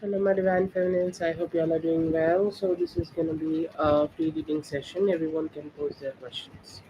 Hello, my divine feminines. I hope you all are doing well. So, this is going to be a free reading session. Everyone can pose their questions.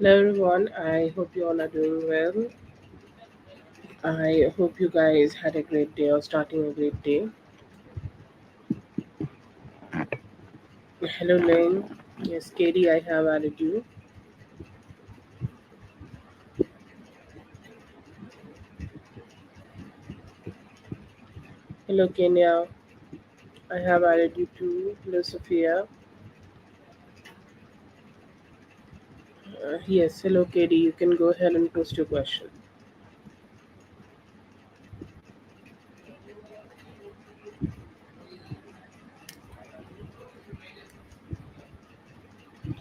Hello, everyone. I hope you all are doing well. I hope you guys had a great day or starting a great day. Hello, Lynn. Yes, Katie, I have added you. Hello, Kenya. I have added you too. Hello, Sophia. Yes, hello, Katie. You can go ahead and post your question.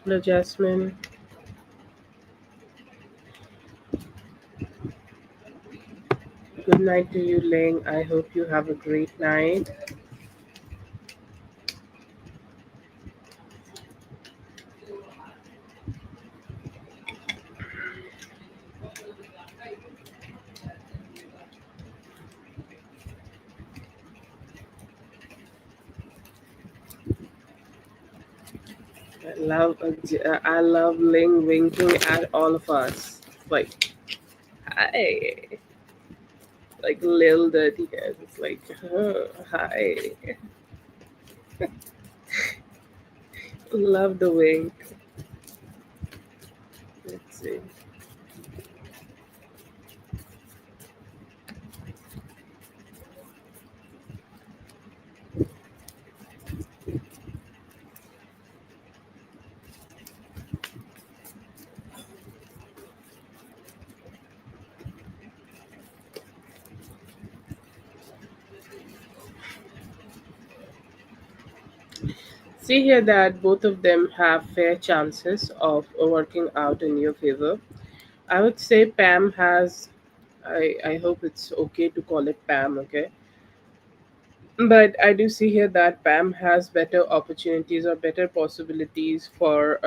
Hello, Jasmine. Good night to you, Ling. I hope you have a great night. I love Ling winking at all of us. Like, hi, like little dirty guys. It's like, hi. Love the wink. Let's see. See here that both of them have fair chances of working out in your favor. I would say Pam has. I hope it's okay to call it Pam. Okay. But I do see here that Pam has better opportunities or better possibilities for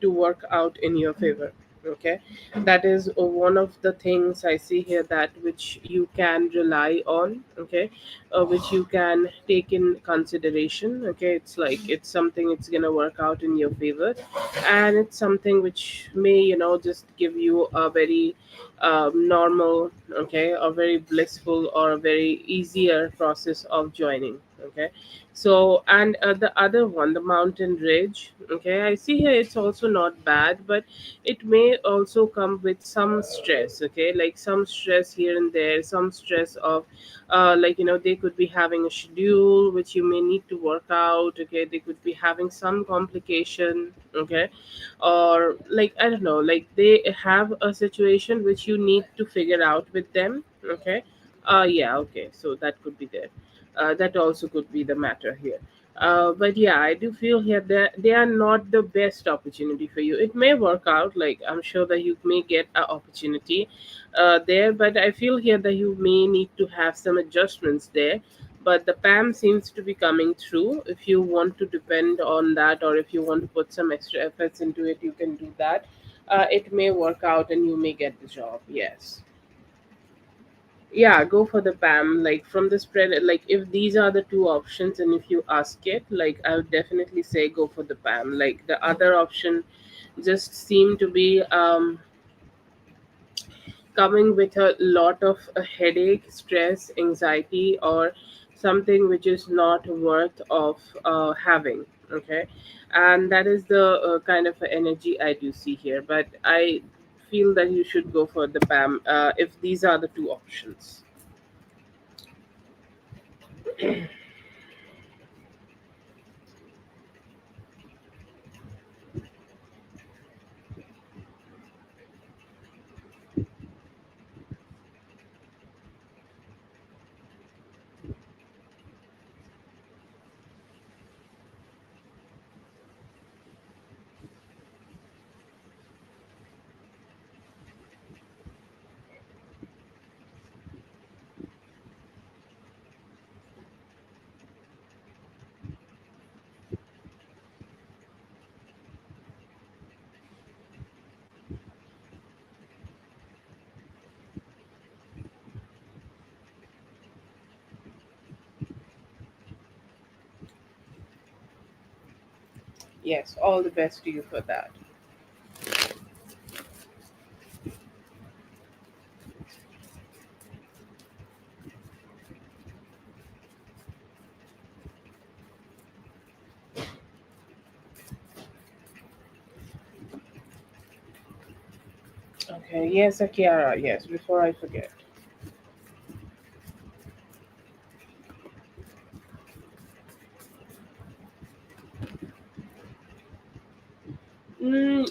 to work out in your favor. Okay, that is one of the things I see here, that which you can rely on. Okay, which you can take in consideration. Okay, it's like it's something it's gonna work out in your favor, and it's something which may just give you a very normal, okay, a very blissful or a very easier process of joining. Okay, so and the other one, the mountain ridge, okay, I see here it's also not bad, but it may also come with some stress. Okay, like some stress here and there, some stress of like they could be having a schedule which you may need to work out. Okay, they could be having some complication. Okay, or like I don't know, like they have a situation which you need to figure out with them. Okay, yeah, okay, so that could be there. That also could be the matter here. But yeah, I do feel here that they are not the best opportunity for you. It may work out, like I'm sure that you may get an opportunity there, but I feel here that you may need to have some adjustments there. But the PAM seems to be coming through. If you want to depend on that, or if you want to put some extra efforts into it, you can do that. It may work out and you may get the job. Yes. Yeah, go for the PAM. Like from the spread, like if these are the two options, and if you ask it, like I would definitely say go for the PAM. Like the other option just seem to be coming with a lot of headache, stress, anxiety, or something which is not worth of having. Okay, and that is the kind of energy I do see here. But I feel that you should go for the PAM if these are the two options. Yes, all the best to you for that. Okay, yes, Akiara, yes, before I forget.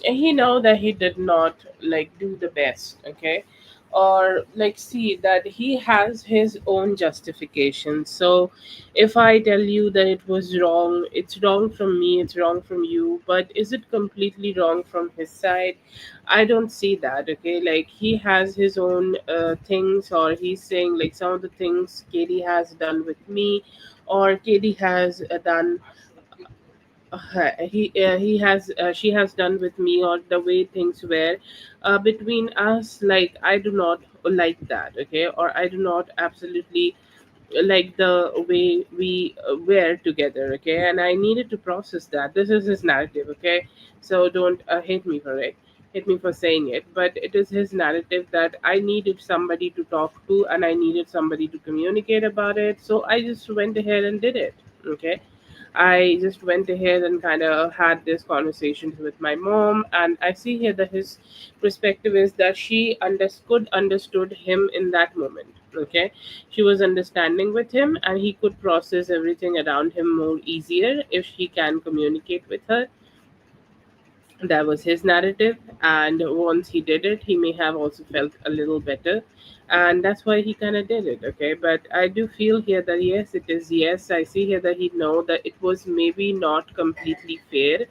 He know that he did not like do the best. Okay, or like see that he has his own justification. So if I tell you that it was wrong, it's wrong from me, it's wrong from you, but is it completely wrong from his side? I don't see that. Okay, like he has his own things, or he's saying like some of the things Katie has done with me, or Katie has done he has she has done with me, or the way things were between us, like I do not like that. Okay, or I do not absolutely like the way we were together, okay? And I needed to process that. This is his narrative, okay? So don't hate me for it, hate me for saying it, but it is his narrative that I needed somebody to talk to and I needed somebody to communicate about it. So I just went ahead and did it, okay? I just went ahead and kind of had this conversation with my mom, and I see here that his perspective is that she understood him in that moment. Okay, she was understanding with him, and he could process everything around him more easier if she can communicate with her. That was his narrative, and once he did it, he may have also felt a little better, and that's why he kind of did it. Okay, but I do feel here that yes, it is, yes, I see here that he know that it was maybe not completely fair,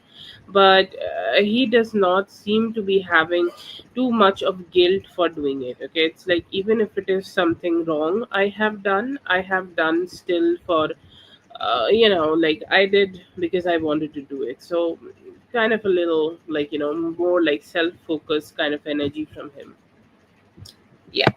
but he does not seem to be having too much of guilt for doing it. Okay, it's like even if it is something wrong I have done still for like I did because I wanted to do it. So kind of a little like more like self-focused kind of energy from him. Yeah.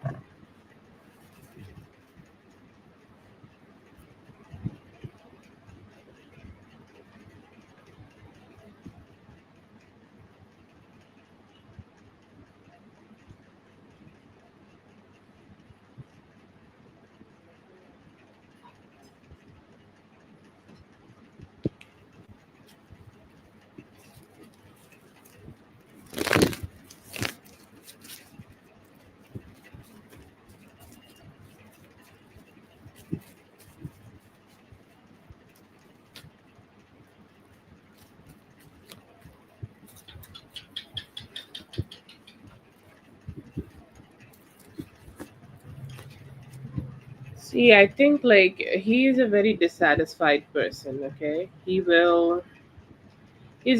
See, I think like he is a very dissatisfied person. Okay, he's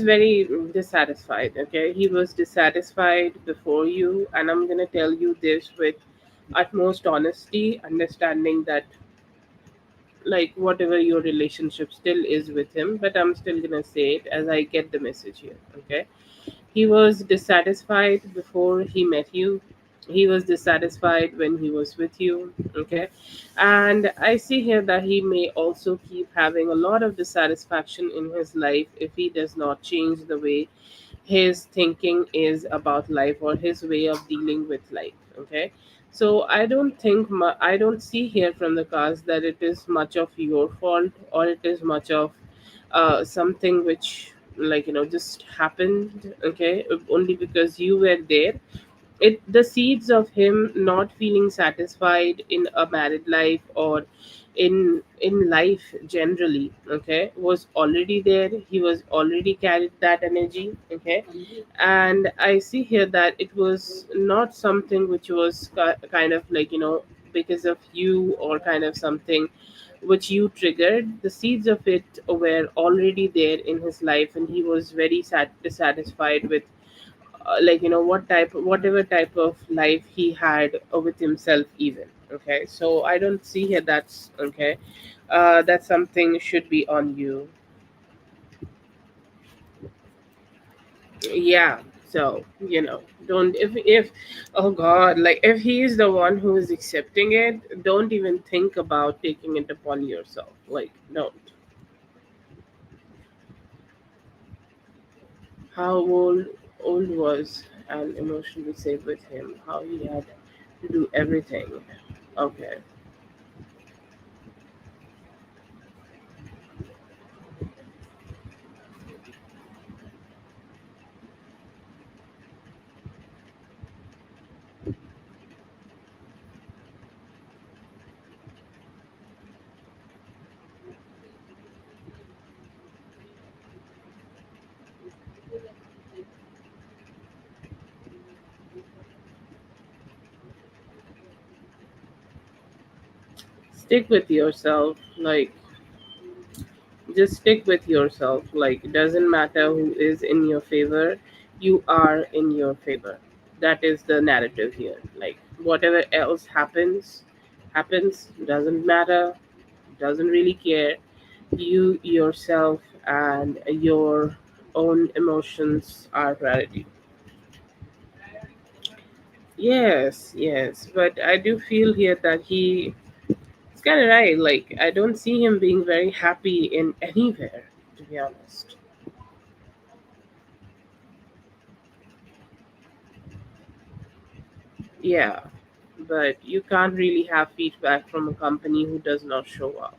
very dissatisfied. Okay, he was dissatisfied before you, and I'm gonna tell you this with utmost honesty, understanding that like whatever your relationship still is with him, but I'm still gonna say it as I get the message here. Okay, he was dissatisfied before he met you. He was dissatisfied when he was with you. Okay, and I see here that he may also keep having a lot of dissatisfaction in his life if he does not change the way his thinking is about life or his way of dealing with life. Okay, so I don't see here from the cast that it is much of your fault or it is much of something which just happened. Okay, only because you were there. It the seeds of him not feeling satisfied in a married life or in life generally, okay, was already there. He was already carried that energy. Okay, and I see here that it was not something which was kind of because of you or kind of something which you triggered. The seeds of it were already there in his life, and he was very dissatisfied with whatever type of life he had with himself even. Okay, so I don't see here that's okay. That something should be on you. Yeah, so don't if oh god, like if he is the one who is accepting it, don't even think about taking it upon yourself. Like, don't. How old was and emotionally safe with him, how he had to do everything. Okay, stick with yourself. Like, just stick with yourself. Like, it doesn't matter who is in your favor, you are in your favor. That is the narrative here. Like, whatever else happens, doesn't matter, doesn't really care. You yourself and your own emotions are priority. Yes, yes, but I do feel here that he kind of right. Like, I don't see him being very happy in anywhere, to be honest. Yeah, but you can't really have feedback from a company who does not show up.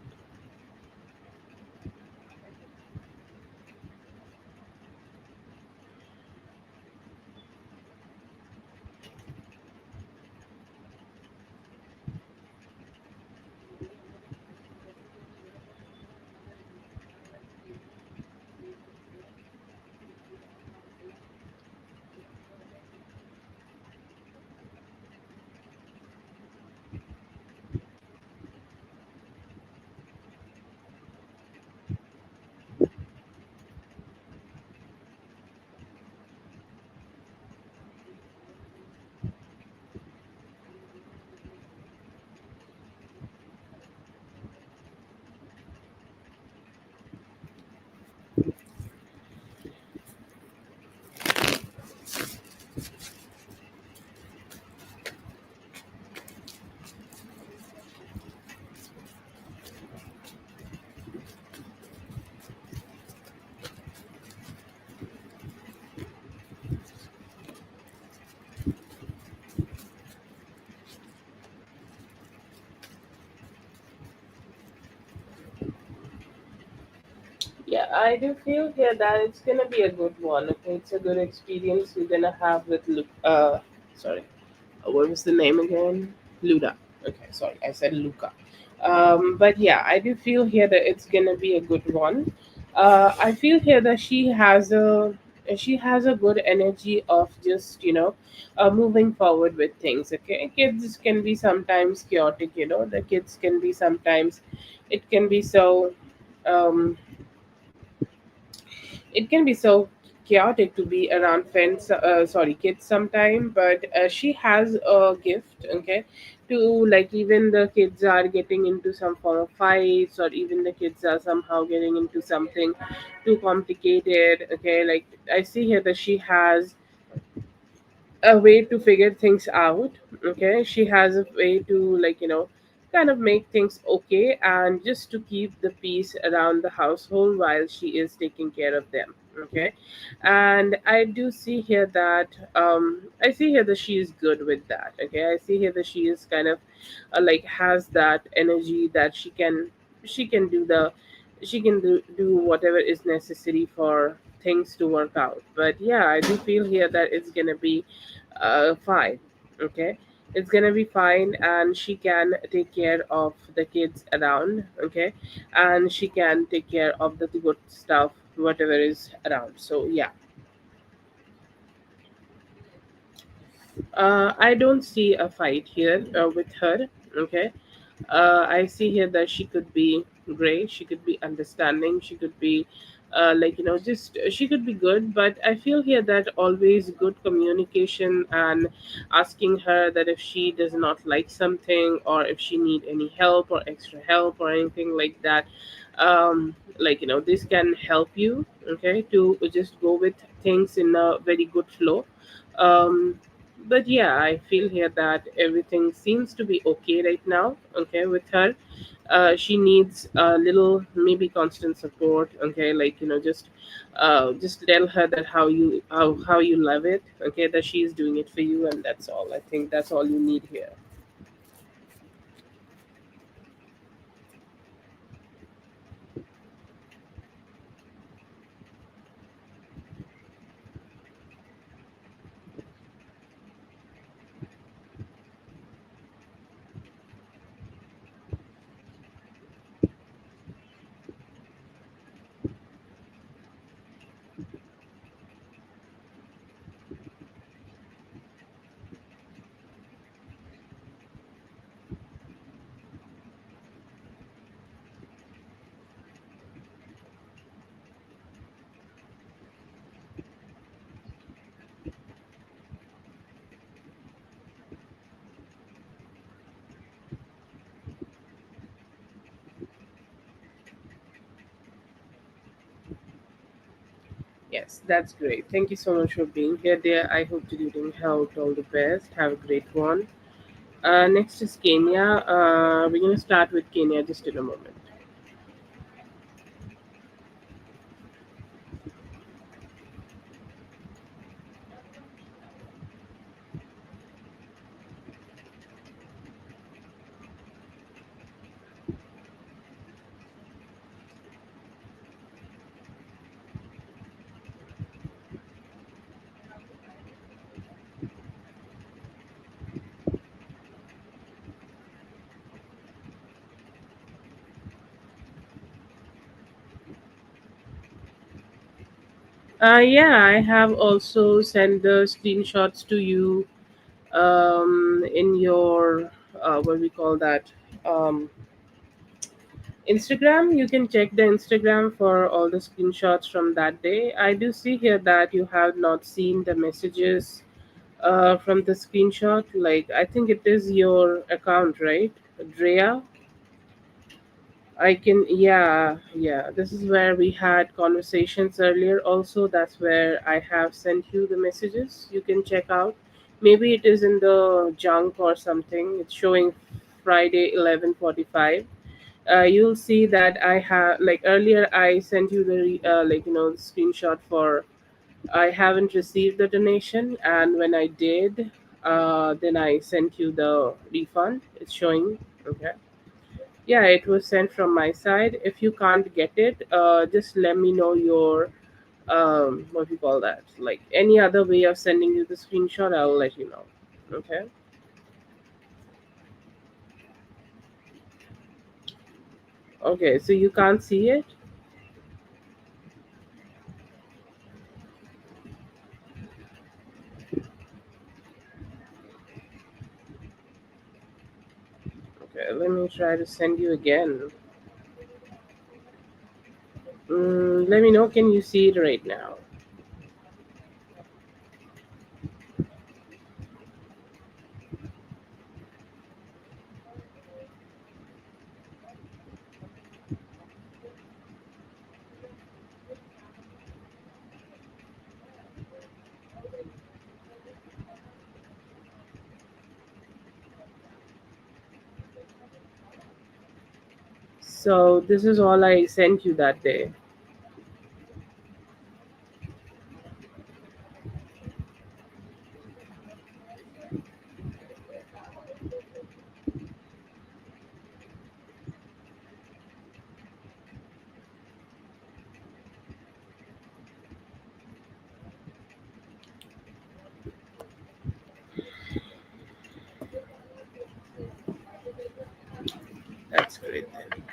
Yeah, I do feel here that it's gonna be a good one. Okay, it's a good experience you're gonna have with sorry, what was the name again? Luda. Okay, sorry, I said Luca. But yeah, I do feel here that it's gonna be a good one. I feel here that she has a good energy of just moving forward with things. Okay, kids can be sometimes chaotic. The kids can be sometimes, it can be so. Um, it can be so chaotic to be around kids sometime, but she has a gift, okay, to, like, even the kids are getting into some form of fights, or even the kids are somehow getting into something too complicated. Okay, like, I see here that she has a way to figure things out. Okay, she has a way to, like, kind of make things okay, and just to keep the peace around the household while she is taking care of them. Okay, and I do see here that I see here that she is good with that. Okay, I see here that she is kind of like, has that energy that she can do the she can do whatever is necessary for things to work out. But yeah, I do feel here that it's gonna be fine. Okay, it's gonna be fine, and she can take care of the kids around. Okay, and she can take care of the good stuff, whatever is around. So yeah, I don't see a fight here with her. Okay, I see here that she could be great. She could be understanding. She could be, like, just she could be good. But I feel here that always good communication, and asking her that if she does not like something, or if she need any help or extra help or anything like that. Like, this can help you. Okay, to just go with things in a very good flow. But yeah, I feel here that everything seems to be okay right now. Okay, with her, she needs a little, maybe constant support. Okay, like, just tell her that how you love it. Okay, that she is doing it for you, and that's all. I think that's all you need here. Yes, that's great. Thank you so much for being here, dear. I hope you didn't help. All the best. Have a great one. Next is Kenya. We're going to start with Kenya just in a moment. Yeah, I have also sent the screenshots to you in your what we call that, um, Instagram. You can check the Instagram for all the screenshots from that day. I do see here that you have not seen the messages from the screenshot. Like, I think it is your account, right, Drea? I can, yeah, yeah. This is where we had conversations earlier. Also, that's where I have sent you the messages. You can check out. Maybe it is in the junk or something. It's showing Friday 11:45. You'll see that I have, like, earlier I sent you the the screenshot for I haven't received the donation, and when I did, then I sent you the refund. It's showing. Okay. Yeah, it was sent from my side. If you can't get it, just let me know your what do you call that? Like any other way of sending you the screenshot, I'll let you know. Okay. Okay. So you can't see it. Okay. Let me try to send you again. Let me know. Can you see it right now? So this is all I sent you that day. That's great then.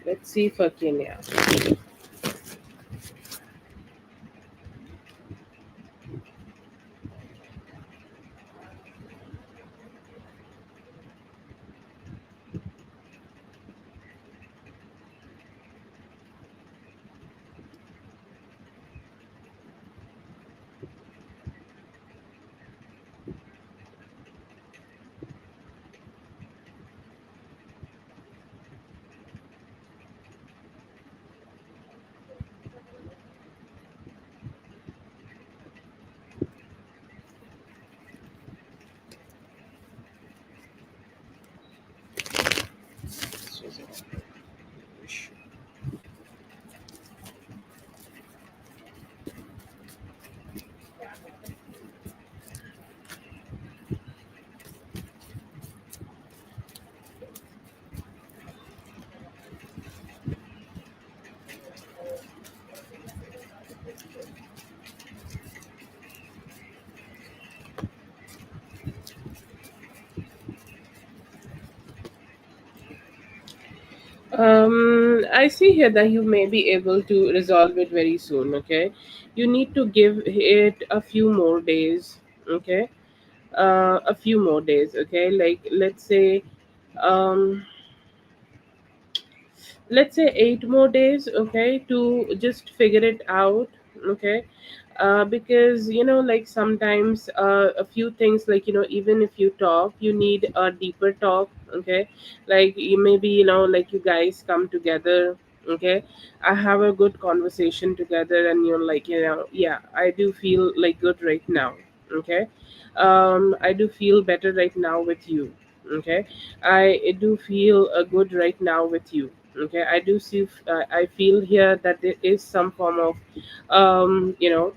Let's see for Kenya. I see here that you may be able to resolve it very soon. Okay, you need to give it a few more days. Okay, a few more days. Okay, like um, let's say 8 more days. Okay, to just figure it out. Okay. Because like sometimes a few things, like even if you talk, you need a deeper talk. Okay. Like you maybe, like you guys come together. Okay. I have a good conversation together, and you're like, yeah, I do feel like good right now. Okay. I do feel better right now with you. Okay. I do feel good right now with you. Okay. I do see, I feel here that there is some form of um, you know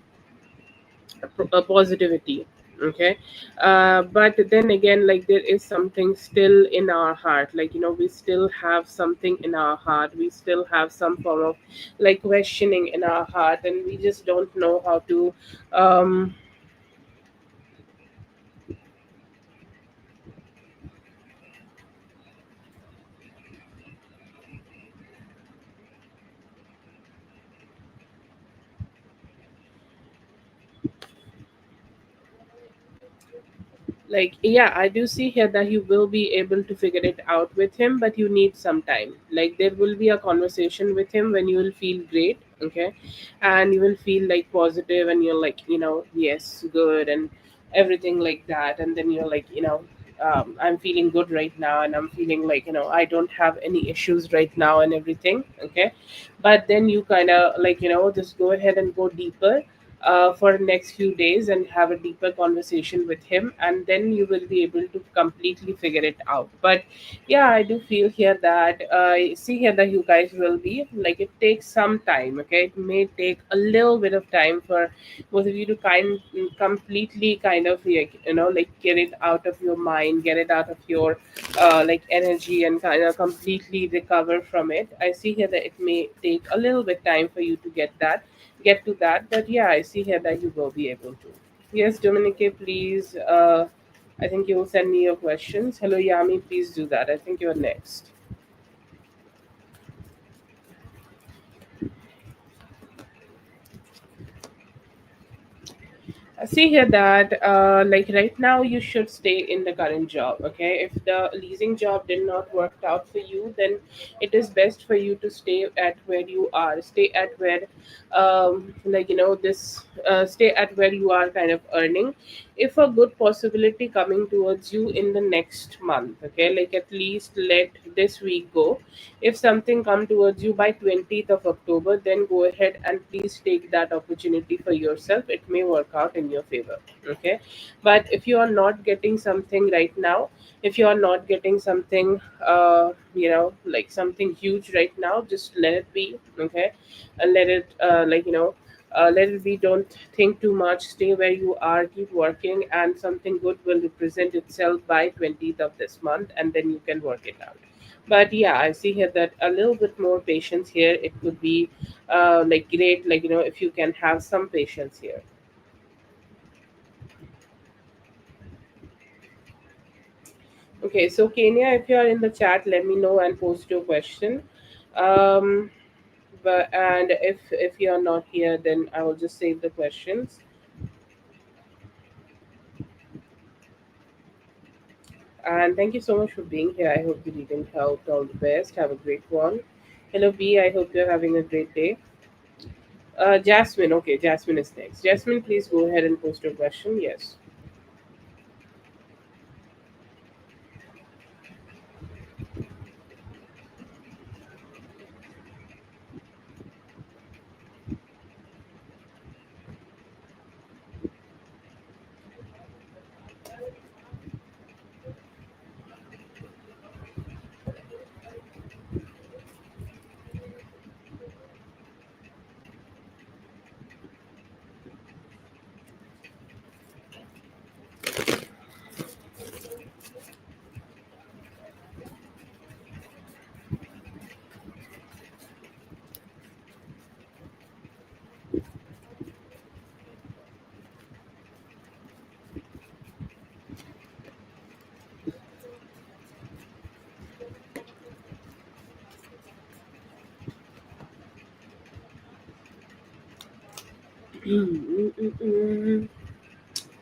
a positivity. Okay. But then again, like there is something still in our heart, like we still have something in our heart, we still have some form of like questioning in our heart, and we just don't know how to um like, yeah, I do see here that you will be able to figure it out with him, but you need some time. Like there will be a conversation with him when you will feel great. Okay. And you will feel like positive, and you're like, yes, good, and everything like that. And then you're like, I'm feeling good right now, and I'm feeling like, I don't have any issues right now and everything. Okay. But then you kind of like, just go ahead and go deeper for next few days and have a deeper conversation with him, and then you will be able to completely figure it out. But yeah, I do feel here that I see here that you guys will be like, it takes some time. Okay. It may take a little bit of time for both of you to completely kind of like, like get it out of your mind, get it out of your like energy, and kind of completely recover from it. I see here that it may take a little bit time for you to get to that. But yeah, I see here that you will be able to. Yes, Dominique, please. I think you will send me your questions. Hello, Yami, please do that. I think you're next. I see here that like right now you should stay in the current job. Okay, if the leasing job did not work out for you, then it is best for you to stay at where you are. Stay at where, like this. Stay at where you are kind of earning. If a good possibility coming towards you in the next month, okay, like at least let this week go. If something come towards you by 20th of October, then go ahead and please take that opportunity for yourself. It may work out in your favor. Okay. But if you are not getting something right now, if you are not getting something, like something huge right now, just let it be. Okay. And let it, let it be. Don't think too much. Stay where you are. Keep working, and something good will represent itself by 20th of this month, and then you can work it out. But yeah, I see here that a little bit more patience here. It would be like great, like if you can have some patience here. Okay, so Kenya, if you are in the chat, let me know and post your question. Um, but and if you are not here, then I will just save the questions. And thank you so much for being here. I hope you didn't help. All the best. Have a great one. Hello, B. I hope you're having a great day. Jasmine. Okay, Jasmine is next. Jasmine, please go ahead and post your question. Yes.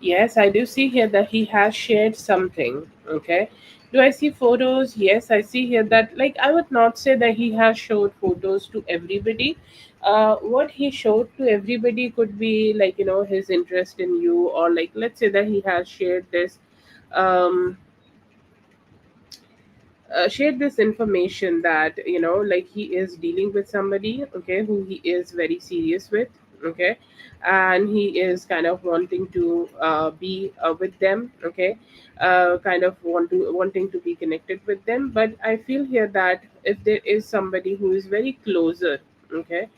Yes, I do see here that he has shared something. Okay, Do I see photos? Yes, I see here that, like, I would not say that he has showed photos to everybody. What he showed to everybody could be, like, his interest in you, or, like, let's say that he has um, shared this information that, like, he is dealing with somebody, okay, who he is very serious with, okay, and he is kind of wanting to be with them, okay, kind of wanting to be connected with them. But I feel here that if there is somebody who is very closer, okay,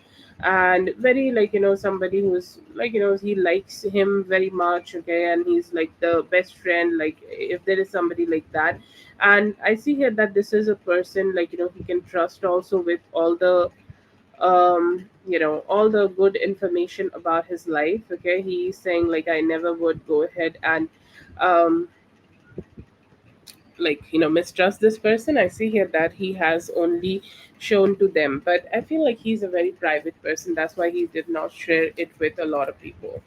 and very, like, somebody who's, like, he likes him very much, okay, and he's like the best friend, like, if there is somebody like that. And I see here that this is a person, like, he can trust also with all the all the good information about his life, okay. He's saying, like, I never would go ahead and um like, mistrust this person. I see here that he has only shown to them, but I feel like he's a very private person. That's why he did not share it with a lot of people.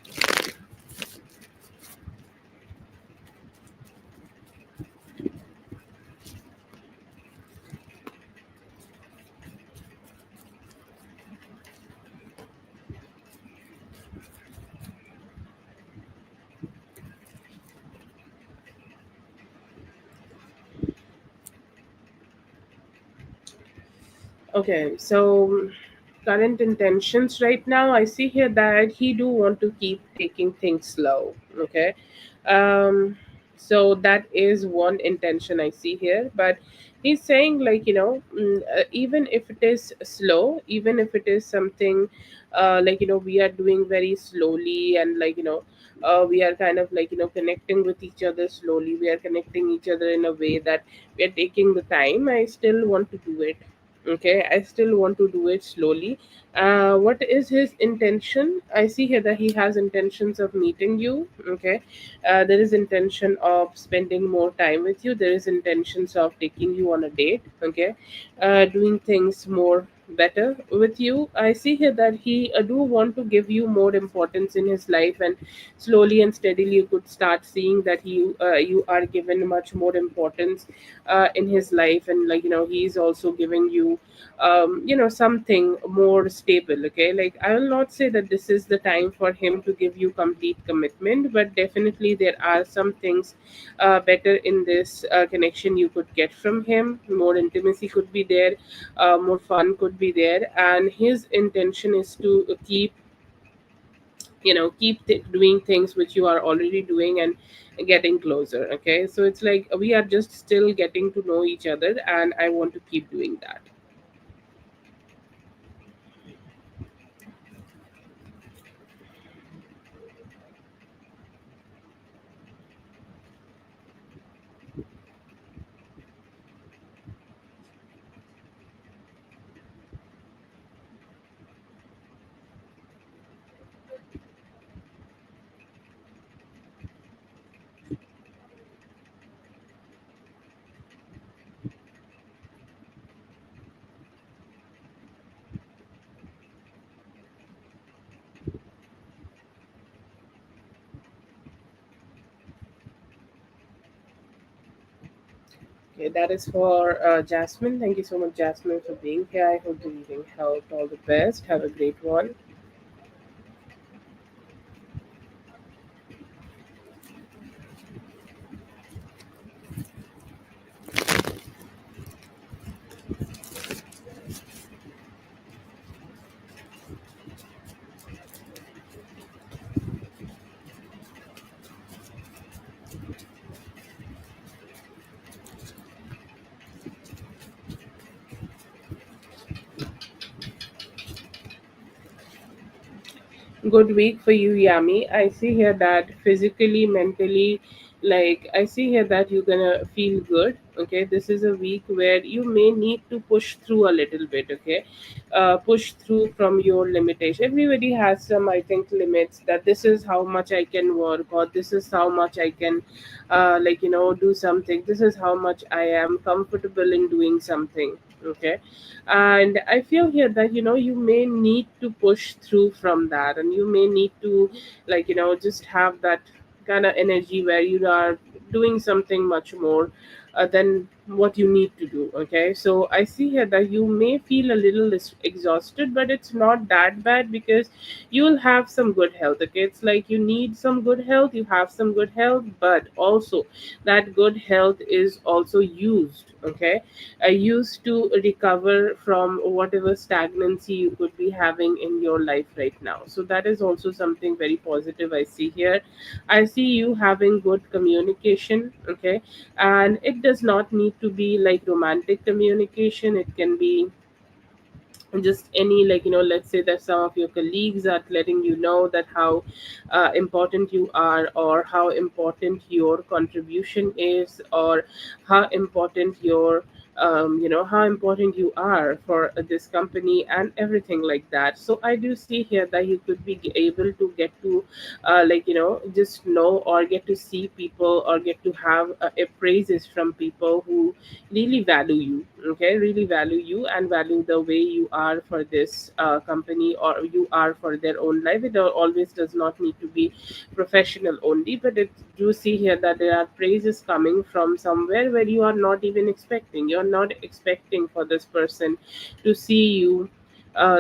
Okay, so current intentions right now, I see here that he do want to keep taking things slow. Okay, um, so that is one intention I see here. But he's saying, like, even if it is slow, even if it is something, like, we are doing very slowly, and, like, we are kind of, like, connecting with each other slowly. We are connecting each other in a way that we are taking the time. I still want to do it, okay. I still want to do it slowly. What is his intention? I see here that he has intentions of meeting you, okay. There is intention of spending more time with you. There is intentions of taking you on a date, okay. Doing things more better with you. I see here that he do want to give you more importance in his life, and slowly and steadily you could start seeing that you are given much more importance in his life. And, like, he's also giving you something more stable, okay. Like, I will not say that this is the time for him to give you complete commitment, but definitely there are some things better in this connection you could get from him. More intimacy could be there, more fun could be there, and his intention is to doing things which you are already doing, and getting closer, okay. So it's like we are just still getting to know each other, and I want to keep doing that. Okay, that is for Jasmine. Thank you so much, Jasmine, for being here. I hope the reading helped. All the best. Have a great one. Good week for you, Yami. I see here that physically, mentally, like, I see here that you're gonna feel good. Okay, this is a week where you may need to push through a little bit. Okay, push through from your limitation. Everybody has some, I think, limits, that this is how much I can work, or this is how much I can, like, do something. This is how much I am comfortable in doing something. Okay, and I feel here that, you may need to push through from that, and you may need to, like, just have that kind of energy where you are doing something much more than what you need to do. Okay, so I see here that you may feel a little exhausted, but it's not that bad because you will have some good health. Okay, it's like you need some good health, you have some good health, but also that good health is also used. Okay, used to recover from whatever stagnancy you could be having in your life right now. So that is also something very positive I see here. I see you having good communication. Okay, and it does not need to be like romantic communication. It can be just any, like, let's say that some of your colleagues are letting you know that how important you are, or how important your contribution is, or how important your how important you are for this company and everything like that. So I do see here that you could be able to get to just know or get to see people, or get to have praises from people who really value you. Okay, really value you and value the way you are for this company, or you are for their own life. It always does not need to be professional only, but it do see here that there are praises coming from somewhere where you are not even expecting. You're not expecting for this person to see you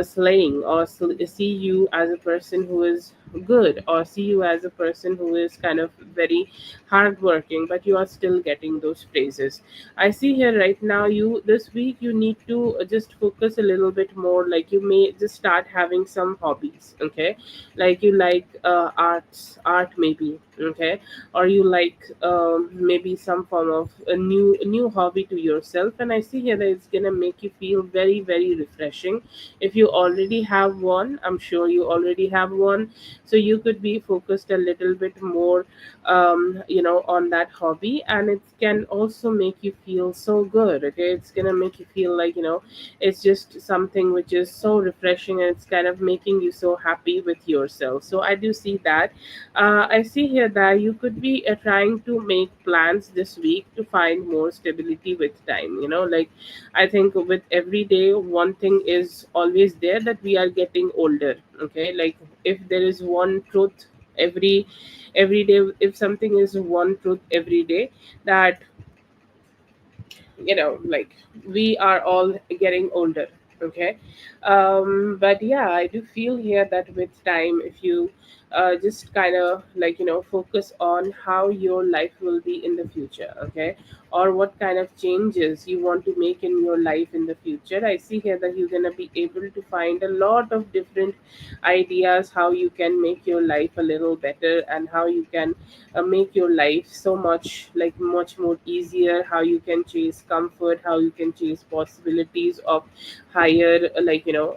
slaying, or see you as a person who is good, or see you as a person who is kind of very hardworking, but you are still getting those praises. I see here right now, you this week you need to just focus a little bit more. Like, you may just start having some hobbies. Okay, like you like art maybe. Okay, or you like maybe some form of a new hobby to yourself. And I see here that it's gonna make you feel very, very refreshing. If you already have one, I'm sure you already have one, so you could be focused a little bit more on that hobby, and it can also make you feel so good. Okay, it's gonna make you feel like, it's just something which is so refreshing, and it's kind of making you so happy with yourself. So I do see that. I see here that you could be trying to make plans this week to find more stability with time. Like, I think with every day, one thing is always there, that we are getting older. Okay, like, if there is one truth every day, if something is one truth every day, that like, we are all getting older. Okay, but yeah, I do feel here that with time, if you just kind of like, focus on how your life will be in the future. Okay, or what kind of changes you want to make in your life in the future, I see here that you're going to be able to find a lot of different ideas how you can make your life a little better, and how you can make your life so much, like, much more easier, how you can chase comfort, how you can chase possibilities of higher,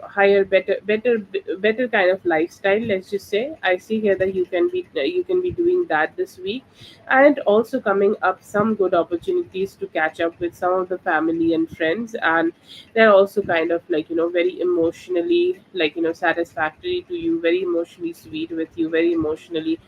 higher, better kind of lifestyle, let's just say. I see here that you can be doing that this week, and also coming up some good opportunities to catch up with some of the family and friends, and they're also kind of like, very emotionally, like, satisfactory to you, very emotionally sweet with you, very emotionally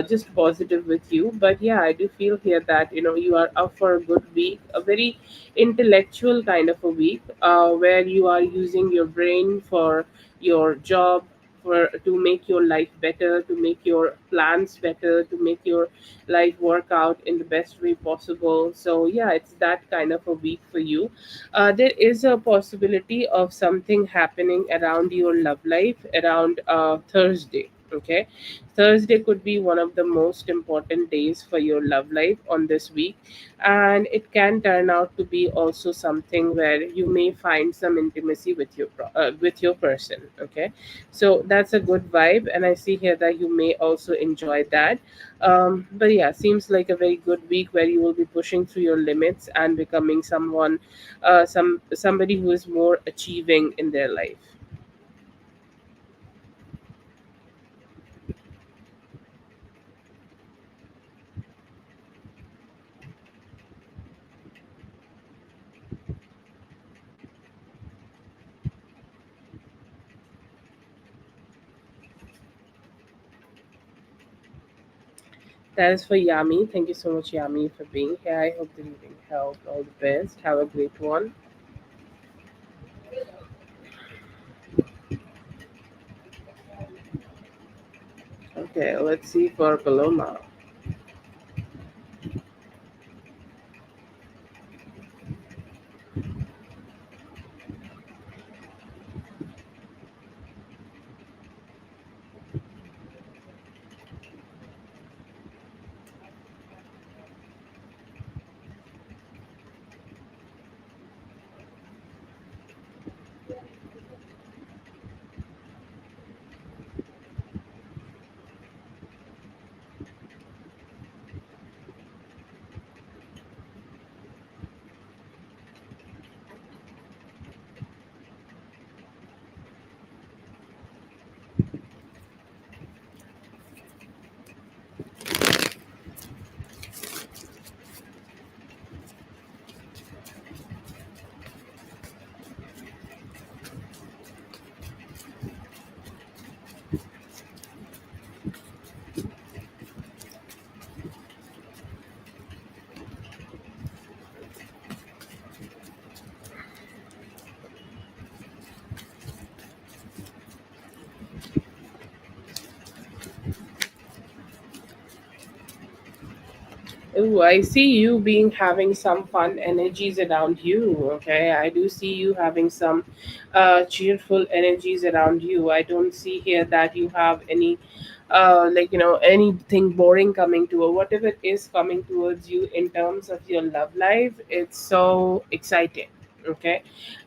just positive with you. But yeah, I do feel here that, you are up for a good week, a very intellectual kind of a week, where you are using your brain for your job, for to make your life better, to make your plans better, to make your life work out in the best way possible. So yeah, it's that kind of a week for you. There is a possibility of something happening around your love life around Thursday. Okay, Thursday could be one of the most important days for your love life on this week, and it can turn out to be also something where you may find some intimacy with your person. Okay, so that's a good vibe, and I see here that you may also enjoy that. But yeah, seems like a very good week where you will be pushing through your limits and becoming somebody who is more achieving in their life. That is for Yami. Thank you so much, Yami, for being here. I hope the reading helped. All the best. Have a great one. Okay, let's see for Paloma. Oh, I see you being having some fun energies around you. Okay, I do see you having some cheerful energies around you. I don't see here that you have any, anything boring coming to, or whatever is coming towards you in terms of your love life. It's so exciting. Okay,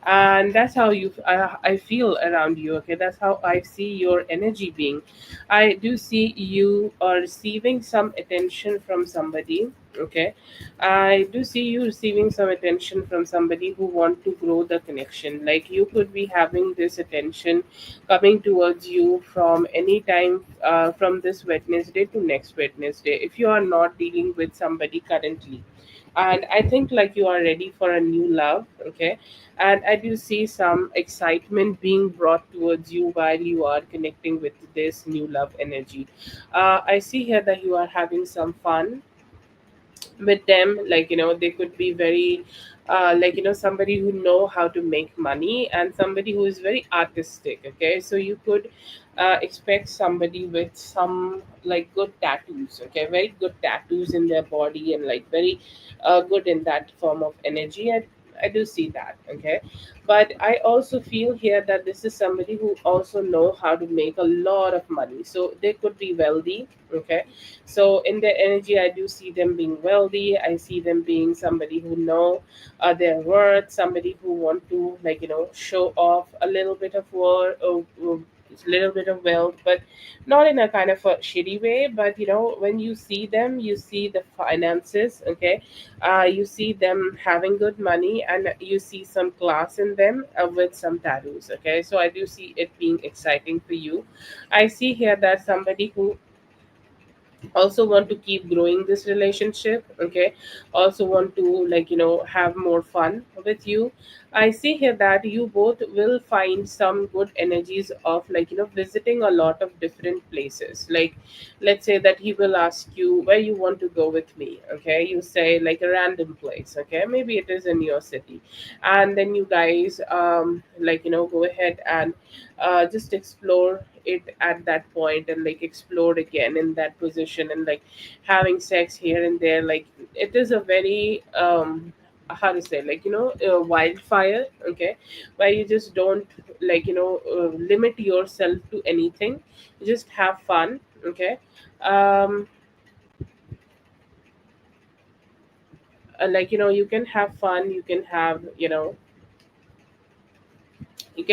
and that's how I feel around you. Okay, that's how I see your energy being. I do see you are receiving some attention from somebody. Okay, I do see you receiving some attention from somebody who want to grow the connection. Like you could be having this attention coming towards you from any time from this Wednesday to next Wednesday. If you are not dealing with somebody currently, and I think like you are ready for a new love. Okay, and I do see some excitement being brought towards you while you are connecting with this new love energy. I see here that you are having some fun with them. Like they could be very somebody who know how to make money, and somebody who is very artistic. Okay, so you could expect somebody with some like good tattoos. Okay, very good tattoos in their body, and like very good in that form of energy. I do see that. Okay, but I also feel here that this is somebody who also know how to make a lot of money, so they could be wealthy. Okay, so in their energy, I do see them being wealthy. I see them being somebody who know their worth, somebody who want to show off a little bit of worth, or a little bit of wealth, but not in a kind of a shitty way. But when you see them, you see the finances. Okay, you see them having good money, and you see some class in them with some tattoos. Okay, so I do see it being exciting for you. I see here that somebody who also want to keep growing this relationship. Okay, also want to have more fun with you. I see here that you both will find some good energies of visiting a lot of different places. Like let's say that he will ask you where you want to go with me. Okay, you say like a random place. Okay, maybe it is in your city, and then you guys go ahead and just explore it at that point, and like explore again in that position, and like having sex here and there. Like it is a very how to say, wildfire. Okay, where you just don't limit yourself to anything. You just have fun. Okay, um you can have fun, you can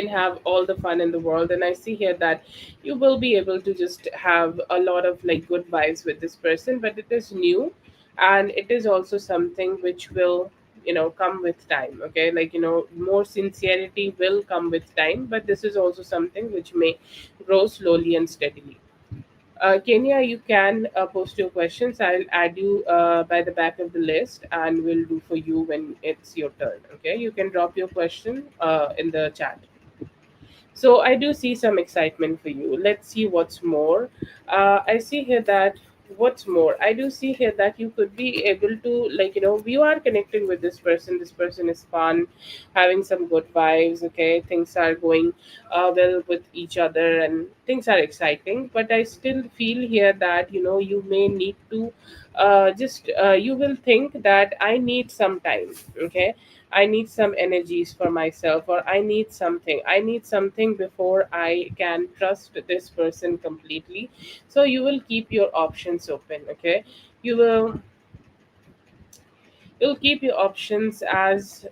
have all the fun in the world. And I see here that you will be able to just have a lot of like good vibes with this person, but it is new, and it is also something which will come with time. Okay, more sincerity will come with time, but this is also something which may grow slowly and steadily. Kenya, you can post your questions. I'll add you by the back of the list, and we'll do for you when it's your turn. Okay, you can drop your question in the chat. So I do see some excitement for you. Let's see what's more. I see here that what's more. I do see here that you could be able to you are connecting with this person. This person is fun, having some good vibes. Okay, things are going well with each other, and things are exciting. But I still feel here that you may need to just you will think that I need some time. Okay, I need some energies for myself, or I need something before I can trust this person completely. So you will keep your options open. Okay, you will you'll keep your options as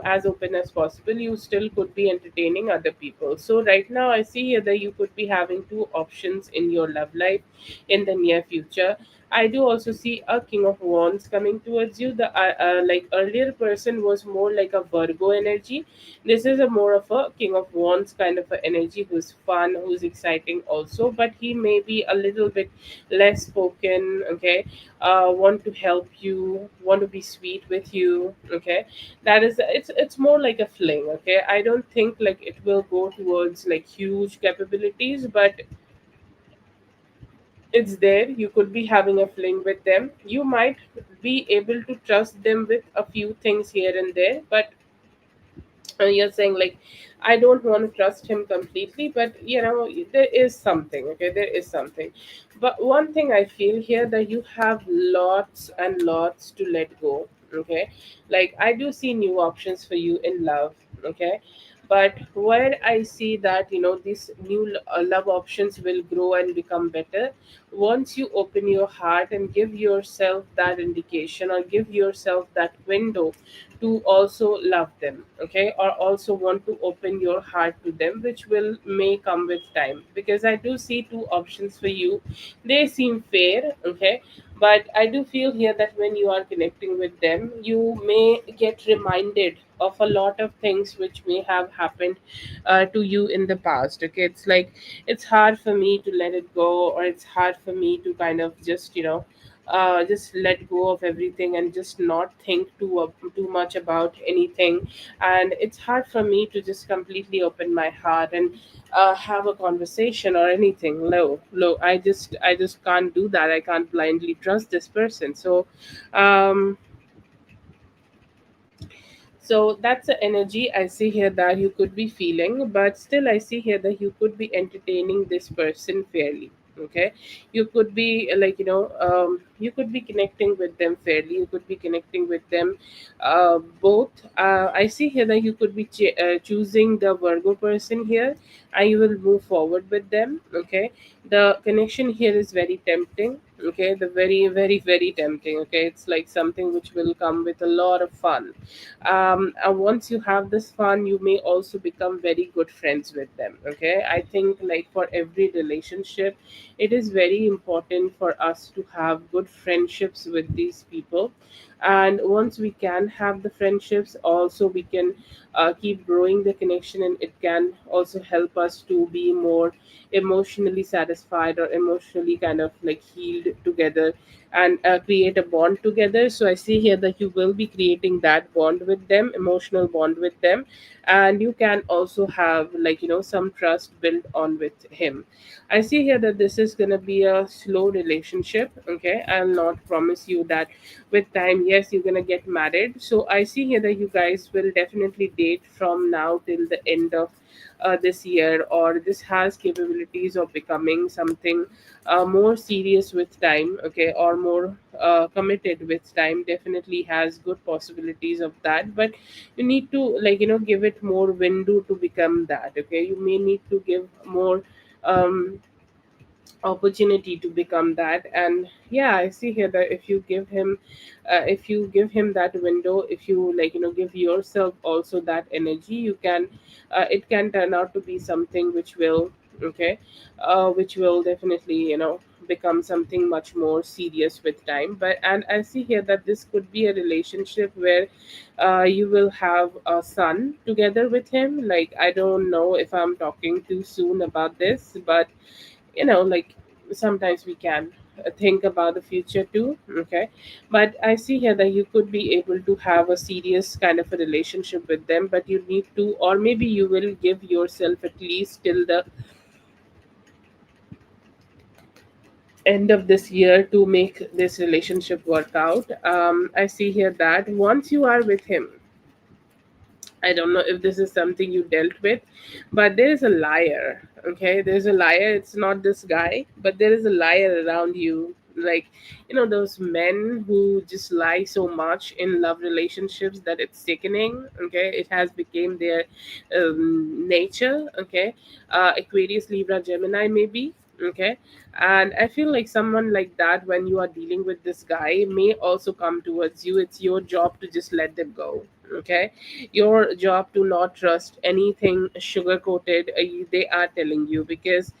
as open as possible. You still could be entertaining other people. So right now I see here that you could be having two options in your love life in the near future. I do also see a king of wands coming towards you. The earlier person was more like a Virgo energy. This is a more of a king of wands kind of a energy, who's fun, who's exciting also, but he may be a little bit less spoken. Okay, want to help you, want to be sweet with you. Okay, that is, it's more like a fling. Okay, I don't think like it will go towards like huge capabilities, but it's there. You could be having a fling with them. You might be able to trust them with a few things here and there, but you're saying like I don't want to trust him completely, but there is something. Okay, there is something. But one thing I feel here, that you have lots and lots to let go. Okay, like I do see new options for you in love. Okay, but where I see that these new love options will grow and become better once you open your heart and give yourself that indication, or give yourself that window to also love them. Okay, or also want to open your heart to them, which will may come with time, because I do see two options for you. They seem fair. Okay, but I do feel here that when you are connecting with them, you may get reminded of a lot of things which may have happened to you in the past. Okay, it's like it's hard for me to let it go, or it's hard for me to kind of just let go of everything and just not think too much about anything. And it's hard for me to just completely open my heart and have a conversation or anything. Low, I just can't do that. I can't blindly trust this person. Um so that's the energy I see here that you could be feeling, but still I see here that you could be entertaining this person fairly. Okay, you could be you could be connecting with them fairly. You could be connecting with them both. I see here that you could be choosing the Virgo person here, and you will move forward with them. Okay, the connection here is very tempting. Okay, the very tempting. Okay, it's like something which will come with a lot of fun. And once you have this fun, you may also become very good friends with them. Okay, I think like for every relationship, it is very important for us to have good friendships with these people. And once we can have the friendships, also we can keep growing the connection, and it can also help us to be more emotionally satisfied, or emotionally kind of like healed together, and create a bond together. So I see here that you will be creating that bond with them, emotional bond with them, and you can also have some trust built on with him. I see here that this is going to be a slow relationship. Okay, I'll not promise you that with time, yes, you're going to get married. So I see here that you guys will definitely date from now till the end of this year, or this has capabilities of becoming something more serious with time. Okay, or more committed with time. Definitely has good possibilities of that, but you need to give it more window to become that. Okay, you may need to give more um opportunity to become that. And yeah, I see here that if you give him that window, if you give yourself also that energy, you can it can turn out to be something which will okay which will definitely become something much more serious with time. But and I see here that this could be a relationship where you will have a son together with him. Like, I don't know if I'm talking too soon about this, but like sometimes we can think about the future too. Okay, but I see here that you could be able to have a serious kind of a relationship with them, but you need to, or maybe you will give yourself at least till the end of this year to make this relationship work out. I see here that once you are with him, I don't know if this is something you dealt with, but there is a liar. Okay, there's a liar. It's not this guy, but there is a liar around you. Like, those men who just lie so much in love relationships that it's sickening. Okay, it has become their nature. Okay, Aquarius, Libra, Gemini, maybe. Okay, and I feel like someone like that, when you are dealing with this guy, may also come towards you. It's your job to just let them go. Okay, your job to not trust anything sugar coated they are telling you, because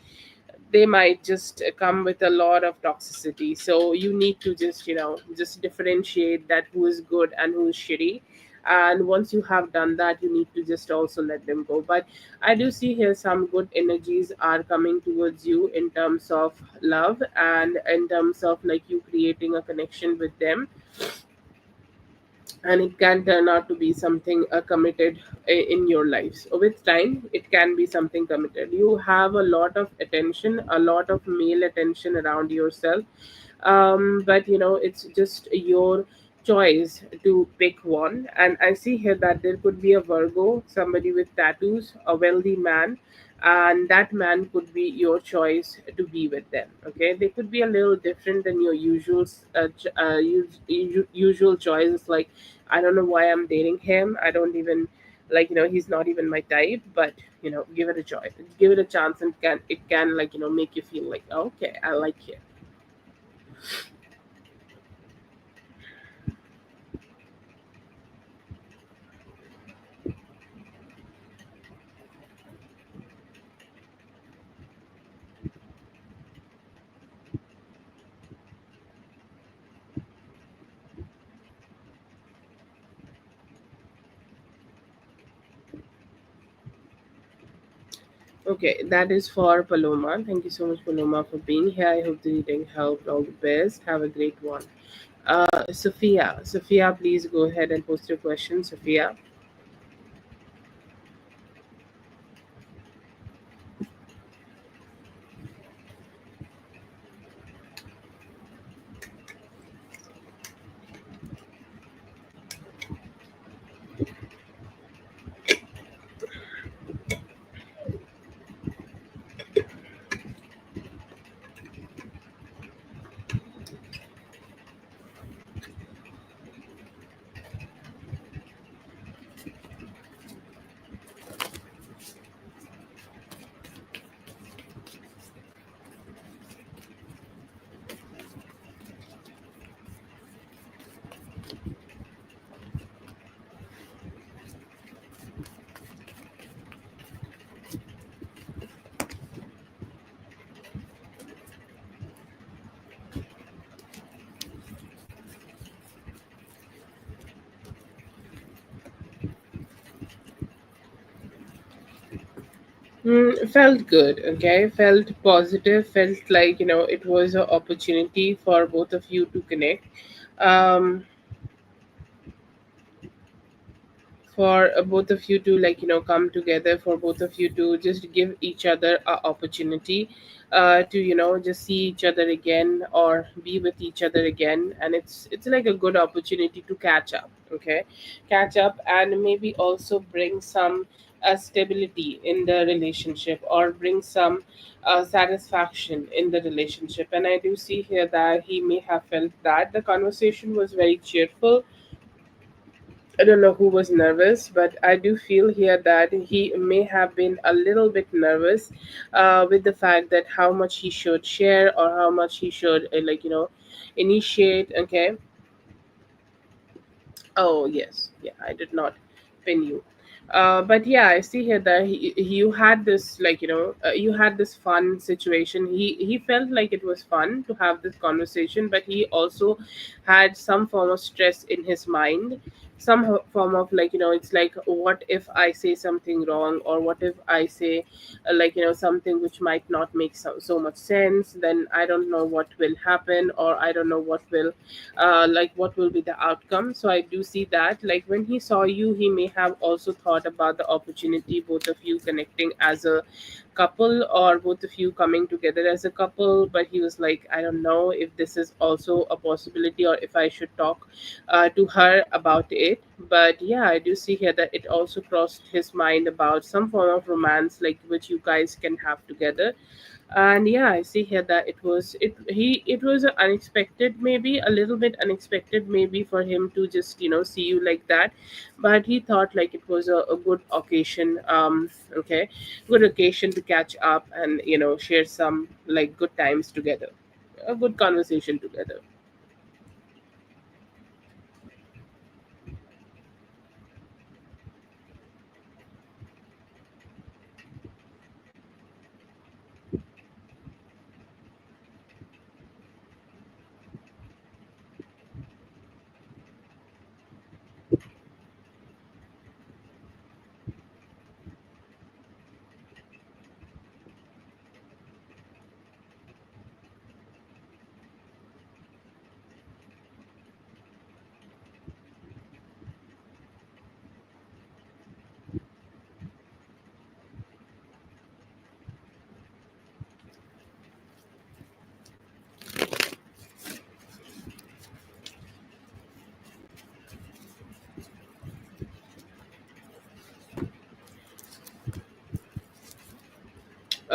they might just come with a lot of toxicity. So you need to just differentiate that who is good and who is shitty. And once you have done that, you need to just also let them go. But I do see here some good energies are coming towards you in terms of love, and in terms of like you creating a connection with them, and it can turn out to be something committed in your life. So with time, it can be something committed. You have a lot of attention, a lot of male attention around yourself, but it's just your choice to pick one. And I see here that there could be a Virgo, somebody with tattoos, a wealthy man, and that man could be your choice to be with them. Okay, they could be a little different than your usual usual choices. Like, I don't know why I'm dating him. I don't even like, he's not even my type, but give it a choice, give it a chance, and it can like, make you feel like, okay, I like him. Okay, that is for Paloma. Thank you so much, Paloma, for being here. I hope the reading helped. All the best. Have a great one. Sophia, please go ahead and post your question, Sophia. Felt good, okay? Felt positive, felt like, it was an opportunity for both of you to connect. Um, for both of you to, like, come together, for both of you to just give each other a opportunity to, just see each other again or be with each other again. And it's like a good opportunity to catch up, okay? Catch up, and maybe also bring some stability in the relationship, or bring some satisfaction in the relationship. And I do see here that he may have felt that the conversation was very cheerful. I don't know who was nervous, but I do feel here that he may have been a little bit nervous with the fact that how much he should share, or how much he should, like, initiate. Okay. Oh yes, yeah, I did not pin you. But yeah, I see here that you had this, like, you had this fun situation. He felt like it was fun to have this conversation, but he also had some form of stress in his mind, some form of, like, it's like, what if I say something wrong, or what if I say like, something which might not make so much sense, then I don't know what will happen, or I don't know what will like, what will be the outcome. So I do see that, like, when he saw you, he may have also thought about the opportunity, both of you connecting as a couple, or both of you coming together as a couple. But he was like, I don't know if this is also a possibility, or if I should talk to her about it. But yeah, I do see here that it also crossed his mind about some form of romance, like, which you guys can have together. And yeah, I see here that it was unexpected, maybe a little bit unexpected, maybe, for him to just, see you like that. But he thought like it was a good occasion, okay, good occasion to catch up and, share some, like, good times together, a good conversation together.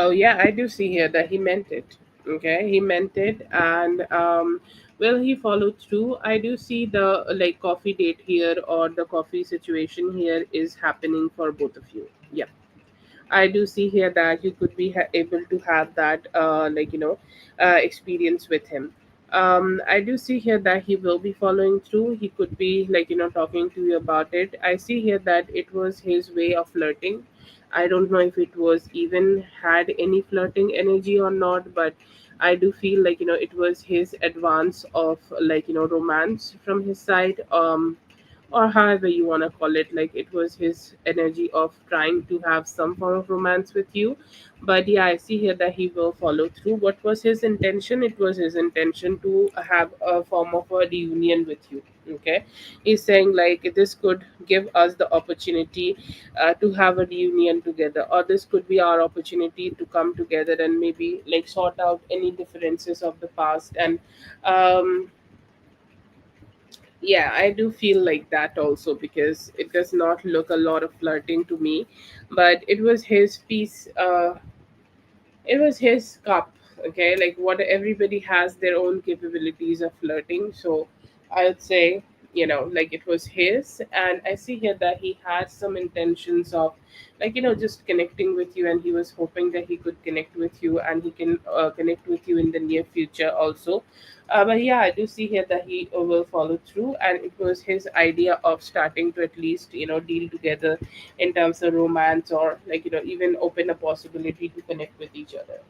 Oh yeah, I do see here that he meant it. Okay, he meant it, and well, he followed through. I do see the like coffee date here, or the coffee situation here is happening for both of you. Yeah. I do see here that you could be able to have that, experience with him. I do see here that he will be following through. He could be talking to you about it. I see here that it was his way of flirting. I don't know if it was even had any flirting energy or not, but I do feel like it was his advance of romance from his side. Or however you want to call it, like it was his energy of trying to have some form of romance with you. But yeah, I see here that he will follow through. What was his intention? It was his intention to have a form of a reunion with you. Okay, he's saying like this could give us the opportunity to have a reunion together, or this could be our opportunity to come together and maybe like sort out any differences of the past. And um yeah, I do feel like that also, because it does not look a lot of flirting to me. But it was his piece, it was his cup. Okay, like what, everybody has their own capabilities of flirting. So I would say, like it was his. And I see here that he had some intentions of just connecting with you, and he was hoping that he could connect with you, and he can connect with you in the near future also. But yeah, I do see here that he will follow through, and it was his idea of starting to at least deal together in terms of romance, or even open a possibility to connect with each other.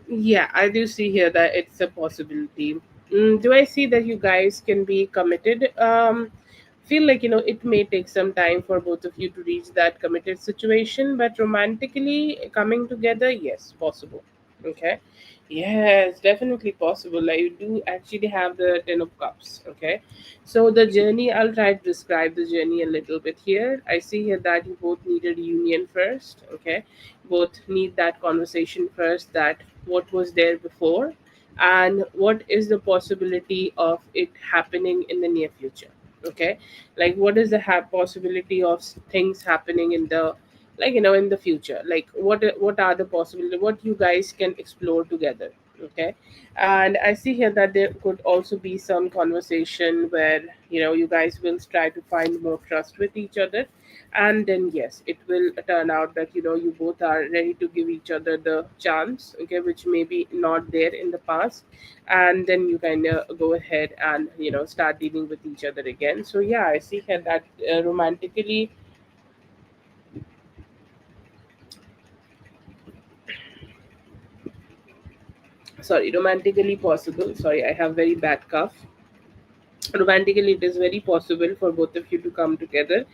Yeah, I do see here that it's a possibility. Do I see that you guys can be committed? Feel like it may take some time for both of you to reach that committed situation, but romantically coming together, yes, possible. Okay, yes, definitely possible. I do actually have the Ten of Cups. Okay, so the journey, I'll try to describe the journey a little bit here. I see here that you both need a reunion first. Okay, both need that conversation first, that what was there before, and what is the possibility of it happening in the near future. Okay, like what is the possibility of things happening in the in the future, like what are the possibility, what you guys can explore together. Okay, and I see here that there could also be some conversation where you guys will try to find more trust with each other. And then yes, it will turn out that you both are ready to give each other the chance, okay, which may be not there in the past. And then you kind of go ahead and start dealing with each other again. So yeah, I see here that romantically, sorry, romantically possible, sorry, I have very bad cough. Romantically it is very possible for both of you to come together.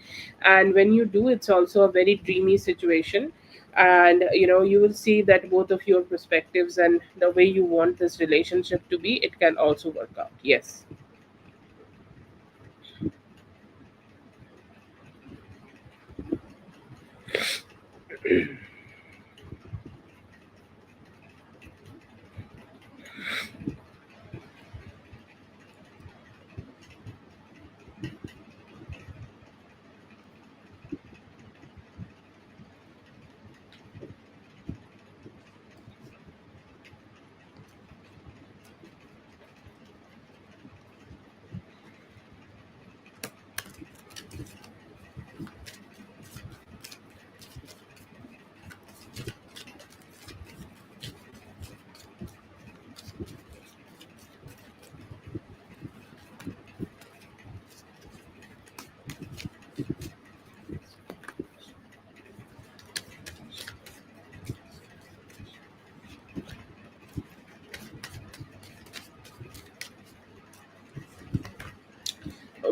And when you do, it's also a very dreamy situation. And you will see that both of your perspectives and the way you want this relationship to be, it can also work out. Yes.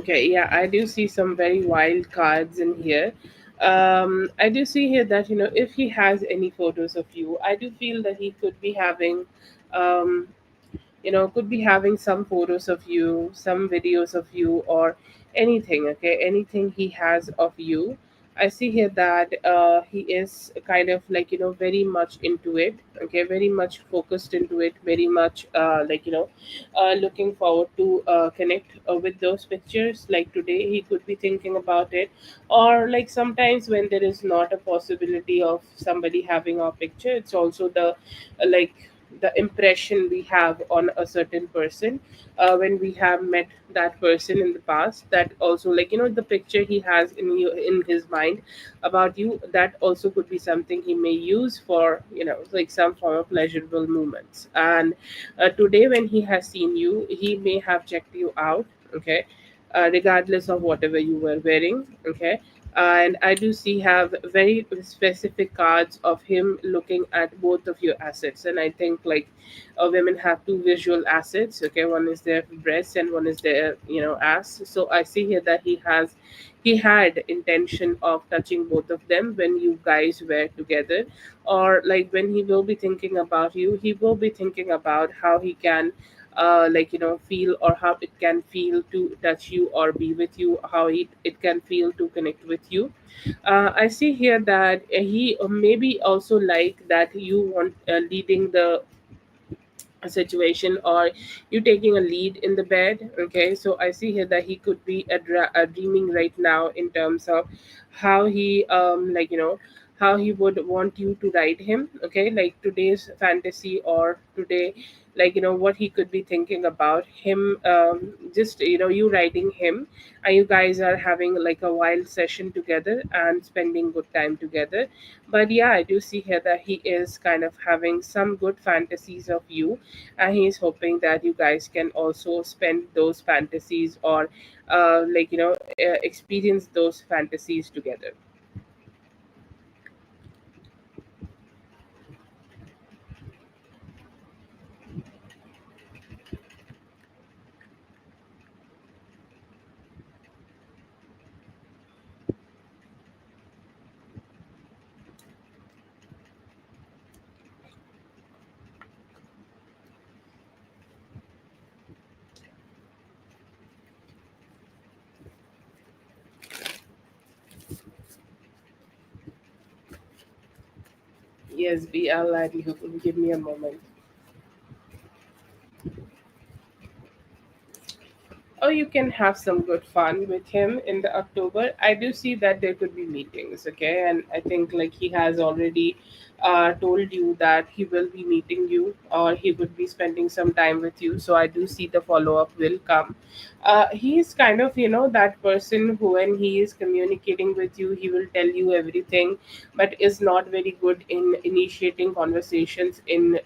Okay, yeah, I do see some very wild cards in here. I do see here that, if he has any photos of you, I do feel that he could be having, um, could be having some photos of you, some videos of you, or anything. Okay, anything he has of you. I see here that he is kind of like, very much into it. Okay, very much focused into it, very much looking forward to connect with those pictures. Like today he could be thinking about it, or like sometimes when there is not a possibility of somebody having our picture, it's also like the impression we have on a certain person when we have met that person in the past. That also, like, the picture he has in his mind about you, that also could be something he may use for, like some form of pleasurable moments. And today when he has seen you, he may have checked you out. Okay, regardless of whatever you were wearing. Okay, and I do see have very specific cards of him looking at both of your assets. And I think, like, women have two visual assets. Okay, one is their breast and one is their, ass. So I see here that he had intention of touching both of them when you guys were together, or like when he will be thinking about you, he will be thinking about how he can feel, or how it can feel to touch you or be with you, how it can feel to connect with you. I see here that he maybe also like that you want leading the situation, or you taking a lead in the bed. Okay, so I see here that he could be dreaming right now in terms of how he how he would want you to ride him. Okay, like today's fantasy, or today, like, what he could be thinking about him, just, you riding him, and you guys are having like a wild session together and spending good time together. But yeah, I do see here that he is kind of having some good fantasies of you, and he's hoping that you guys can also spend those fantasies, or experience those fantasies together. Yes, BL livelihood. Give me a moment. Oh, you can have some good fun with him in the October. I do see that there could be meetings. Okay, and I think, like, he has already told you that he will be meeting you, or he would be spending some time with you. So I do see the follow up will come. He's kind of, that person who, when he is communicating with you, he will tell you everything, but is not very good in initiating conversations in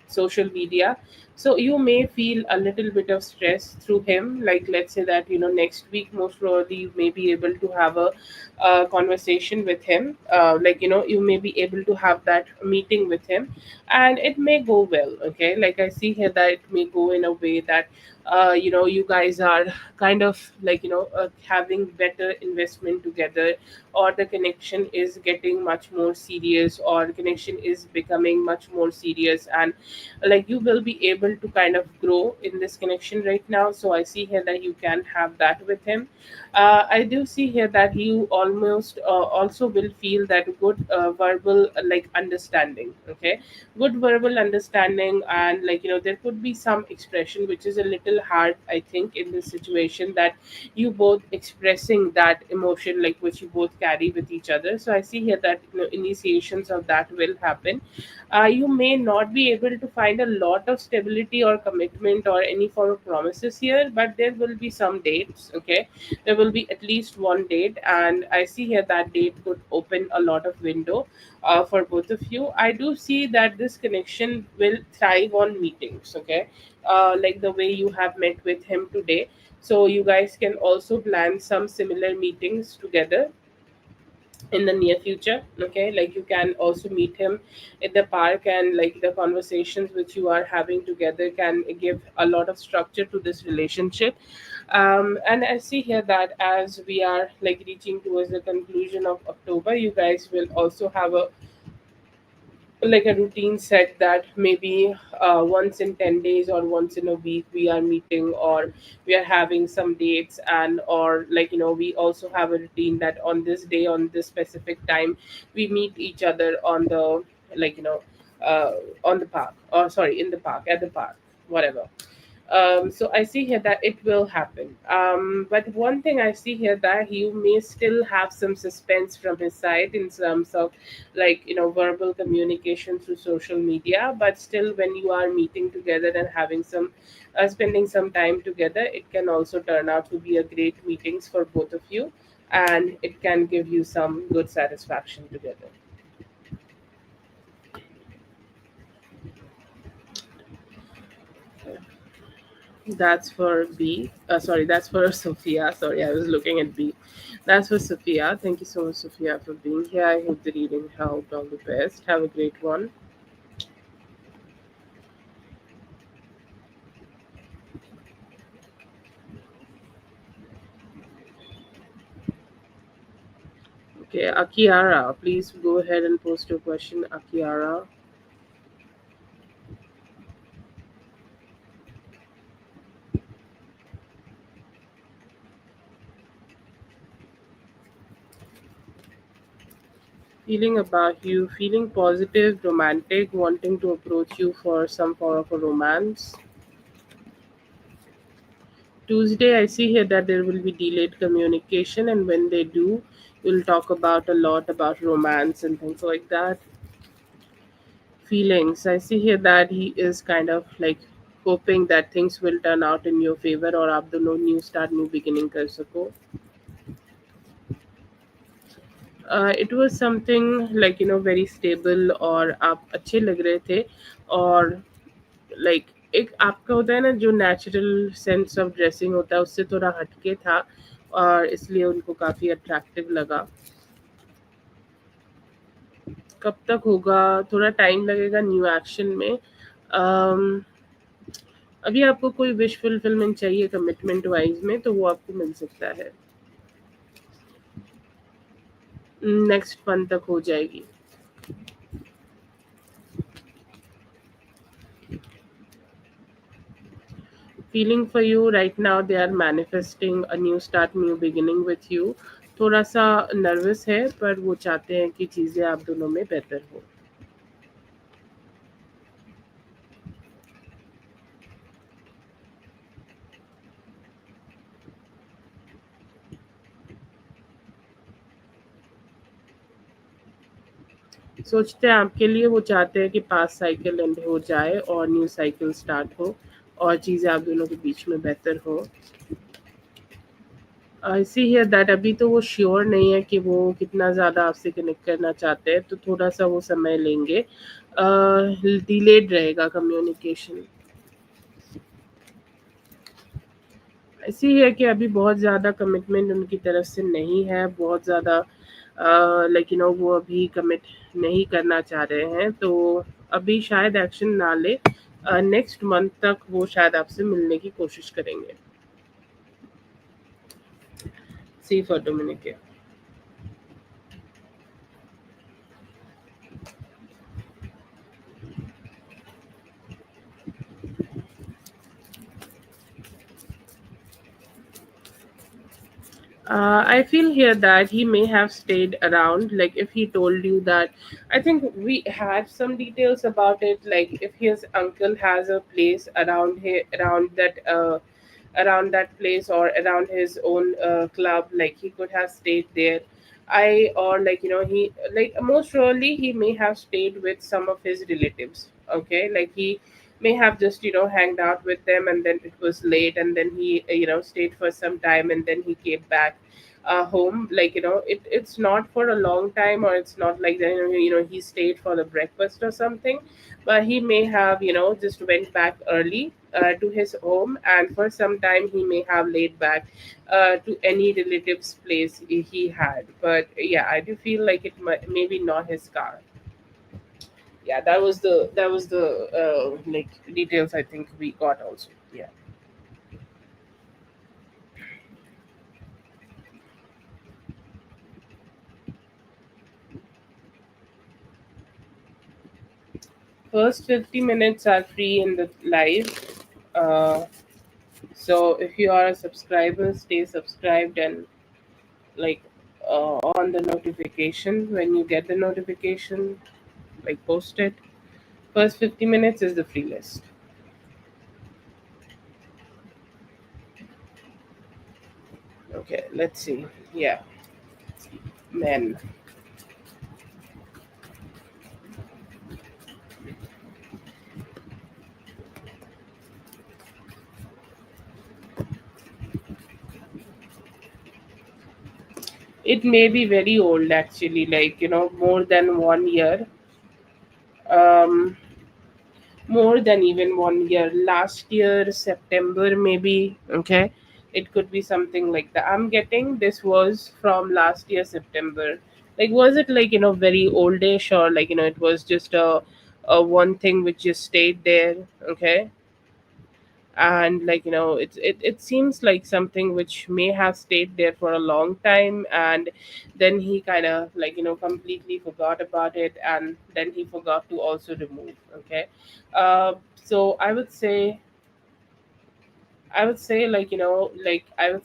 social media. So you may feel a little bit of stress through him. Like, let's say that, next week most probably you may be able to have a conversation with him. You may be able to have that meeting with him, and it may go well. Okay, like I see here that it may go in a way that you guys are kind of like, having better investment together, or the connection is getting much more serious, or the connection is becoming much more serious, and like you will be able to kind of grow in this connection right now. So I see here that you can have that with him. I do see here that you almost also will feel that good verbal understanding. Okay, good verbal understanding, and there could be some expression which is a little hard, I think, in this situation, that you both expressing that emotion, like, which you both carry with each other. So I see here that, initiations of that will happen. You may not be able to find a lot of stability or commitment or any form of promises here, but there will be some dates. Okay, there will be at least one date, and I see here that date could open a lot of window for both of you. I do see that this connection will thrive on meetings. Okay, like the way you have met with him today. So you guys can also plan some similar meetings together, in the near future. Okay, like you can also meet him in the park, and like the conversations which you are having together can give a lot of structure to this relationship. And I see here that as we are like reaching towards the conclusion of October, you guys will also have a like a routine set that maybe once in 10 days or once in a week we are meeting, or we are having some dates, and or like we also have a routine that on this day, on this specific time, we meet each other on the like uh, on the park, or sorry, in the park, at the park, whatever. So I see here that it will happen. But one thing I see here that you may still have some suspense from his side in terms of like verbal communication through social media. But still, when you are meeting together and having some spending some time together, it can also turn out to be a great meetings for both of you, and it can give you some good satisfaction together. That's for B. Sorry, that's for Sophia. Sorry, I was looking at B. That's for Sophia. Thank you so much, Sophia, for being here. I hope the reading helped. All the best. Have a great one. Okay, Akiara, please go ahead and post your question, Akiara. Feeling about you, feeling positive, romantic, wanting to approach you for some form of a romance. Tuesday, I see here that there will be delayed communication, and when they do, we'll talk about a lot about romance and things like that. Feelings, I see here that he is kind of like hoping that things will turn out in your favor, और आप दोनों new start, new beginning कर सको. It was something like very stable, और आप अच्छे लग रहे थे, और like एक आपका होता है ना जो नेचुरल सेंस ऑफ ड्रेसिंग होता है, उससे थोड़ा हटके था, और इसलिए उनको काफ़ी अट्रैक्टिव लगा. कब तक होगा? थोड़ा टाइम लगेगा न्यू एक्शन में. अम, अभी आपको कोई विश फुलफिलमेंट चाहिए कमिटमेंट वाइज में, तो वो आपको मिल सकता है. नेक्स्ट मंथ तक हो जाएगी. Feeling for you right now, they are manifesting a new start, new beginning with you. थोड़ा सा नर्वस है, पर वो चाहते हैं कि चीज़ें आप दोनों में बेहतर हो. सोचते हैं आपके लिए, वो चाहते हैं कि पास्ट साइकिल एंड हो जाए और न्यू साइकिल स्टार्ट हो, और चीज़ें आप दोनों के बीच में बेहतर हो. आई सी हियर दैट अभी तो वो श्योर नहीं है कि वो कितना ज़्यादा आपसे कनेक्ट करना चाहते हैं, तो थोड़ा सा वो समय लेंगे. डिलेड रहेगा कम्युनिकेशन. ऐसी है कि अभी बहुत ज़्यादा कमिटमेंट उनकी तरफ से नहीं है, बहुत ज़्यादा लाइक वो अभी कमिट नहीं करना चाह रहे हैं, तो अभी शायद एक्शन ना ले. नेक्स्ट मंथ तक वो शायद आपसे मिलने की कोशिश करेंगे. See for Dominic. I feel here that he may have stayed around. Like if he told you that, I think we had some details about it. Like if his uncle has a place around here, around that place, or around his own club, like he could have stayed there. I or like he like most probably he may have stayed with some of his relatives. Okay, like he may have just hanged out with them, and then it was late, and then he stayed for some time, and then he came back home. Like it's not for a long time, or it's not like that he stayed for the breakfast or something, but he may have just went back early, to his home, and for some time he may have laid back to any relative's place he had. But yeah, I do feel like it maybe not his car. Yeah, that was the like details I think we got also. Yeah. First 50 minutes are free in the live. Uh, so if you are a subscriber, stay subscribed and like on the notification when you get the notification, like post it. First 50 minutes is the free list. Okay, let's see. Yeah, men. It may be very old actually, like more than 1 year. Um, More than even 1 year. Last year September maybe. Okay, it could be something like that. I'm getting this was from last year September. Like, was it like very oldish, or like it was just a one thing which just stayed there? Okay, and like it seems like something which may have stayed there for a long time, and then he kind of like completely forgot about it, and then he forgot to also remove. Okay, so I would say like I would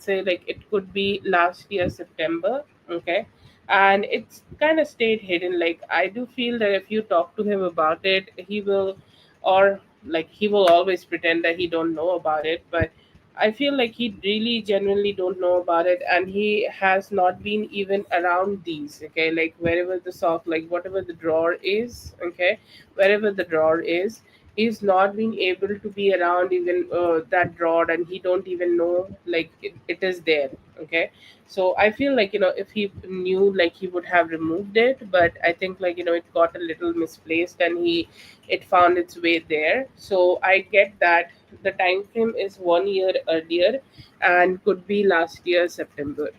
say like it could be last year September. Okay, and it's kind of stayed hidden. Like, I do feel that if you talk to him about it, he will, or like he will always pretend that he don't know about it. But I feel like he really genuinely don't know about it, and he has not been even around these. Okay, like wherever the sock, like whatever the drawer is. Okay, wherever the drawer is, he's not being able to be around even that drawer, and he don't even know like it is there. Okay, so I feel like if he knew, like he would have removed it, but I think like it got a little misplaced, and it found its way there. So I get that the time frame is 1 year earlier, and could be last year September.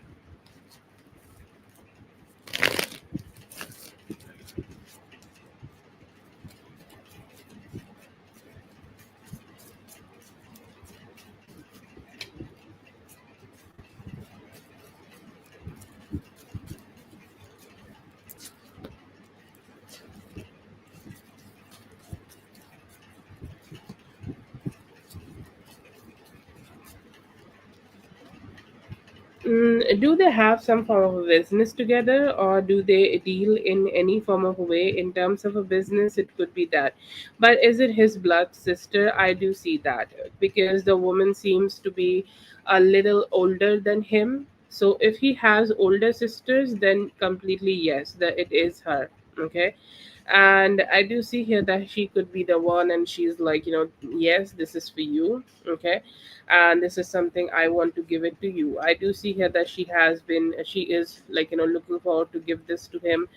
Do they have some form of a business together, or do they deal in any form of a way in terms of a business? It could be that. But is it his blood sister? I do see that because the woman seems to be a little older than him. So if he has older sisters, then completely yes, that it is her. Okay, and I do see here that she could be the one, and she's like, yes, this is for you. Okay, and this is something I want to give it to you. I do see here that she is like looking forward to give this to him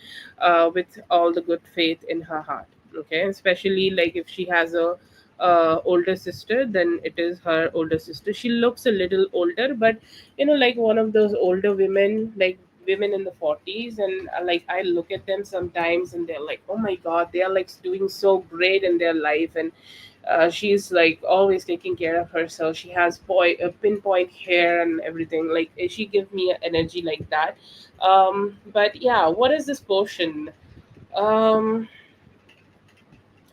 with all the good faith in her heart. Okay, especially like if she has a older sister, then it is her older sister. She looks a little older, but like one of those older women, like women in the 40s, and like I look at them sometimes, and they're like, oh my god, they are like doing so great in their life. And she's like always taking care of herself. She has pinpoint hair and everything. Like, she gives me an energy like that. But yeah, what is this potion? um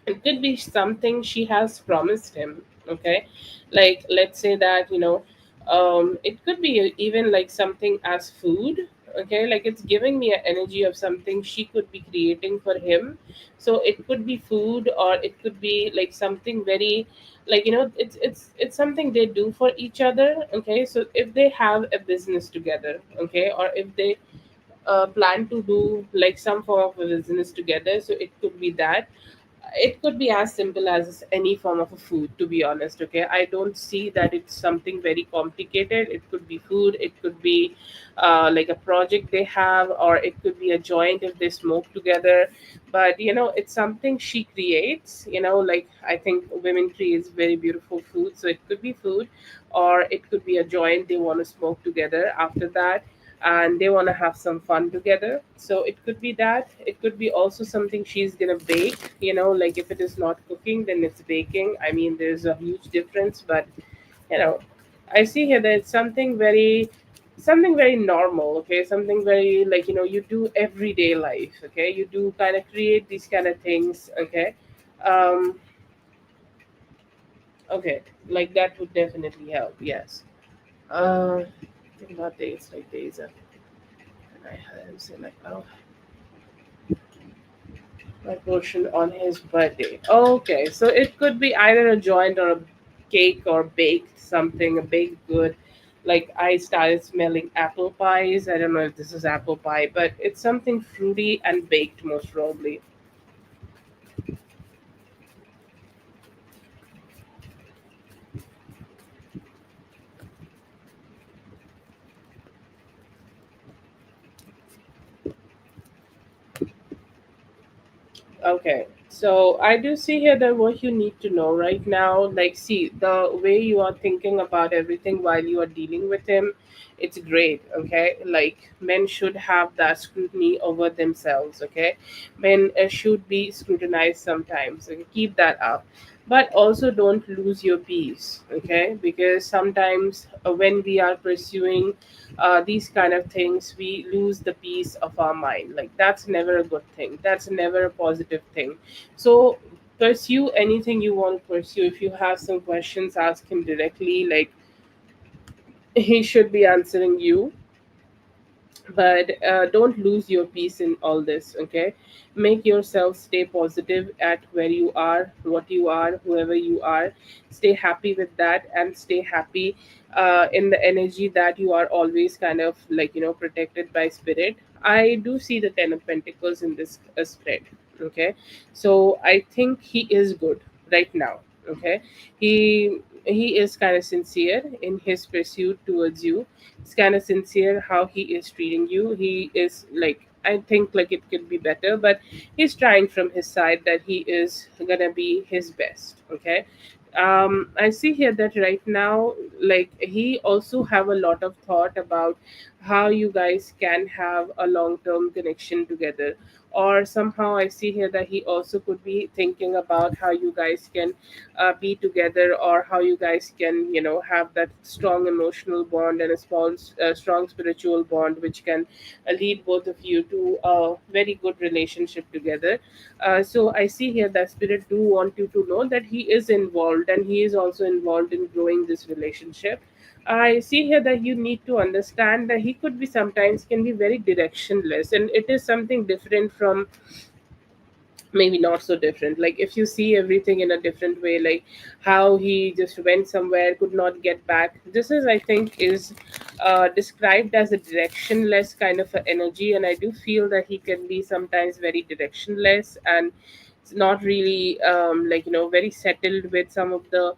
it could be something she has promised him. Okay, like let's say that it could be even like something as food. Okay, like it's giving me an energy of something she could be creating for him. So it could be food, or it could be like something very, like it's something they do for each other. Okay, so if they have a business together, okay, or if they plan to do like some form of a business together, so it could be that. It could be as simple as any form of a food, to be honest. Okay, I don't see that it's something very complicated. It could be food, it could be like a project they have, or it could be a joint if they smoke together. But it's something she creates. Like, I think women creates very beautiful food, so it could be food, or it could be a joint they want to smoke together after that, and they want to have some fun together. So it could be that. It could be also something she's gonna bake. Like, if it is not cooking, then it's baking. I mean, there's a huge difference. But you know I see here that it's something very normal. Okay, something very, like, you do everyday life. Okay, you do kind of create these kind of things. Okay. um okay, like that would definitely help. Yes. uh think about days, like days of, and I have say like, oh, my portion on his birthday. Okay, so it could be either a joint or a cake or baked something, a baked good. Like, I started smelling apple pies. I don't know if this is apple pie, but it's something fruity and baked, most probably. Okay, so I do see here that what you need to know right now, like, see, the way you are thinking about everything while you are dealing with him, it's great. Okay, like, men should have that scrutiny over themselves. Okay, men should be scrutinized sometimes. Okay, keep that up, but also don't lose your peace. Okay, because sometimes when we are pursuing these kind of things, we lose the peace of our mind. Like, that's never a good thing, that's never a positive thing. So pursue anything you want to pursue. If you have some questions, ask him directly. Like, he should be answering you. But don't lose your peace in all this. Okay, make yourself stay positive at where you are, what you are, whoever you are. Stay happy with that, and stay happy in the energy that you are always kind of, like, protected by spirit. I do see the 10 of pentacles in this spread. Okay, so I think he is good right now. Okay, he is kind of sincere in his pursuit towards you. It's kind of sincere how he is treating you. He is, like, I think, like, it could be better, but he's trying from his side that he is gonna be his best. Okay. I see here that right now, like, he also have a lot of thought about how you guys can have a long-term connection together. Or somehow I see here that he also could be thinking about how you guys can be together, or how you guys can, have that strong emotional bond and a strong spiritual bond, which can lead both of you to a very good relationship together. So I see here that spirit do want you to know that he is involved, and he is also involved in growing this relationship. I see here that you need to understand that he could be sometimes can be very directionless, and it is something different from, maybe not so different. Like, if you see everything in a different way, like how he just went somewhere, could not get back, this is, I think, is described as a directionless kind of a energy. And I do feel that he can be sometimes very directionless, and it's not really, like, very settled with some of the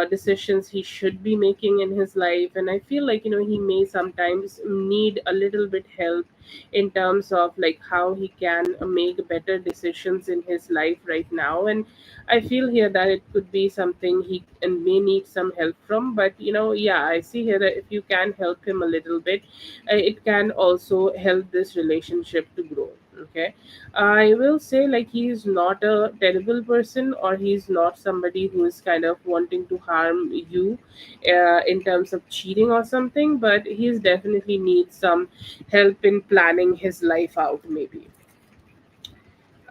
decisions he should be making in his life. And I feel like, he may sometimes need a little bit help in terms of, like, how he can make better decisions in his life right now. And I feel here that it could be something he and may need some help from. But yeah, I see here that if you can help him a little bit, it can also help this relationship to grow. Okay, I will say, like, he's not a terrible person, or he's not somebody who is kind of wanting to harm you in terms of cheating or something. But he's definitely needs some help in planning his life out, maybe.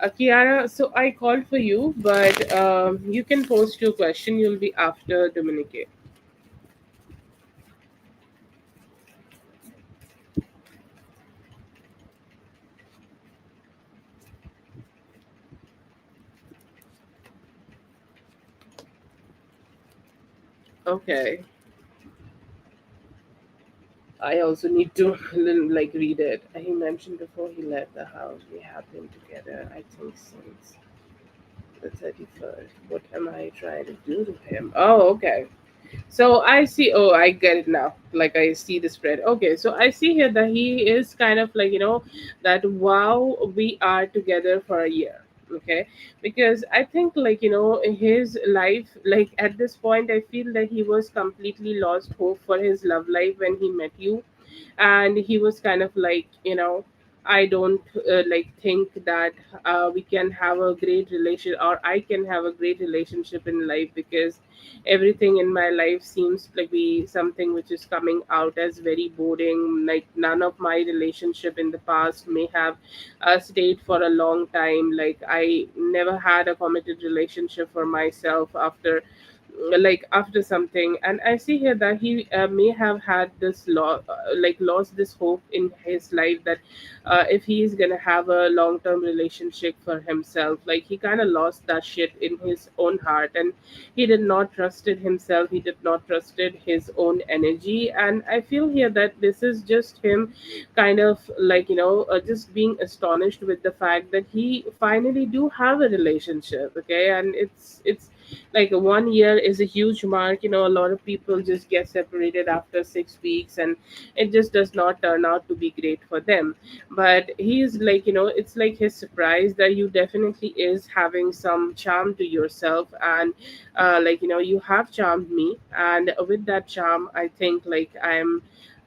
Kiara, so I called for you, but you can post your question. You'll be after Dominique. Okay. I also need to like read it. He mentioned before he left the house. We have been together, I think, since. The 31st. What am I trying to do to him? Oh, okay. So I see. Oh, I get it now. Like I see the spread. Okay, so I see here that he is kind of like that. Wow, we are together for a year. Okay, because I think like his life, like at this point, I feel that he was completely lost hope for his love life when he met you, and he was kind of like I don't like think that we can have a great relation, or I can have a great relationship in life, because everything in my life seems like be something which is coming out as very boring. Like none of my relationship in the past may have stayed for a long time. Like I never had a committed relationship for myself after, like after something. And I see here that he may have had this like lost this hope in his life, that if he is gonna have a long-term relationship for himself, like he kind of lost that shit in his own heart, and he did not trusted himself, he did not trusted his own energy. And I feel here that this is just him kind of like just being astonished with the fact that he finally do have a relationship. Okay, and it's like 1 year is a huge mark. A lot of people just get separated after 6 weeks, and it just does not turn out to be great for them. But he's like it's like his surprise that you definitely is having some charm to yourself. And like you have charmed me, and with that charm I think like I'm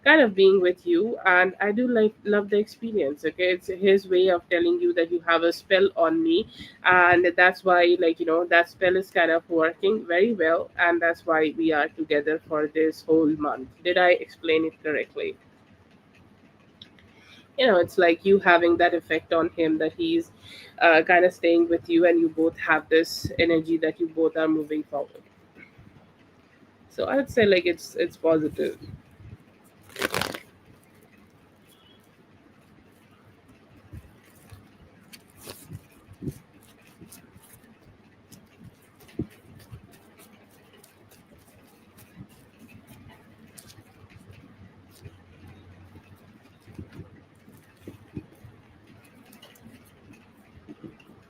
kind of being with you, and I do like love the experience. Okay, it's his way of telling you that you have a spell on me, and that's why like that spell is kind of working very well, and that's why we are together for this whole month. Did I explain it correctly? It's like you having that effect on him, that he's kind of staying with you, and you both have this energy that you both are moving forward. So I'd say like it's positive.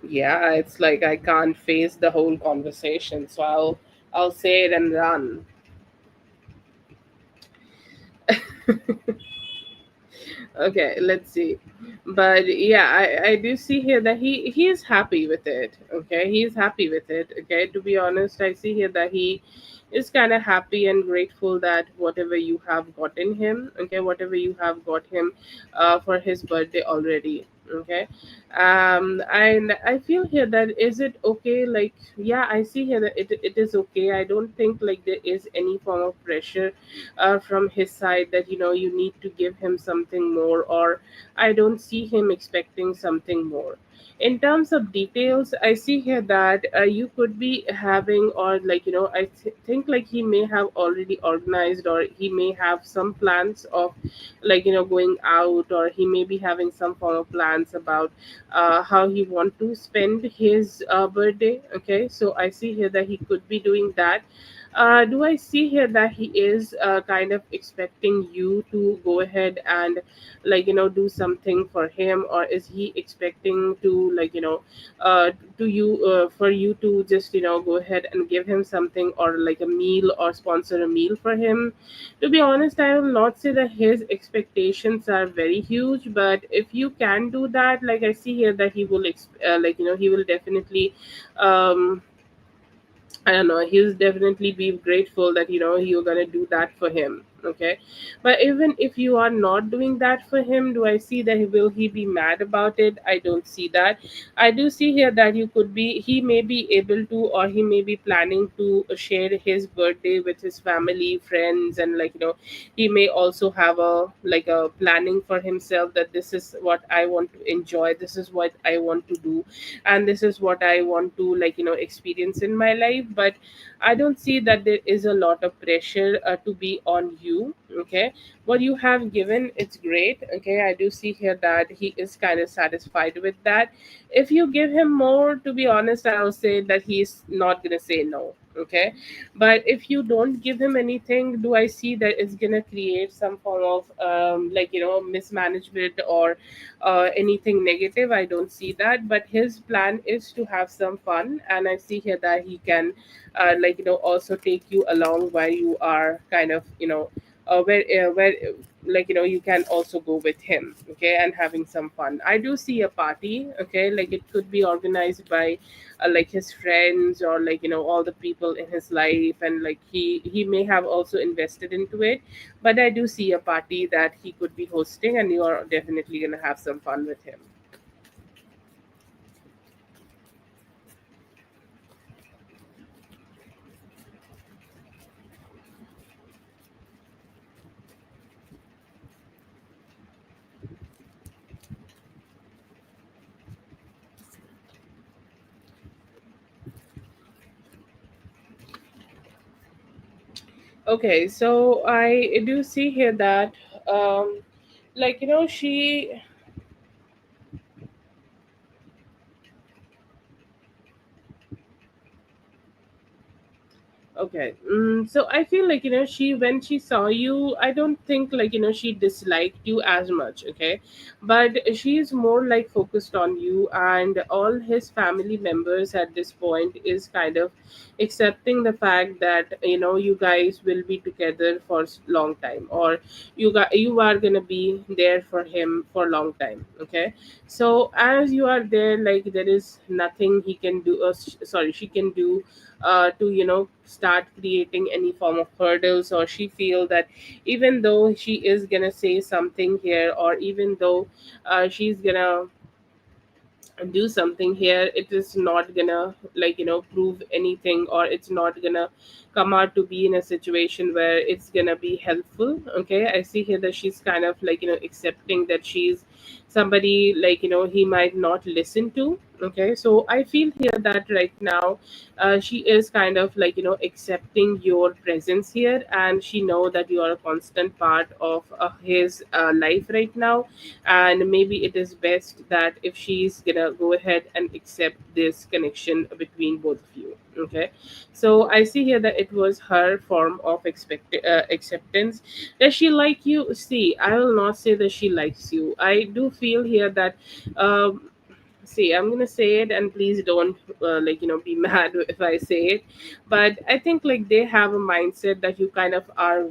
Yeah, it's like I can't face the whole conversation, so I'll say it and run. Okay, let's see. But yeah, I do see here that he is happy with it. Okay, he is happy with it. Okay, to be honest, I see here that he is kind of happy and grateful that whatever you have gotten him, okay, whatever you have got him for his birthday already. Okay, and I feel here that is it okay, like yeah, I see here that it is okay. I don't think like there is any form of pressure from his side that you need to give him something more, or I don't see him expecting something more. In terms of details, I see here that you could be having, or like I think like he may have already organized, or he may have some plans of like going out, or he may be having some form of plans about how he want to spend his birthday. Okay, so I see here that he could be doing that. Do I see here that he is kind of expecting you to go ahead and like do something for him, or is he expecting to like to you for you to just go ahead and give him something, or like a meal, or sponsor a meal for him? To be honest, I will not say that his expectations are very huge, but if you can do that, like I see here that he will like he will definitely um I don't know. He'll definitely be grateful that you're gonna do that for him. Okay, but even if you are not doing that for him, do I see that he be mad about it? I don't see that. I do see here that he may be able to, or he may be planning to share his birthday with his family, friends, and like he may also have a like a planning for himself, that this is what I want to enjoy, this is what I want to do, and this is what I want to like experience in my life. But I don't see that there is a lot of pressure to be on you. Okay, what you have given, it's great. Okay, I do see here that he is kind of satisfied with that. If you give him more, to be honest, I'll say that he's not gonna say no. Okay, but if you don't give him anything, do I see that it's gonna create some form of mismanagement or anything negative? I don't see that, but his plan is to have some fun, and I see here that he can also take you along while you are kind of where you can also go with him, okay, and having some fun. I do see a party, okay, like it could be organized by his friends, or all the people in his life, and like he may have also invested into it. But I do see a party that he could be hosting, and you are definitely going to have some fun with him. Okay, so I do see here that she. Okay. So I feel like, she, when she saw you, I don't think like, she disliked you as much. Okay. But she's more like focused on you, and all his family members at this point is kind of accepting the fact that, you guys will be together for long time, or you are going to be there for him for long time. Okay. So as you are there, like there is nothing he can do, sorry, she can do to start creating any form of hurdles, or she feel that even though she is gonna say something here, or even though she's gonna do something here, it is not gonna prove anything, or it's not gonna come out to be in a situation where it's gonna be helpful. Okay, I see here that she's kind of accepting that she's somebody he might not listen to. Okay, so I feel here that right now she is kind of accepting your presence here, and she know that you are a constant part of his life right now. And maybe it is best that if she's gonna go ahead and accept this connection between both of you. Okay, so I see here that it was her form of acceptance. Does she like you? See, I will not say that she likes you. I do feel here that um, see, I'm gonna say it, and please don't be mad if I say it. But I think like they have a mindset that you kind of are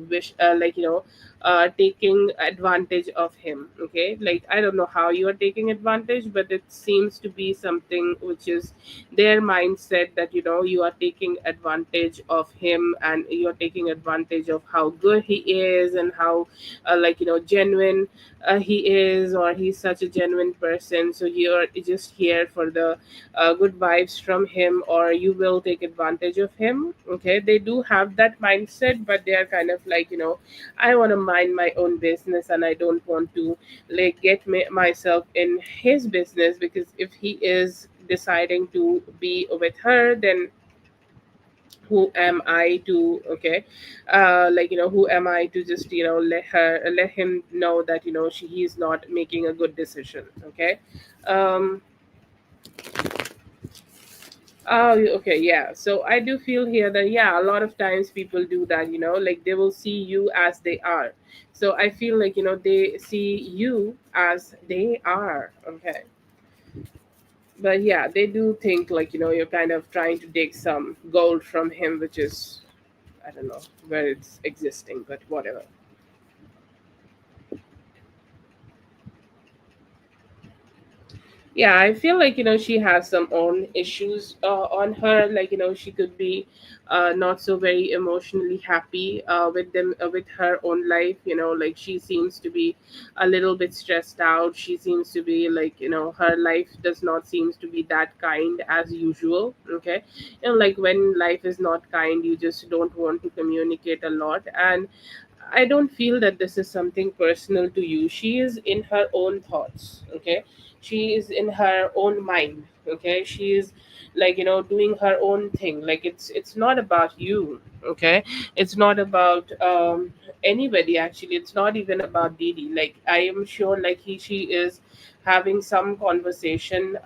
taking advantage of him. Okay, like I don't know how you are taking advantage, but it seems to be something which is their mindset, that you are taking advantage of him, and you're taking advantage of how good he is, and how genuine he is, or he's such a genuine person. So you're just here for the good vibes from him, or you will take advantage of him. Okay, they do have that mindset, but they are kind of I want to mind my own business, and I don't want to get myself in his business, because if he is deciding to be with her, then who am I to, okay, who am I to just let him know that he's not making a good decision. Okay. um oh, okay, yeah, so I do feel here that, yeah, a lot of times people do that, like they will see you as they are. So I feel like they see you as they are. Okay, but yeah, they do think like you're kind of trying to dig some gold from him, which is, I don't know where it's existing, but whatever. Yeah, I feel like she has some own issues on her. Like she could be not so very emotionally happy with her own life. Like she seems to be a little bit stressed out. She seems to be like her life does not seems to be that kind as usual. Okay, like when life is not kind, you just don't want to communicate a lot. And I don't feel that this is something personal to you. She is in her own thoughts. Okay, she is in her own mind. Okay, she is doing her own thing. Like it's not about you. Okay, it's not about anybody. Actually, it's not even about Didi. Like I am sure, like she is having some conversation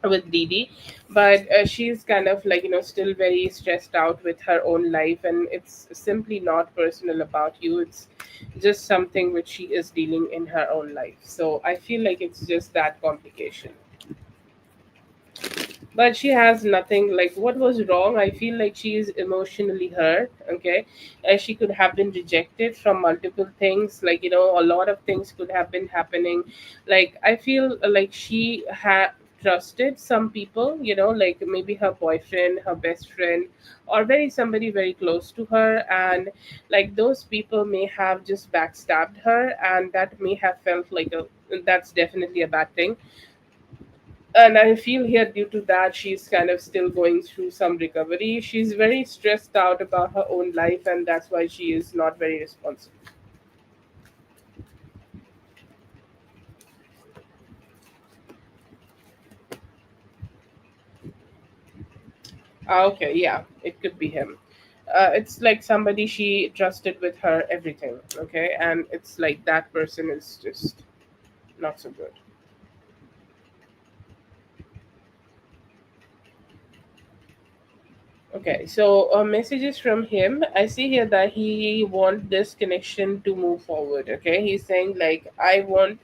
with Didi, but she's kind of like still very stressed out with her own life, and it's simply not personal about you. It's just something which she is dealing in her own life. So I feel like it's just that complication, but she has nothing like what was wrong. I feel like she is emotionally hurt. Okay, she could have been rejected from multiple things, like a lot of things could have been happening. Like I feel like she had trusted some people, like maybe her boyfriend, her best friend, or very somebody very close to her, and like those people may have just backstabbed her, and that may have felt like a that's definitely a bad thing. And I feel here due to that she's kind of still going through some recovery. She's very stressed out about her own life, and that's why she is not very responsible. Okay, yeah, it could be him. It's like somebody she trusted with her everything. Okay, and it's like that person is just not so good. Okay, so messages from him. I see here that he want this connection to move forward. Okay, he's saying like I want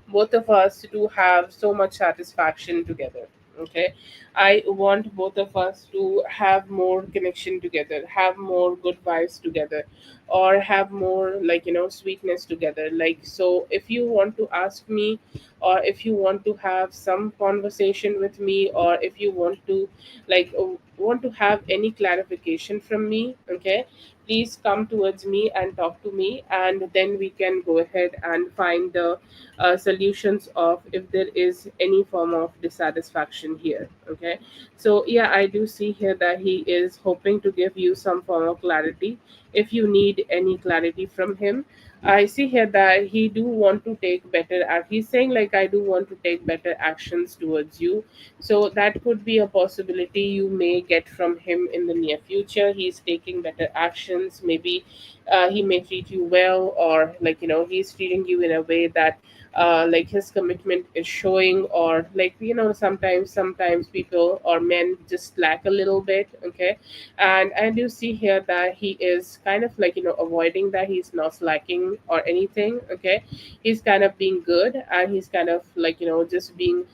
both of us to have so much satisfaction together. Okay, I want both of us to have more connection together, have more good vibes together, or have more like sweetness together. Like so, if you want to ask me, or if you want to have some conversation with me, or if you want to want to have any clarification from me, okay, please come towards me and talk to me, and then we can go ahead and find the solutions of if there is any form of dissatisfaction here. Okay, so yeah, I do see here that he is hoping to give you some form of clarity if you need any clarity from him. I see here that he do want to take better he's saying like I do want to take better actions towards you. So that could be a possibility you may get from him in the near future. He's taking better actions. Maybe he may treat you well, or like he's treating you in a way that like his commitment is showing, or like sometimes people or men just lack a little bit. Okay, and I do see here that he is kind of like avoiding that. He's not slacking or anything. Okay, he's kind of being good, and he's kind of like just being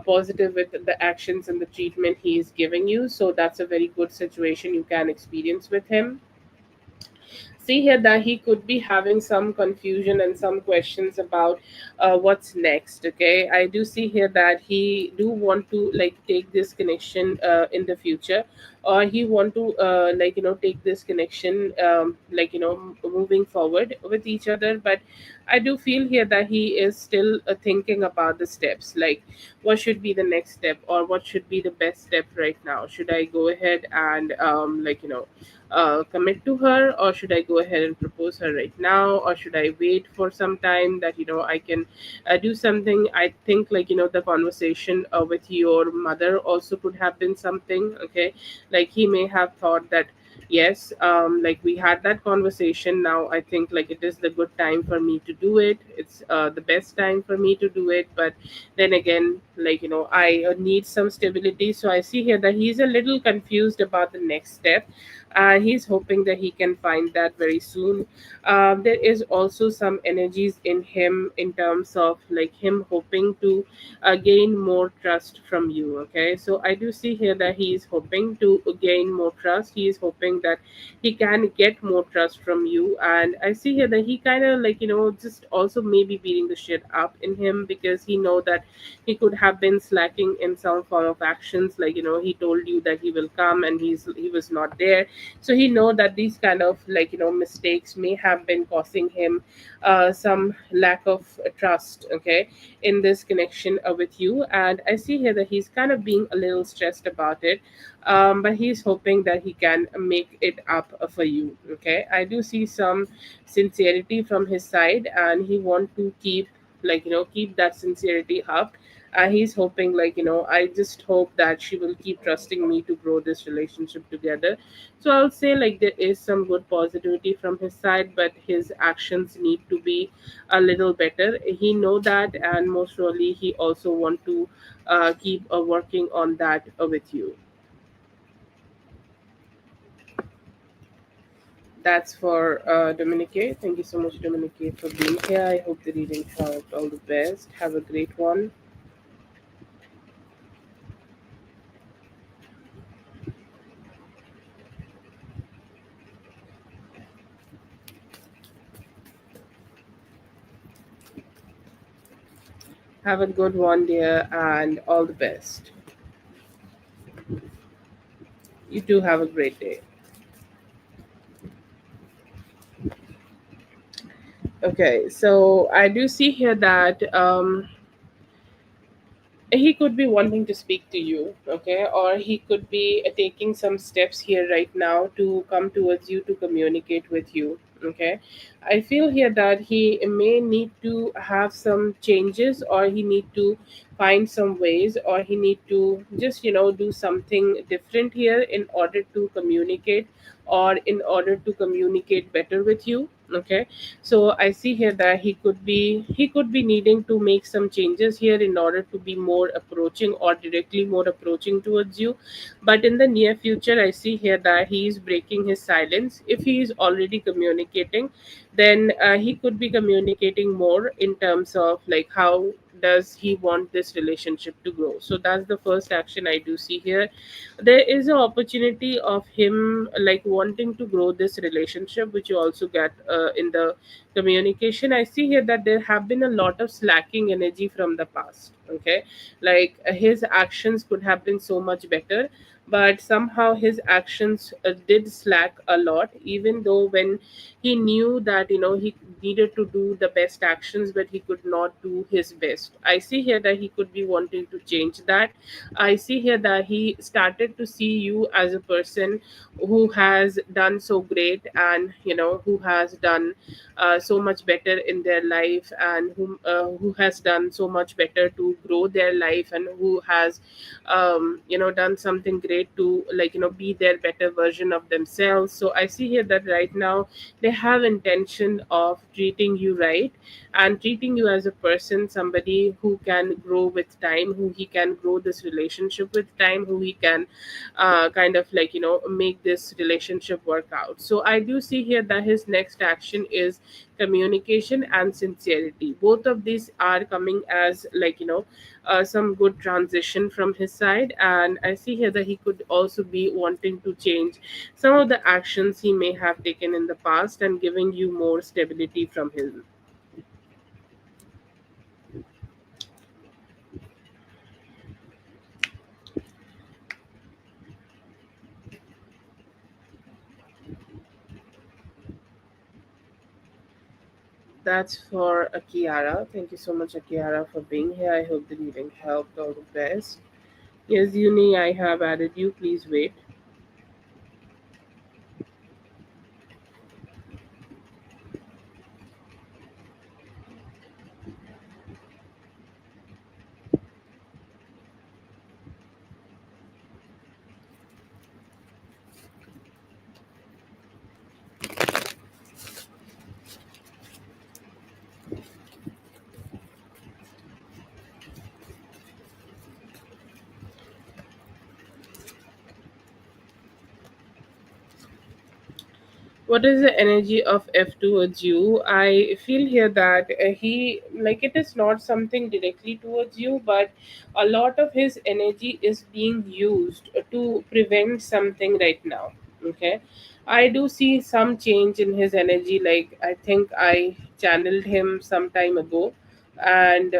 positive with the actions and the treatment he is giving you. So that's a very good situation you can experience with him. See here that he could be having some confusion and some questions about what's next. Okay, I do see here that he do want to like take this connection in the future, or he want to take this connection moving forward with each other. But I do feel here that he is still thinking about the steps, like what should be the next step, or what should be the best step right now. Should I go ahead and commit to her, or should I go ahead and propose her right now, or should I wait for some time that I can do something. I think like the conversation with your mother also could have been something. Okay, like he may have thought that yes, like we had that conversation. Now I think like it is the good time for me to do it. It's the best time for me to do it. But then again, like I need some stability. So I see here that he's a little confused about the next step, and he's hoping that he can find that very soon. There is also some energies in him in terms of like him hoping to gain more trust from you. Okay, so I do see here that he is hoping to gain more trust. He is hoping that he can get more trust from you, and I see here that he kind of like just also maybe beating the shit up in him, because he know that he could have been slacking in some form of actions. Like he told you that he will come and he was not there. So he know that these kind of like mistakes may have been causing him some lack of trust, okay, in this connection with you. And I see here that he's kind of being a little stressed about it, but he's hoping that he can make it up for you. Okay, I do see some sincerity from his side, and he want to keep keep that sincerity up. He's hoping, like, I just hope that she will keep trusting me to grow this relationship together. So I'll say, like, there is some good positivity from his side, but his actions need to be a little better. He know that, and most surely he also want to keep working on that with you. That's for Dominique. Thank you so much, Dominique, for being here. I hope the reading helped. All the best. Have a great one. Have a good one, dear, and all the best. You too have a great day. Okay, so I do see here that he could be wanting to speak to you, okay, or he could be taking some steps here right now to come towards you to communicate with you, okay. I feel here that he may need to have some changes, or he need to find some ways, or he need to just do something different here in order to communicate, or in order to communicate better with you, okay. So I see here that he could be needing to make some changes here in order to be more approaching, or directly more approaching towards you. But in the near future, I see here that he is breaking his silence. If he is already communicating, then he could be communicating more in terms of, like, how does he want this relationship to grow. So that's the first action I do see here. There is an opportunity of him, like, wanting to grow this relationship, which you also get in the communication. I see here that there have been a lot of slacking energy from the past, okay. Like, his actions could have been so much better, but somehow his actions did slack a lot, even though when he knew that he needed to do the best actions, but he could not do his best. I see here that he could be wanting to change that. I see here that he started to see you as a person who has done so great, and who has done so much better in their life, and who has done so much better to grow their life, and who has done something great to, like, be their better version of themselves. So I see here that right now they have intention of treating you right, and treating you as a person, somebody who can grow with time, who he can grow this relationship with time, who he can kind of, like, make this relationship work out. So I do see here that his next action is communication and sincerity. Both of these are coming as, like, some good transition from his side. And I see here that he could also be wanting to change some of the actions he may have taken in the past, and giving you more stability from him. That's for Akiara. Thank you so much, Akiara, for being here. I hope the reading helped. All the best. Yes, Uni, I have added you. Please wait. What is the energy of F towards you? I feel here that he, like, it is not something directly towards you, but a lot of his energy is being used to prevent something right now. Okay. I do see some change in his energy. Like, I think I channeled him some time ago, and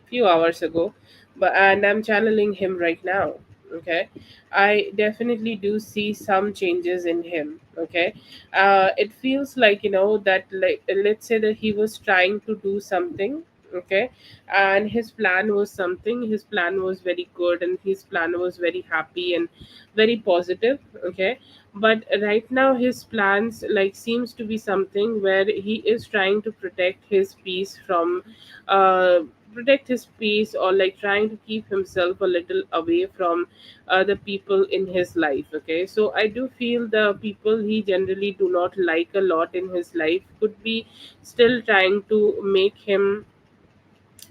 few hours ago, but and I'm channeling him right now. Okay, I definitely do see some changes in him. Okay, it feels like, that, like, let's say that he was trying to do something. Okay, and his plan was something. His plan was very good, and his plan was very happy and very positive. Okay, but right now his plans, like, seems to be something where he is trying to protect his peace from uh protect his peace, or like trying to keep himself a little away from the people in his life. Okay, so I do feel the people he generally do not like a lot in his life could be still trying to make him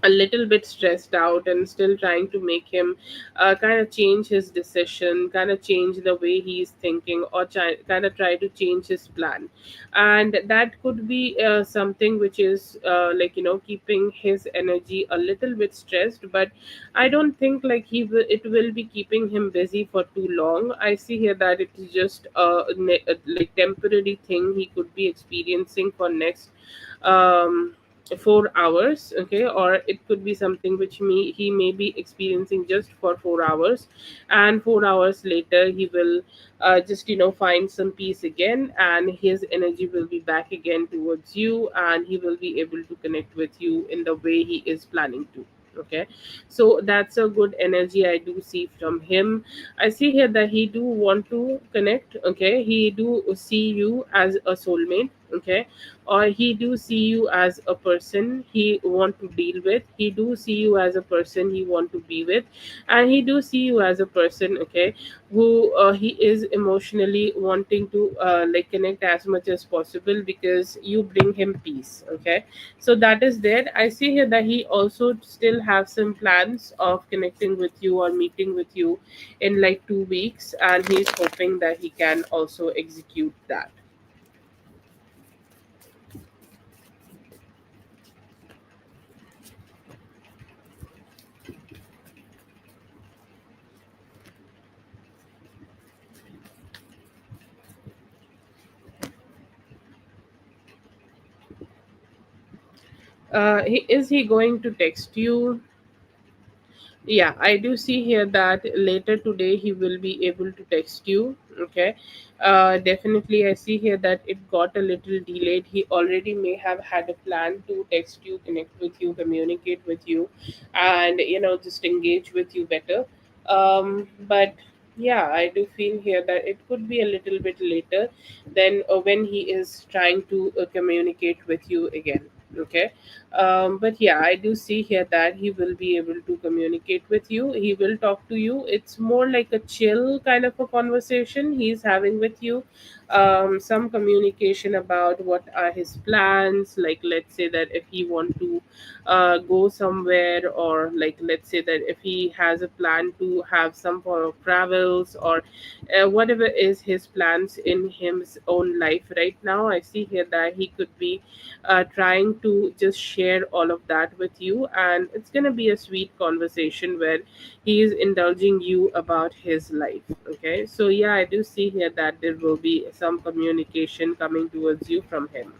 a little bit stressed out, and still trying to make him kind of change his decision, kind of change the way he is thinking, or kind of try to change his plan. And that could be something which is keeping his energy a little bit stressed. But I don't think like it will be keeping him busy for too long. I see here that it is just a like temporary thing he could be experiencing for next um 4 hours. Okay, or it could be something which he may be experiencing just for 4 hours, and 4 hours later he will just find some peace again, and his energy will be back again towards you, and he will be able to connect with you in the way he is planning to. Okay, so that's a good energy I do see from him. I see here that he do want to connect. Okay, he do see you as a soulmate. Okay, or he do see you as a person he want to deal with, he do see you as a person he want to be with, and he do see you as a person, okay, who he is emotionally wanting to connect as much as possible, because you bring him peace. Okay, so that is there. I see here that he also still have some plans of connecting with you or meeting with you in like 2 weeks, and he's hoping that he can also execute that. Is he going to text you? Yeah, I do see here that later today he will be able to text you. Okay, definitely. I see here that it got a little delayed. He already may have had a plan to text you, connect with you, communicate with you, and just engage with you better. But yeah, I do feel here that it could be a little bit later than when he is trying to communicate with you again. Okay, but yeah, I do see here that he will be able to communicate with you, he will talk to you. It's more like a chill kind of a conversation he's having with you. Some communication about what are his plans, like let's say that if he want to go somewhere, or like let's say that if he has a plan to have some form of travels, or whatever is his plans in his own life right now. I see here that he could be trying to just share all of that with you, and it's going to be a sweet conversation where he is indulging you about his life. Okay, so yeah, I do see here that there will be some communication coming towards you from him.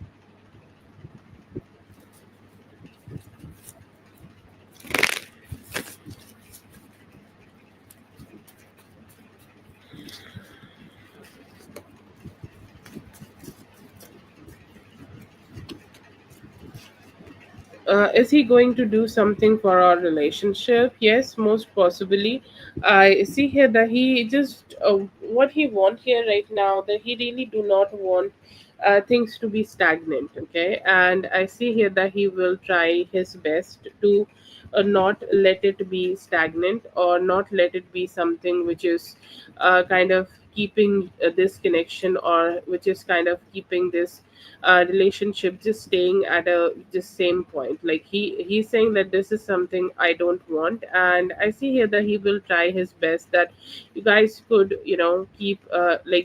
Is he going to do something for our relationship? Yes, most possibly. I see here that he just what he want here right now, that he really do not want things to be stagnant. Okay, and I see here that he will try his best to not let it be stagnant, or not let it be something which is kind of keeping this connection, or which is kind of keeping this relationship just staying at a just same point. Like he's saying that this is something I don't want, and I see here that he will try his best that you guys could keep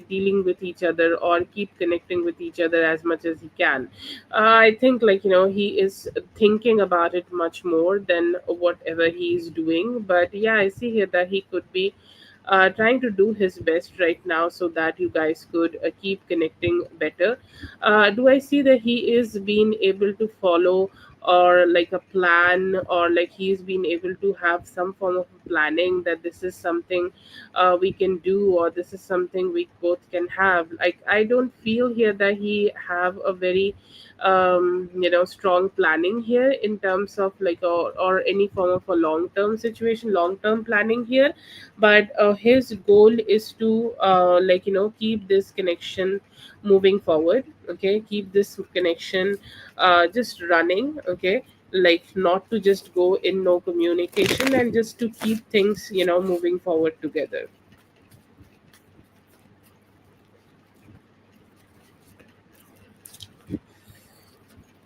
dealing with each other, or keep connecting with each other as much as he can. I think he is thinking about it much more than whatever he is doing. But yeah, I see here that he could be trying to do his best right now, so that you guys could keep connecting better. Do I see that he is being able to follow, or like a plan, or like he's been able to have some form of planning, that this is something we can do, or this is something we both can have? Like I don't feel here that he have a very strong planning here in terms of like, or any form of a long term situation, long term planning here. But his goal is to keep this connection moving forward. Okay, keep this connection just running. Okay, like not to just go in no communication, and just to keep things moving forward together.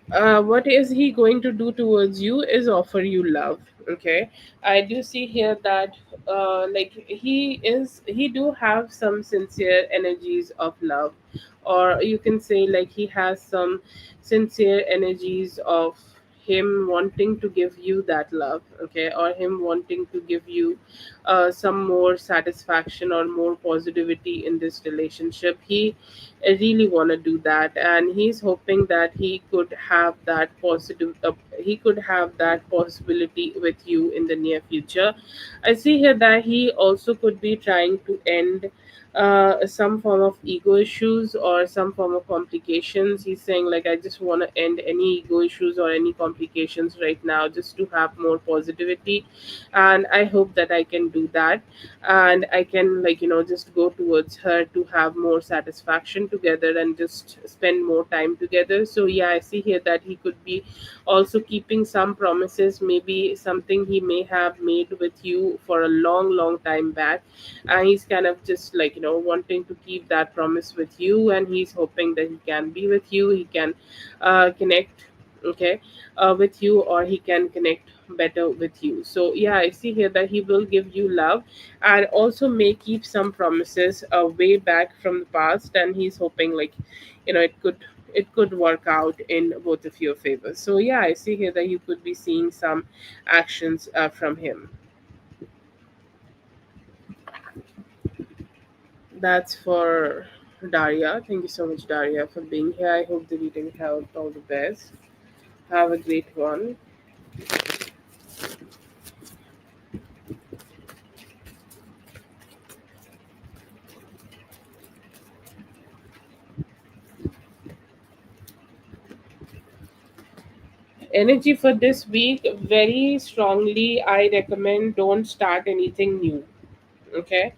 What is he going to do towards you is offer you love. Okay, I do see here that like he do have some sincere energies of love, or you can say like he has some sincere energies of him wanting to give you that love. Okay, or him wanting to give you some more satisfaction or more positivity in this relationship. He really want to do that, and he's hoping that he could have that possibility with you in the near future. I see here that he also could be trying to end some form of ego issues or some form of complications. He's saying like, I just want to end any ego issues or any complications right now, just to have more positivity. And I hope that I can do that, and I can like just go towards her to have more satisfaction together and just spend more time together. So yeah, I see here that he could be also keeping some promises, maybe something he may have made with you for a long long time back, and he's kind of just like wanting to keep that promise with you, and he's hoping that he can be with you, he can connect, okay, with you, or he can connect better with you. So yeah, I see here that he will give you love, and also may keep some promises way back from the past, and he's hoping like it could work out in both of your favors. So yeah, I see here that you could be seeing some actions from him. That's for Daria. Thank you so much, Daria, for being here. I hope the reading helped. All the best. Have a great one. Energy for this week, very strongly I recommend don't start anything new. Okay,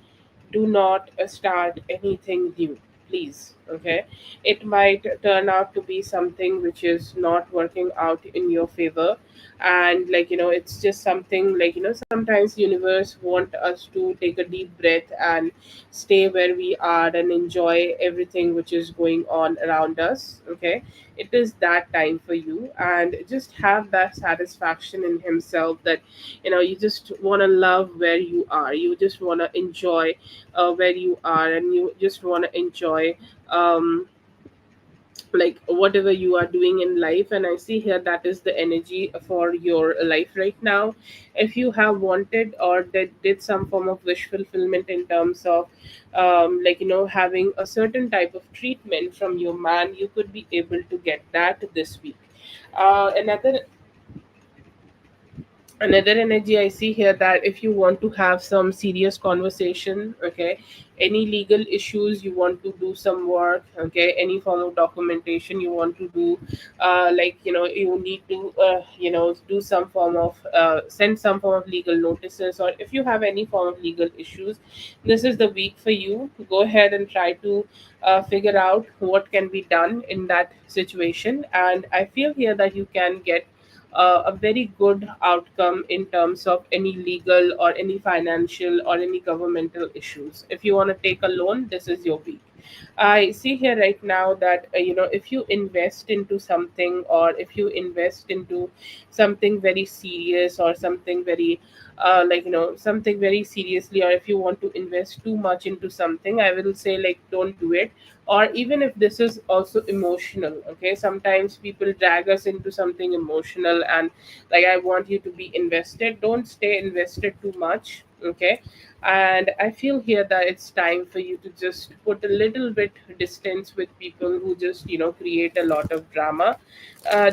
do not start anything new, please. Okay, it might turn out to be something which is not working out in your favor, and like it's just something like sometimes universe want us to take a deep breath and stay where we are and enjoy everything which is going on around us. Okay, it is that time for you, and just have that satisfaction in himself that you just want to love where you are, you just want to enjoy where you are, and you just want to enjoy um like whatever you are doing in life. And I see here that is the energy for your life right now. If you have wanted or did some form of wish fulfillment in terms of like having a certain type of treatment from your man, you could be able to get that this week. Another energy I see here, that if you want to have some serious conversation, okay, any legal issues you want to do some work, okay, any form of documentation you want to do, like you need to do some form of send some form of legal notices, or if you have any form of legal issues, this is the week for you. Go ahead and try to figure out what can be done in that situation, and I feel here that you can get a very good outcome in terms of any legal or any financial or any governmental issues. If you want to take a loan, this is your week. I see here right now that if you invest into something, or if you invest into something very serious, or something very like something very seriously, or if you want to invest too much into something, I will say like don't do it. Or even if this is also emotional, okay, sometimes people drag us into something emotional, and like I want you to be invested, don't stay invested too much. Okay, and I feel here that it's time for you to just put a little bit distance with people who just create a lot of drama.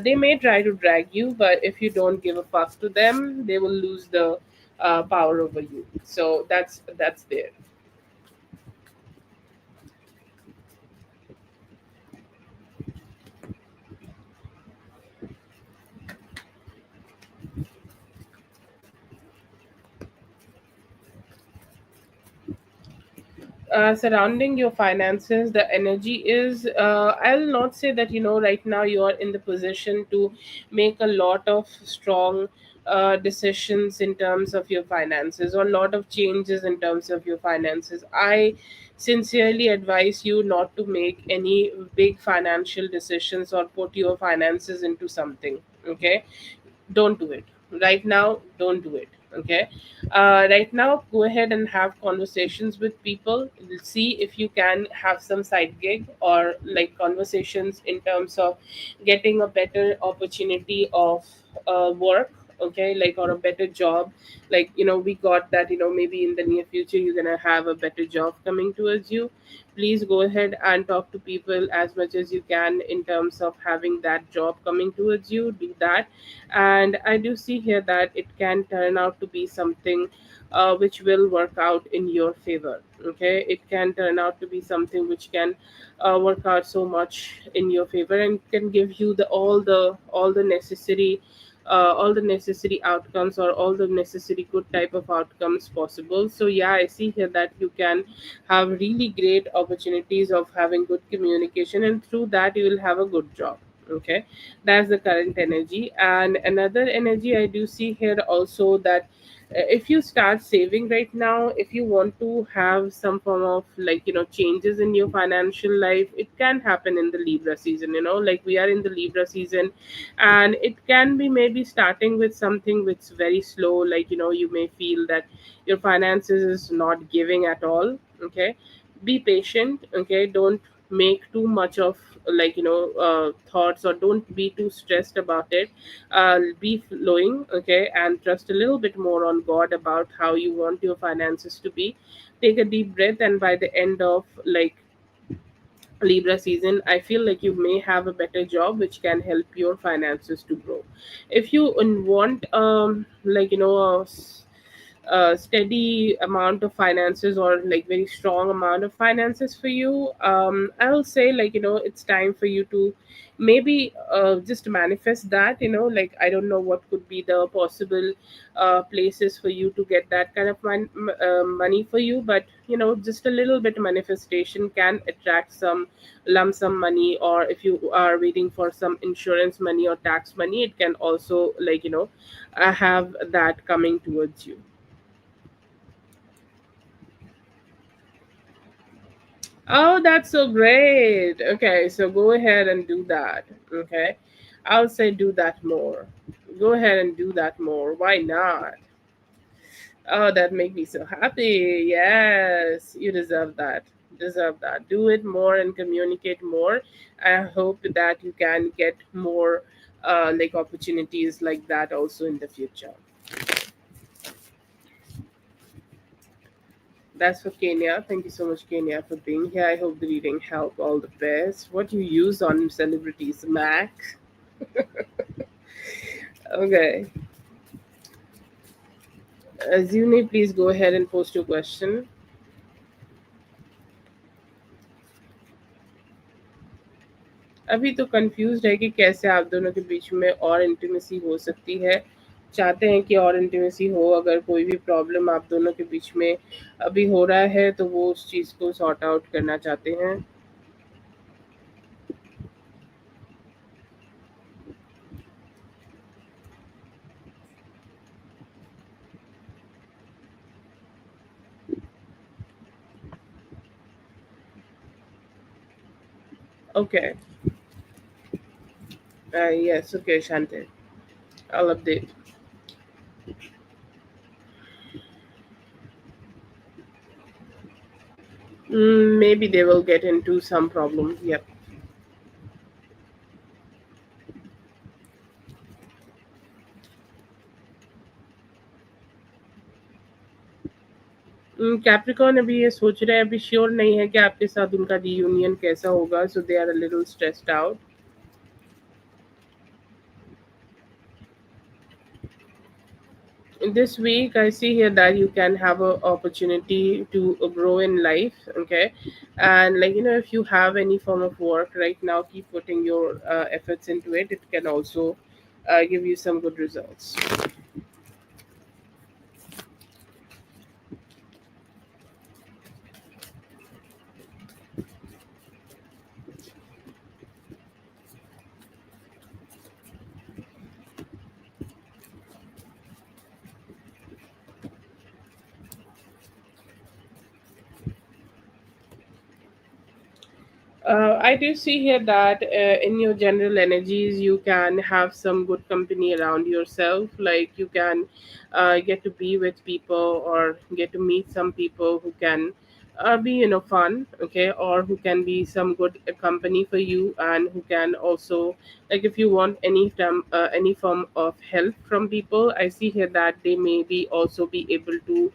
They may try to drag you, but if you don't give a fuck to them, they will lose the power over you. So that's there. surrounding your finances, the energy is, I'll not say that, right now you're in the position to make a lot of strong decisions in terms of your finances, or a lot of changes in terms of your finances. I sincerely advise you not to make any big financial decisions or put your finances into something. Okay, don't do it right now, don't do it. Okay, right now go ahead and have conversations with people. See if you can have some side gig, or like conversations in terms of getting a better opportunity of work. Okay, like, or a better job. Like, we got that, maybe in the near future you're gonna have a better job coming towards you. Please go ahead and talk to people as much as you can in terms of having that job coming towards you. Do that. And I do see here that it can turn out to be something which will work out in your favor. Okay, it can turn out to be something which can work out so much in your favor, and can give you all the necessary outcomes, or all the necessary good type of outcomes possible. So yeah, I see here that you can have really great opportunities of having good communication, and through that you will have a good job. Okay, that's the current energy. And another energy I do see here also, that if you start saving right now, if you want to have some form of, like, changes in your financial life, it can happen in the Libra season. Like, we are in the Libra season, and it can be maybe starting with something which is very slow. Like, you may feel that your finances is not giving at all. Okay, be patient. Okay, don't make too much of, like, thoughts, or don't be too stressed about it. Be flowing. Okay, and trust a little bit more on God about how you want your finances to be. Take a deep breath, and by the end of, like, Libra season, I feel like you may have a better job which can help your finances to grow. If you want, like, a steady amount of finances, or like very strong amount of finances for you, I'll say, like, it's time for you to maybe just manifest that. Like, I don't know what could be the possible places for you to get that kind of money for you, but just a little bit manifestation can attract some lump sum money. Or if you are waiting for some insurance money or tax money, it can also, like, have that coming towards you. Oh, that's so great. Okay, so go ahead and do that. Okay, I'll say do that more. Go ahead and do that more. Why not? Oh, that make me so happy. Yes, you deserve that. Deserve that. Do it more and communicate more. I hope that you can get more like opportunities like that also in the future. That's for Kenya. Thank you so much, Kenya, for being here. I hope the reading helped. All the best. What do you use on celebrities? Mac? Okay. Zune, please go ahead and post your question. अभी तो confused है कि कैसे आप दोनों के बीच में और इंटीमेसी हो सकती है। चाहते हैं कि और इंटीमेसी हो, अगर कोई भी प्रॉब्लम आप दोनों के बीच में अभी हो रहा है तो वो उस चीज़ को सॉर्ट आउट करना चाहते हैं। Okay. Yes, okay Shanti. I'll update. Maybe they will get into some problem. Yep. Capricorn अभी ये सोच रहे हैं, अभी श्योर नहीं है कि आपके साथ उनका रीयूनियन कैसा होगा, so they are a little stressed out. This week I see here that you can have a opportunity to grow in life. Okay, and, like, if you have any form of work right now, keep putting your efforts into it. It can also give you some good results. I do see here that in your general energies, you can have some good company around yourself. Like you can get to be with people or get to meet some people who can be, fun, okay, or who can be some good company for you, and who can also, like, if you want any form of help from people, I see here that they may be also be able to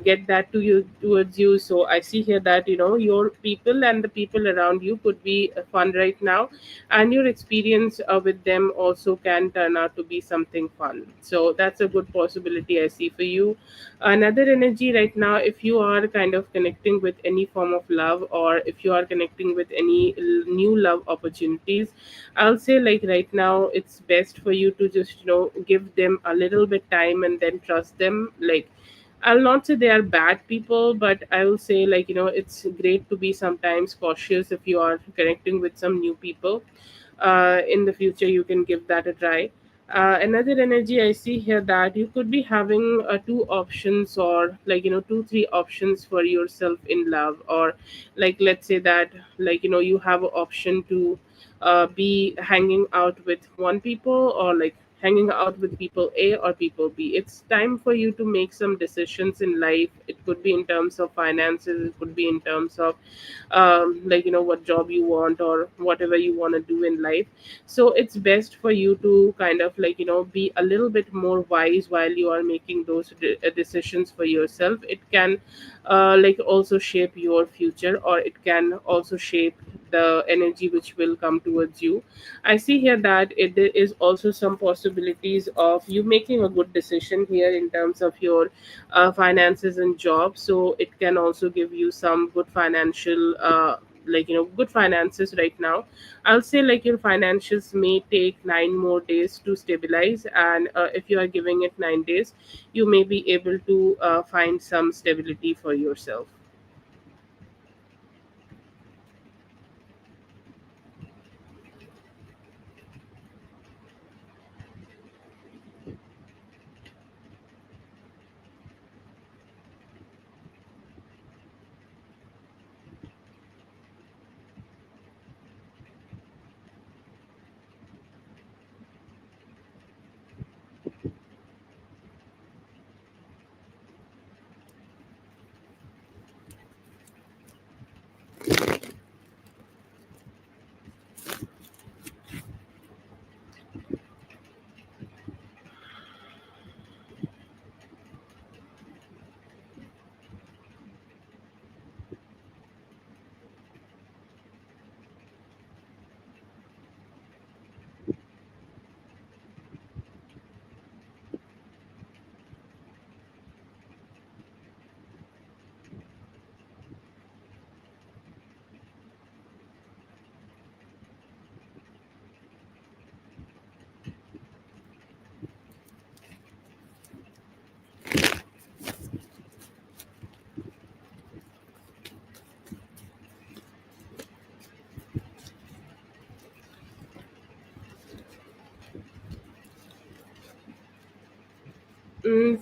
get that to you towards you. So I see here that your people and the people around you could be fun right now, and your experience with them also can turn out to be something fun. So that's a good possibility I see for you. Another energy right now, if you are kind of connecting with any form of love, or if you are connecting with any new love opportunities, I'll say, like, right now it's best for you to just give them a little bit time and then trust them. Like, I'll not say they are bad people, but I will say, like, it's great to be sometimes cautious if you are connecting with some new people. In the future, you can give that a try. Another energy I see here, that you could be having two options, or like, two, three options for yourself in love, or like, let's say that, like, you have an option to be hanging out with one people, or like hanging out with people A or people B. It's time for you to make some decisions in life. It could be in terms of finances, it could be in terms of like, what job you want, or whatever you want to do in life. So it's best for you to kind of, like, be a little bit more wise while you are making those decisions for yourself. It can like also shape your future, or it can also shape the energy which will come towards you. I see here that there is also some possibilities of you making a good decision here in terms of your finances and job. So it can also give you some good financial like, good finances right now. I'll say, like, your financials may take 9 more days to stabilize, and if you are giving it 9 days, you may be able to find some stability for yourself.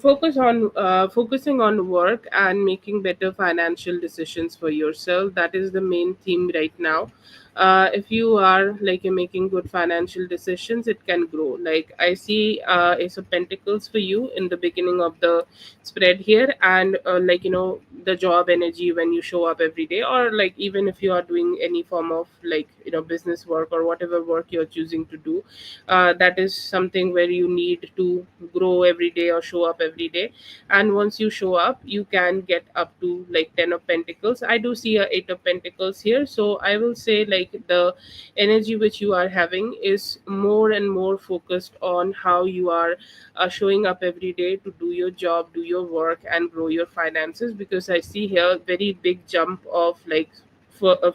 Focusing on work and making better financial decisions for yourself. That is the main theme right now. If you are, like, making good financial decisions, it can grow. Like, I see Ace of Pentacles for you in the beginning of the spread here, and like, the job energy when you show up every day, or like even if you are doing any form of, like, business work or whatever work you're choosing to do, that is something where you need to grow every day or show up every day. And once you show up, you can get up to like 10 of pentacles. I do see a 8 of pentacles here, so I will say, like, the energy which you are having is more and more focused on how you are showing up every day to do your job, do your work, and grow your finances. Because I see here very big jump of, like,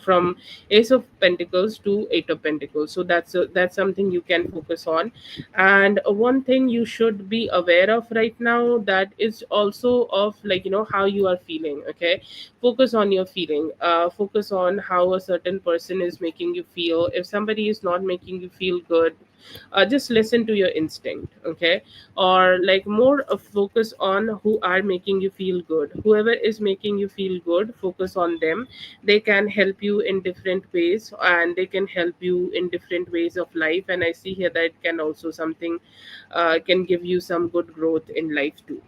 from Ace of Pentacles to Eight of Pentacles. So that's something you can focus on. And one thing you should be aware of right now, that is also of, like, how you are feeling. Okay, focus on your feeling. Focus on how a certain person is making you feel. If somebody is not making you feel good, Just listen to your instinct, okay? Or like more of focus on who are making you feel good. Whoever is making you feel good, focus on them. They can help you in different ways, and they can help you in different ways of life. And I see here that it can also something can give you some good growth in life too.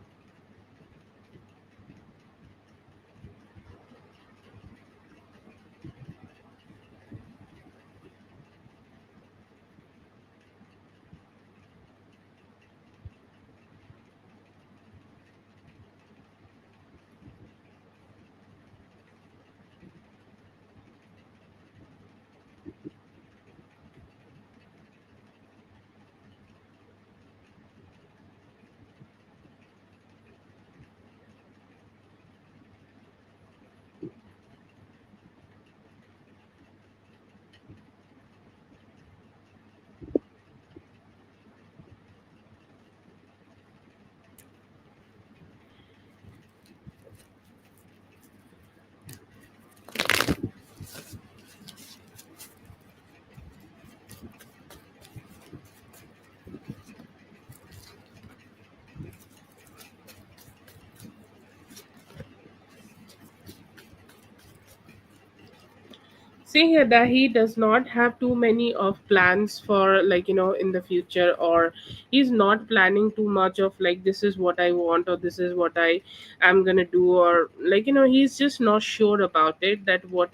See here that he does not have too many of plans for, like, in the future, or he's not planning too much of like this is what I want or this is what I am gonna do, or like, he's just not sure about it, that what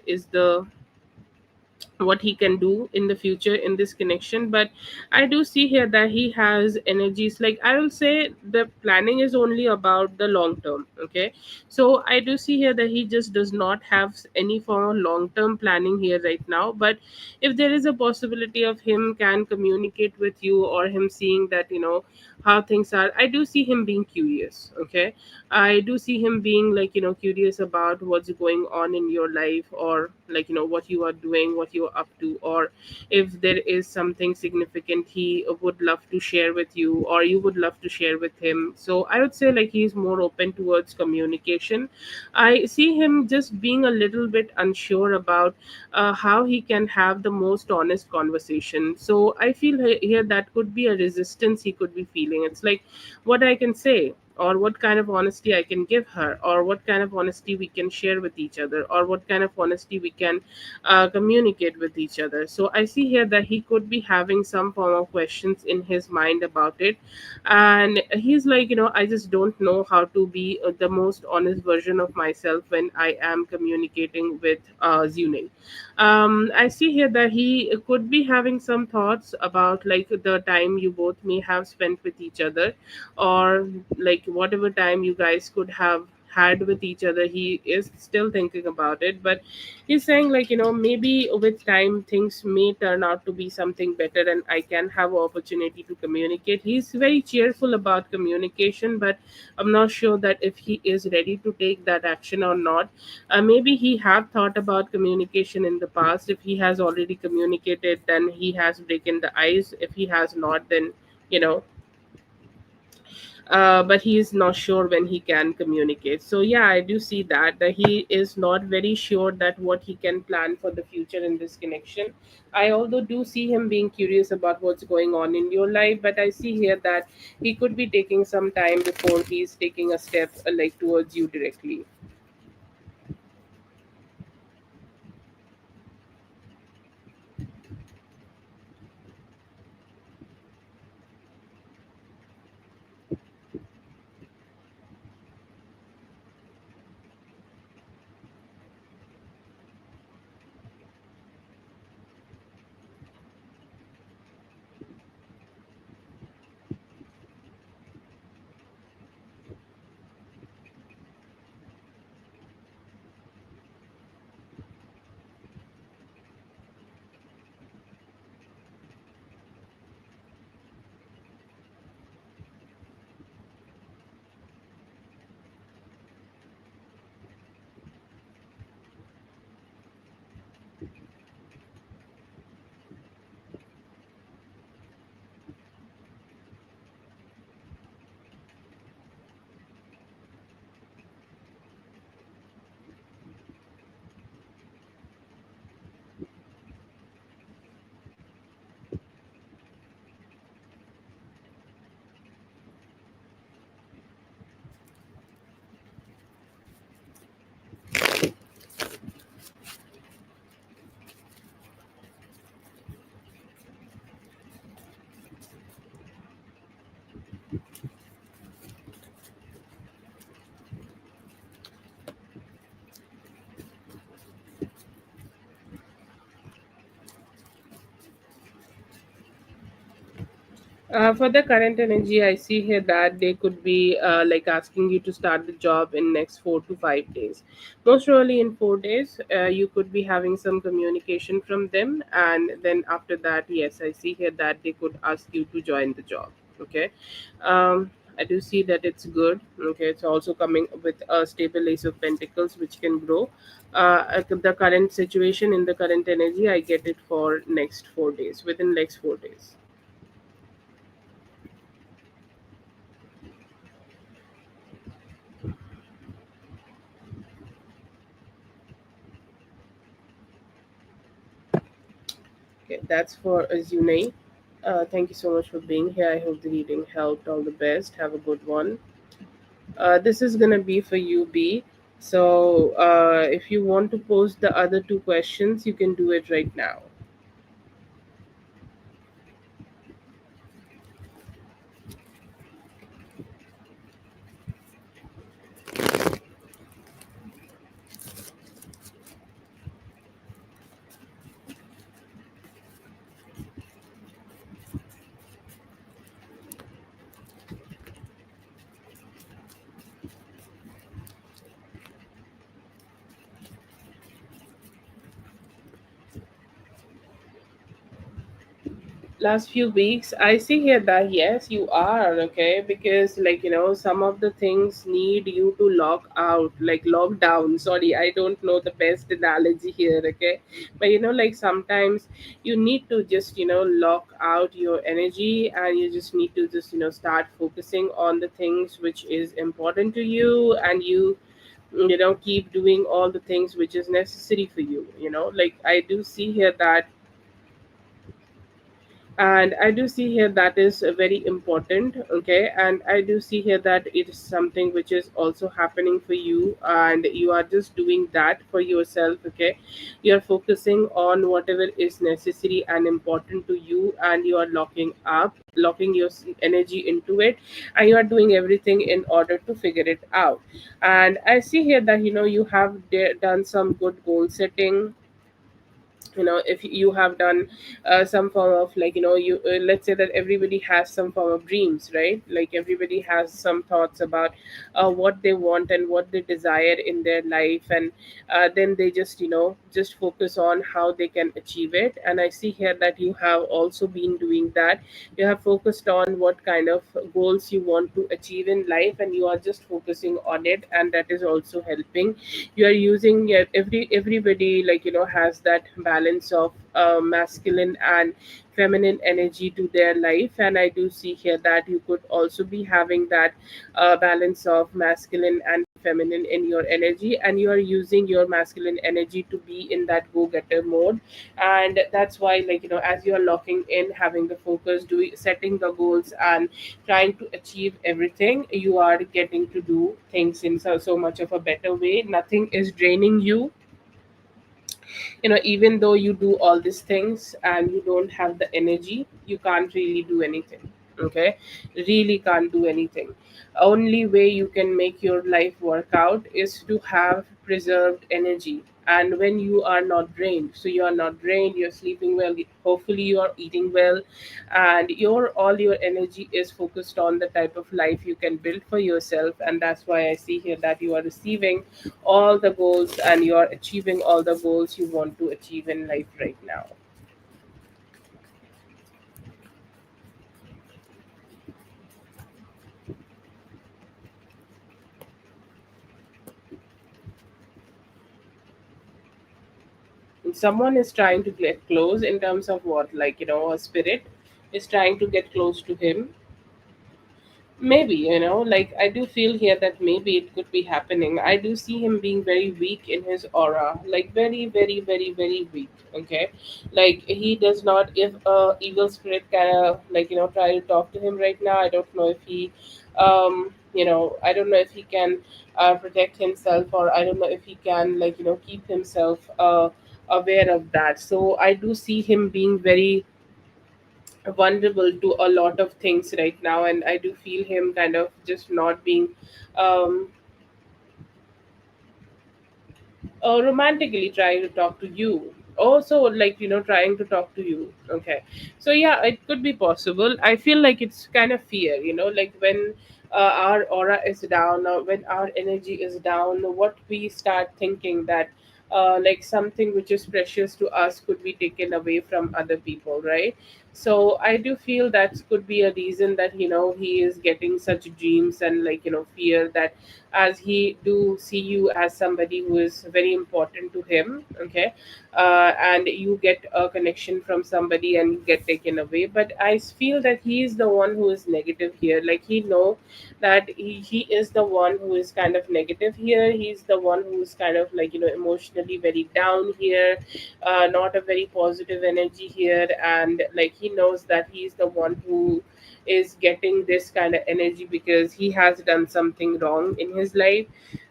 he can do in the future in this connection. But I do see here that he has energies, like I will say the planning is only about the long term, okay? So I do see here that he just does not have any form of long term planning here right now. But if there is a possibility of him can communicate with you, or him seeing that, how things are, I do see him being curious, okay? I do see him being like, curious about what's going on in your life, or like, what you are doing, what you're up to, or if there is something significant he would love to share with you, or you would love to share with him. So I would say like he's more open towards communication. I see him just being a little bit unsure about how he can have the most honest conversation. So I feel here that could be a resistance he could be feeling. It's like what I can say, or what kind of honesty I can give her, or what kind of honesty we can share with each other, or what kind of honesty we can communicate with each other. So I see here that he could be having some form of questions in his mind about it. And he's like, I just don't know how to be the most honest version of myself when I am communicating with Zune. I see here that he could be having some thoughts about like the time you both may have spent with each other, or like whatever time you guys could have had with each other. He is still thinking about it, but he's saying like, maybe with time things may turn out to be something better, and I can have opportunity to communicate. He's very cheerful about communication, but I'm not sure that if he is ready to take that action or not. Maybe he have thought about communication in the past. If he has already communicated, then he has broken the ice. If he has not, then you know but he is not sure when he can communicate. So yeah, I do see that he is not very sure that what he can plan for the future in this connection. I although do see him being curious about what's going on in your life, but I see here that he could be taking some time before he's taking a step like towards you directly. For the current energy, I see here that they could be like asking you to start the job in next 4 to 5 days. Most probably in 4 days, you could be having some communication from them, and then after that, yes, I see here that they could ask you to join the job. Okay, I do see that it's good. Okay, it's also coming with a stable ace of pentacles, which can grow. The current situation in the current energy, I get it for next 4 days. Within next 4 days. Okay, that's for Azune. Thank you so much for being here. I hope the reading helped. All the best. Have a good one. This is gonna be for you, B. So if you want to pose the other two questions, you can do it right now. Last few weeks, I see here that yes, you are okay, because like some of the things need you to lock out, like lock down. Sorry, I don't know the best analogy here, okay, but like sometimes you need to just lock out your energy, and you just need to just start focusing on the things which is important to you, and keep doing all the things which is necessary for you. Like I do see here that, and I do see here that is very important. Okay, and I do see here that it is something which is also happening for you, and you are just doing that for yourself. Okay, you are focusing on whatever is necessary and important to you, and you are locking your energy into it, and you are doing everything in order to figure it out. And I see here that you have done some good goal setting. If you have done some form of, like you let's say that everybody has some form of dreams, right? Like everybody has some thoughts about what they want and what they desire in their life, and then they just focus on how they can achieve it. And I see here that you have also been doing that. You have focused on what kind of goals you want to achieve in life, and you are just focusing on it, and that is also helping. You are using, yeah, everybody, like has that balance of masculine and feminine energy to their life. And I do see here that you could also be having that balance of masculine and feminine in your energy, and you are using your masculine energy to be in that go-getter mode. And that's why, like as you are locking in, having the focus, doing, setting the goals, and trying to achieve everything, you are getting to do things in so much of a better way. Nothing is draining you. Even though you do all these things and you don't have the energy, you can't really do anything. Okay, really can't do anything. Only way you can make your life work out is to have preserved energy. And when you are not drained, so you are not drained, you're sleeping well, hopefully you are eating well, and your all your energy is focused on the type of life you can build for yourself. And that's why I see here that you are receiving all the goals, and you are achieving all the goals you want to achieve in life right now. And someone is trying to get close in terms of what, like a spirit is trying to get close to him. Maybe, like I do feel here that maybe it could be happening. I do see him being very weak in his aura, like very, very, very, very weak. Okay, like he does not. If a evil spirit kind of, like try to talk to him right now, I don't know if he, I don't know if he can protect himself, or I don't know if he can, like keep himself aware of that. So I do see him being very vulnerable to a lot of things right now, and I do feel him kind of just not being um, romantically trying to talk to you. also, like, trying to talk to you. Okay. So yeah, it could be possible. I feel like it's kind of fear, like when our aura is down, or when our energy is down, what we start thinking that like something which is precious to us could be taken away from other people, right? So I do feel that could be a reason that he is getting such dreams, and like fear that as he do see you as somebody who is very important to him. Okay. And you get a connection from somebody and you get taken away, but I feel that he is the one who is negative here. Like, he know that he is the one who is kind of negative here. He's the one who's kind of like emotionally very down here, not a very positive energy here. And like, he knows that he's the one who is getting this kind of energy because he has done something wrong in his life.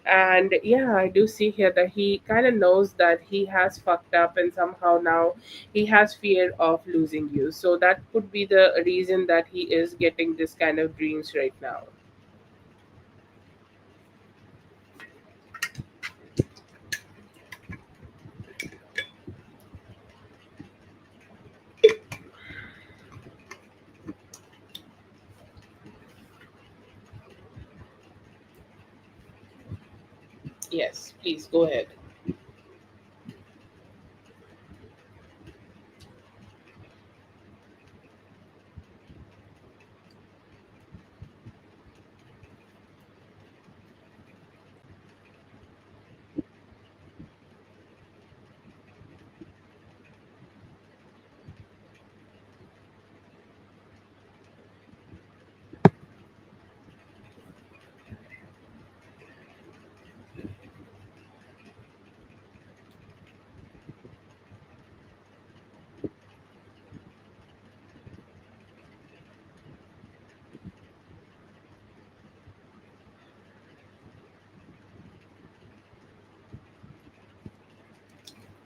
And yeah, I do see here that he kind of knows that he has fucked up, and somehow now he has fear of losing you. So that could be the reason that he is getting this kind of dreams right now. Yes, please go ahead.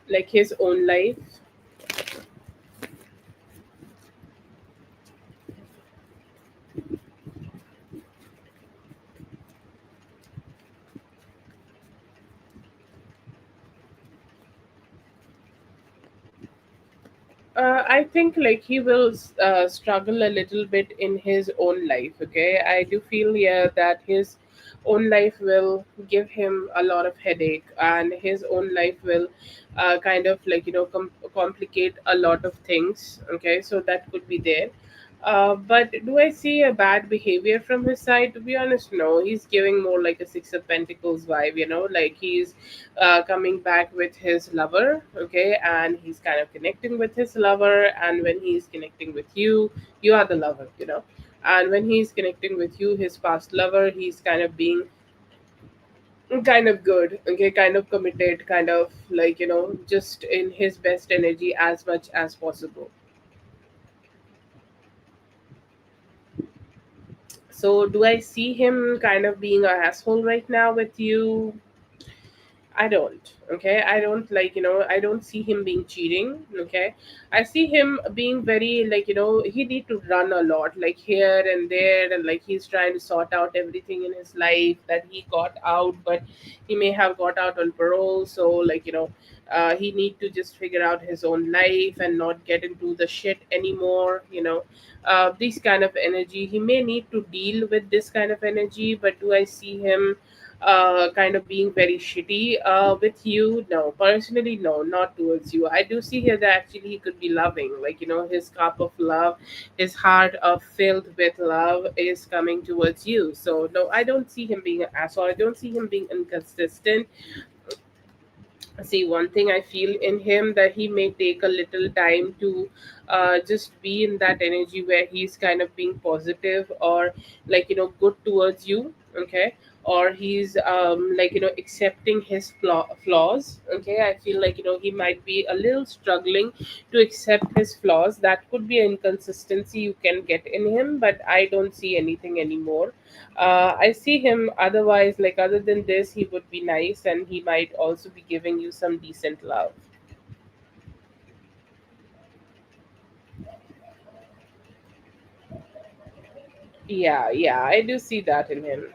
Like his own life. I think like he will struggle a little bit in his own life. Okay, I do feel, yeah, that his own life will give him a lot of headache, and his own life will kind of like complicate a lot of things. Okay, so that could be there. But do I see a bad behavior from his side? To be honest, no. He's giving more like a Six of Pentacles vibe, like he's coming back with his lover. Okay, and he's kind of connecting with his lover. And when he's connecting with you, you are the lover. And when he's connecting with you, his past lover, he's kind of being kind of good. Okay, kind of committed, kind of like just in his best energy as much as possible. So do I see him kind of being a asshole right now with you? I don't. Okay. I don't like, I don't see him being cheating. Okay. I see him being very like, he need to run a lot, like here and there, and like he's trying to sort out everything in his life that he got out, but he may have got out on parole. So like, he need to just figure out his own life and not get into the shit anymore. This kind of energy. He may need to deal with this kind of energy, but do I see him kind of being very shitty with you? No, personally, no, not towards you. I do see here that actually he could be loving, like his cup of love, his heart of filled with love is coming towards you. So no, I don't see him being an asshole. I don't see him being inconsistent. See, one thing I feel in him, that he may take a little time to just be in that energy where he's kind of being positive, or like good towards you. Okay. Or he's like accepting his flaws. Okay, I feel like he might be a little struggling to accept his flaws. That could be an inconsistency you can get in him, but I don't see anything anymore. I see him otherwise, like other than this, he would be nice, and he might also be giving you some decent love. Yeah, yeah, I do see that in him.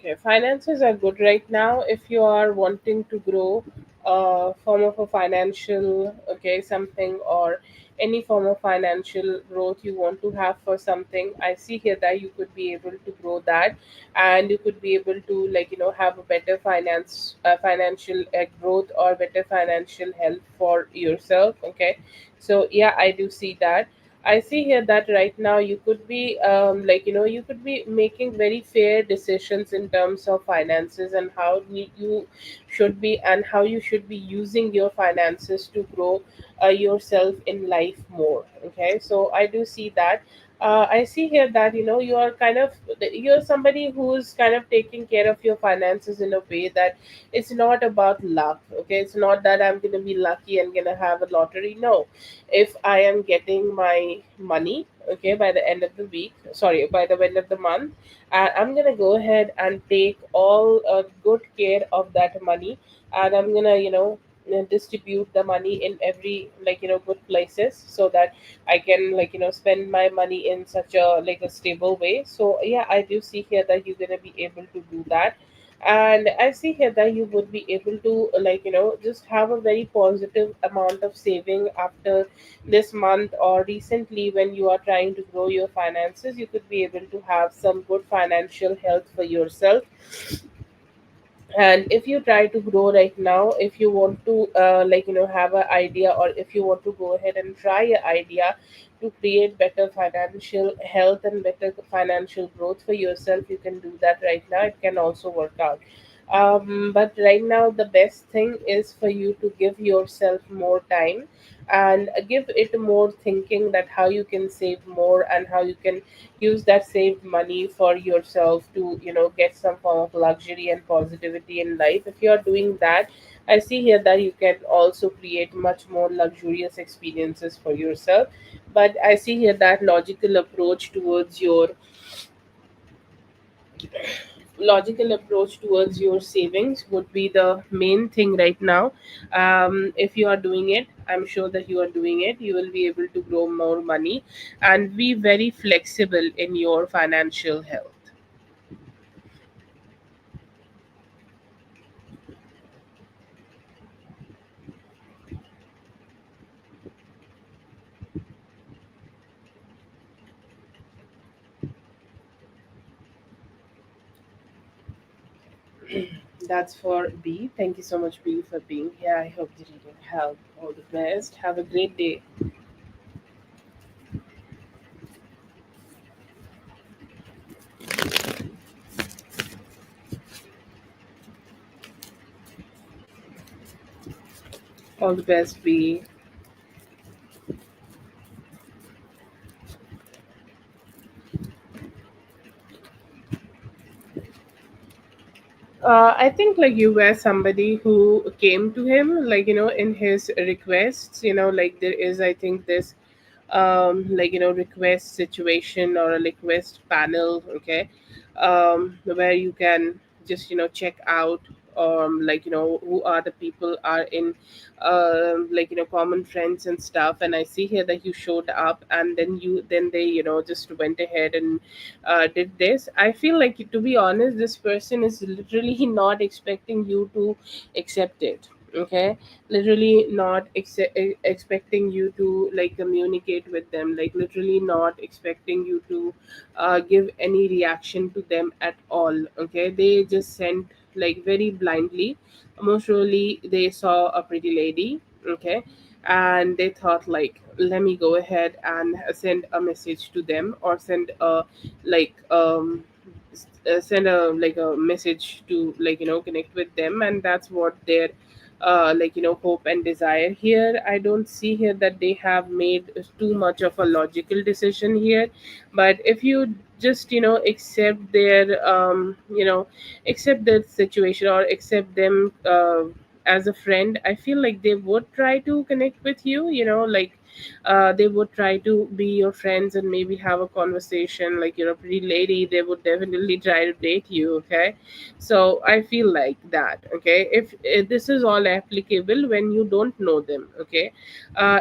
Okay, finances are good right now if you are wanting to grow a form of a financial, okay, something, or any form of financial growth you want to have for something. I see here that you could be able to grow that, and you could be able to, like, have a better financial growth, or better financial health for yourself. Okay, so yeah, I do see that. I see here that right now you could be, you could be making very fair decisions in terms of finances, and how you should be, and how you should be using your finances to grow yourself in life more. Okay, so I do see that. I see here that you are kind of, you're somebody who's kind of taking care of your finances in a way that it's not about luck. Okay, it's not that I'm gonna be lucky and gonna have a lottery. No, if I am getting my money, okay, by the end of the week, sorry, by the end of the month, I'm gonna go ahead and take all good care of that money, and I'm gonna, distribute the money in every, good places, so that I can, spend my money in such a, like, a stable way. So yeah, I do see here that you're gonna be able to do that. And I see here that you would be able to, just have a very positive amount of saving after this month, or recently, when you are trying to grow your finances, you could be able to have some good financial health for yourself. And if you try to grow right now, if you want to, have an idea, or if you want to go ahead and try an idea to create better financial health and better financial growth for yourself, you can do that right now. It can also work out. But right now, the best thing is for you to give yourself more time, and give it more thinking, that how you can save more, and how you can use that saved money for yourself to, get some form of luxury and positivity in life. If you are doing that, I see here that you can also create much more luxurious experiences for yourself. But I see here that logical approach towards your savings would be the main thing right now. If you are doing it, I'm sure that you are doing it, you will be able to grow more money and be very flexible in your financial health. That's for B. Thank you so much, B, for being here. I hope the reading helped. All the best. Have a great day. All the best, B. I think, like, you were somebody who came to him, in his requests. Like, there is, I think, this request situation, or a request panel. Okay, where you can just, check out, who are the people are in, common friends and stuff. And I see here that you showed up, and then they, just went ahead and did this. I feel like, to be honest, this person is literally not expecting you to accept it. Okay, literally not expecting you to, like, communicate with them, like, literally not expecting you to give any reaction to them at all. Okay, they just sent, like, very blindly. Most surely they saw a pretty lady. Okay, and they thought, like, let me go ahead and send a message to them, or like send a message to, connect with them. And that's what their hope and desire here. I don't see here that they have made too much of a logical decision here. But if you just, accept the situation, or accept them as a friend, I feel like they would try to connect with you, like, They would try to be your friends and maybe have a conversation. Like you're a pretty lady, they would definitely try to date you. Okay, so I feel like that. Okay, if this is all applicable when you don't know them. Okay,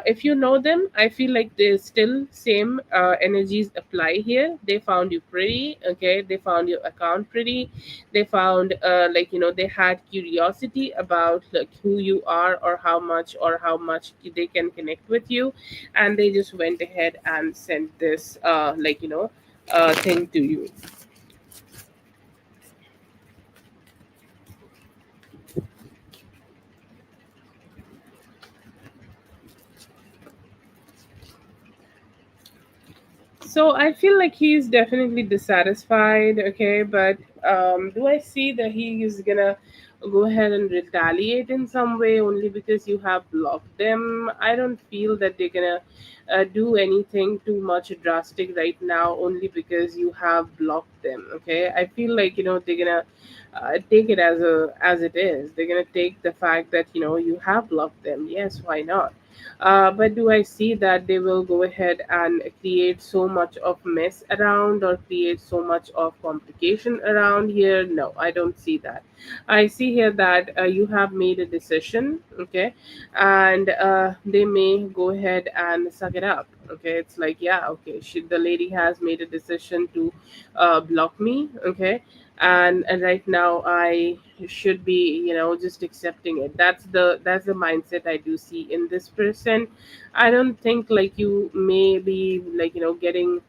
if you know them, I feel like there's still same energies apply here. They found you pretty. Okay, they found your account pretty. They found like they had curiosity about like who you are, or how much they can connect with you, and they just went ahead and sent this thing to you. So I feel like he's definitely dissatisfied. Okay, but do I see that he is gonna go ahead and retaliate in some way only because you have blocked them? I don't feel that they're gonna do anything too much drastic right now only because you have blocked them. Okay, I feel like they're gonna take it as it is. They're gonna take the fact that you have blocked them. Yes, why not? But do I see that they will go ahead and create so much of mess around or create so much of complication around here? No, I don't see that. I see here that you have made a decision, okay, and they may go ahead and suck it up. Okay, it's like, yeah, okay, the lady has made a decision to block me, okay, and right now I should be just accepting it. That's the mindset I do see in this person. I don't think like you may be like getting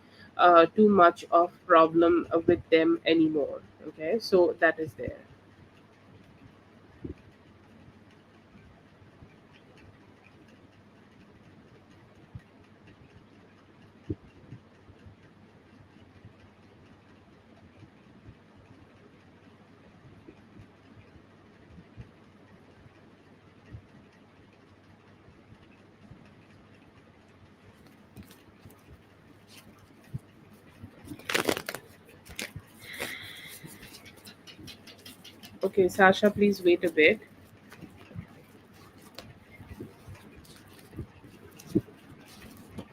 too much of problem with them anymore. Okay, so that is there. Okay, Sasha, please wait a bit.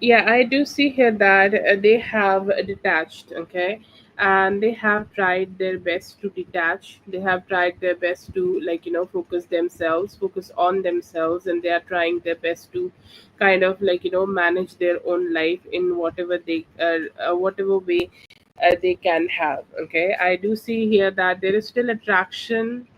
Yeah, I do see here that they have detached, okay, and they have tried their best to detach. They have tried their best to focus on themselves, and they are trying their best to kind of manage their own life in whatever way they can have. Okay, I do see here that there is still attraction.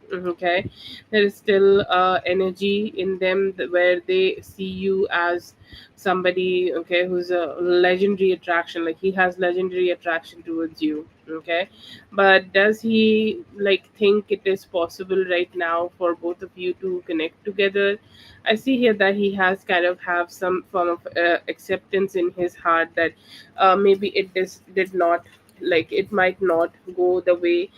Okay, there is still energy in them where they see you as somebody, okay, who's a legendary attraction. Like he has legendary attraction towards you. Okay, but does he like think it is possible right now for both of you to connect together? I see here that he has kind of have some form of acceptance in his heart that maybe did not, like it might not go the way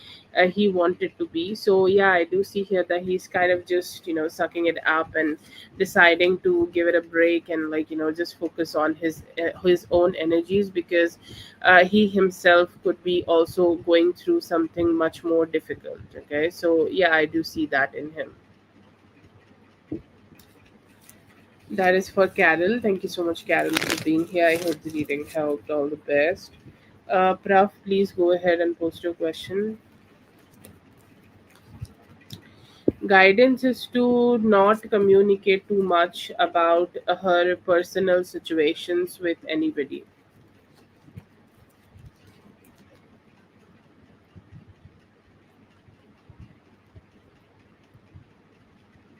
he wanted to be. So yeah, I do see here that he's kind of just sucking it up and deciding to give it a break and just focus on his own energies, because he himself could be also going through something much more difficult. Okay, so yeah, I do see that in him. That is for Carol. Thank you so much, Carol, for being here. I hope the reading helped. All the best. Praf, please go ahead and post your question. Guidance is to not communicate too much about her personal situations with anybody.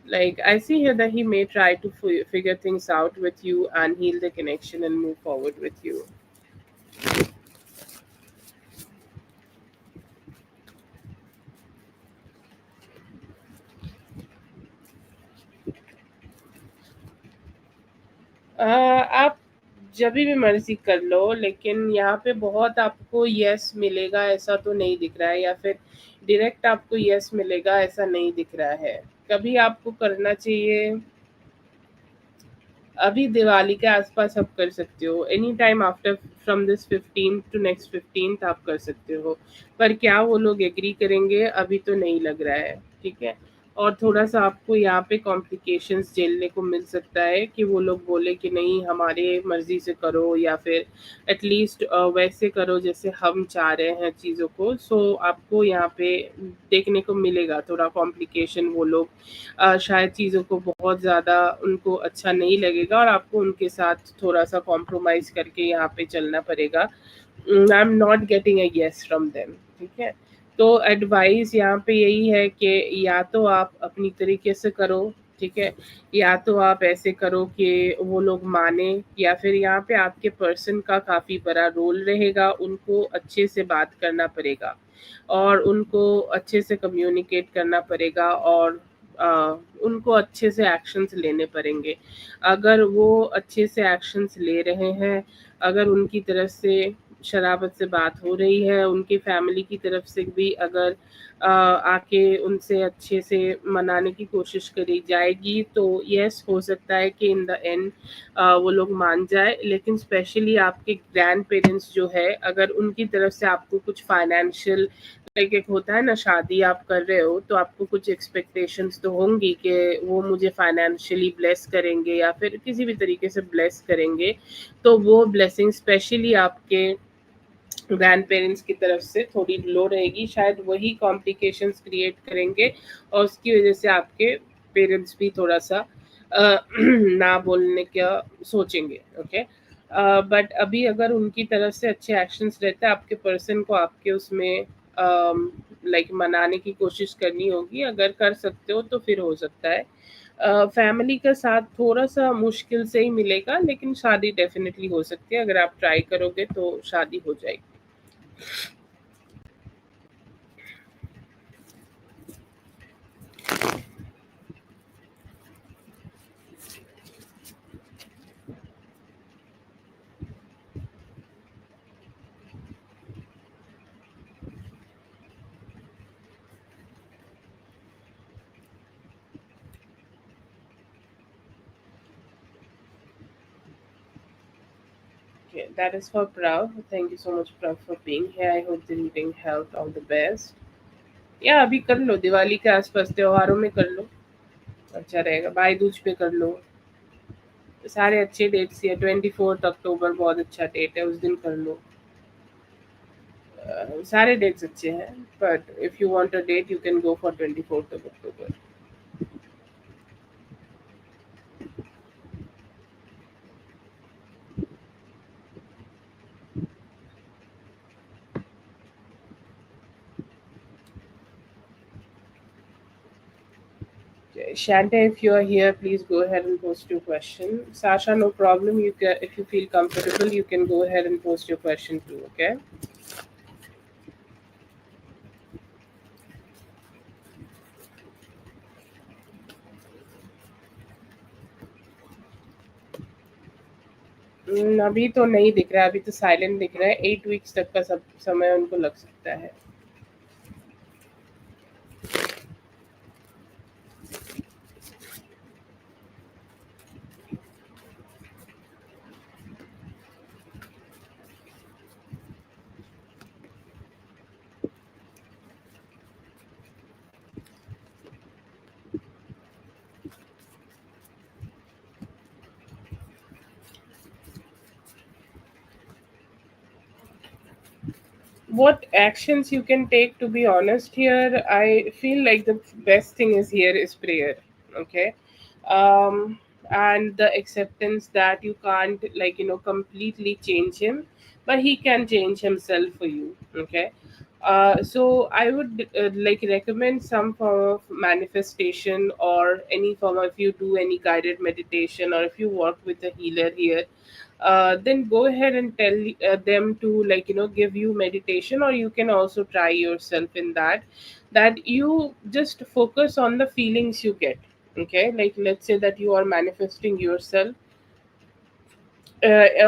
Like I see here that he may try to figure things out with you and heal the connection and move forward with you. आप जब भी मर्जी कर लो, लेकिन यहाँ पे बहुत आपको यस मिलेगा ऐसा तो नहीं दिख रहा है, या फिर डायरेक्ट आपको यस मिलेगा ऐसा नहीं दिख रहा है। कभी आपको करना चाहिए। अभी दिवाली के आसपास आप कर सकते हो, any time after from this 15 to next 15 आप कर सकते हो। पर क्या वो लोग एग्री करेंगे अभी तो नहीं लग रहा है। ठीक है, और थोड़ा सा आपको यहाँ पे कॉम्प्लिकेशंस झेलने को मिल सकता है कि वो लोग बोले कि नहीं हमारे मर्जी से करो, या फिर एटलीस्ट वैसे करो जैसे हम चाह रहे हैं चीज़ों को। सो आपको यहाँ पे देखने को मिलेगा थोड़ा कॉम्प्लिकेशन। वो लोग शायद चीज़ों को बहुत ज़्यादा उनको अच्छा नहीं लगेगा, और आपको उनके साथ थोड़ा सा कॉम्प्रोमाइज़ करके यहाँ पे चलना पड़ेगा। I am not getting a yes from them. ठीक है, तो एडवाइस यहाँ पे यही है कि या तो आप अपनी तरीके से करो, ठीक है, या तो आप ऐसे करो कि वो लोग माने, या फिर यहाँ पे आपके पर्सन का काफ़ी बड़ा रोल रहेगा। उनको अच्छे से बात करना पड़ेगा, और उनको अच्छे से कम्युनिकेट करना पड़ेगा, और उनको अच्छे से एक्शंस लेने पड़ेंगे। अगर वो अच्छे से एक्शंस ले रहे हैं, अगर उनकी तरफ से शराबत से बात हो रही है, उनकी फैमिली की तरफ से भी अगर आके उनसे अच्छे से मनाने की कोशिश करी जाएगी, तो यस हो सकता है कि इन द एंड वो लोग मान जाए। लेकिन स्पेशली आपके ग्रैंड पेरेंट्स जो है, अगर उनकी तरफ से आपको कुछ फाइनेंशियल, लाइक एक होता है ना, शादी आप कर रहे हो तो आपको कुछ एक्सपेक्टेशंस तो होंगी कि वो मुझे फाइनेंशियली ब्लेस करेंगे या फिर किसी भी तरीके से ब्लेस करेंगे। तो वो ब्लेसिंग स्पेशली आपके ग्रैंड पेरेंट्स की तरफ से थोड़ी लो रहेगी, शायद वही कॉम्प्लिकेशंस क्रिएट करेंगे, और उसकी वजह से आपके पेरेंट्स भी थोड़ा सा ना बोलने का सोचेंगे। ओके, बट अभी अगर उनकी तरफ से अच्छे एक्शंस रहते हैं, आपके पर्सन को आपके उसमें लाइक मनाने की कोशिश करनी होगी। अगर कर सकते हो तो फिर हो सकता है। फैमिली का साथ थोड़ा सा मुश्किल से ही मिलेगा, लेकिन शादी डेफिनेटली हो सकती है। अगर आप ट्राई करोगे तो शादी हो जाएगी। Okay, that is for Prav. Thank you so much, Prav, for being here. I hope the reading helped. All the best. या अभी कर लो, दिवाली के आसपास त्योहारों में कर लो, अच्छा रहेगा। भाई दूज पे कर लो। सारे अच्छे डेट्स ही है। 24 अक्टूबर बहुत अच्छा डेट है, उस दिन कर लो। सारे डेट्स अच्छे हैं, but if you want a date you can go for 24 October. Okay. Shanta, if you are here, please go ahead and post your question. Sasha, no problem. You can, if you feel comfortable, you can go ahead and post your question too. Okay. अभी तो नहीं दिख रहा है, अभी तो silent दिख रहा है। 8 वीक्स तक का सब समय उनको लग सकता है। What actions you can take, to be honest, here I feel like the best thing is here is prayer. Okay, um and the acceptance that you can't, like, completely change him, but he can change himself for you. Okay, so I would like recommend some form of manifestation, or any form of, if you do any guided meditation, or if you work with a healer here, then go ahead and tell them to, like, give you meditation, or you can also try yourself in that, that you just focus on the feelings you get. Okay, like let's say that you are manifesting yourself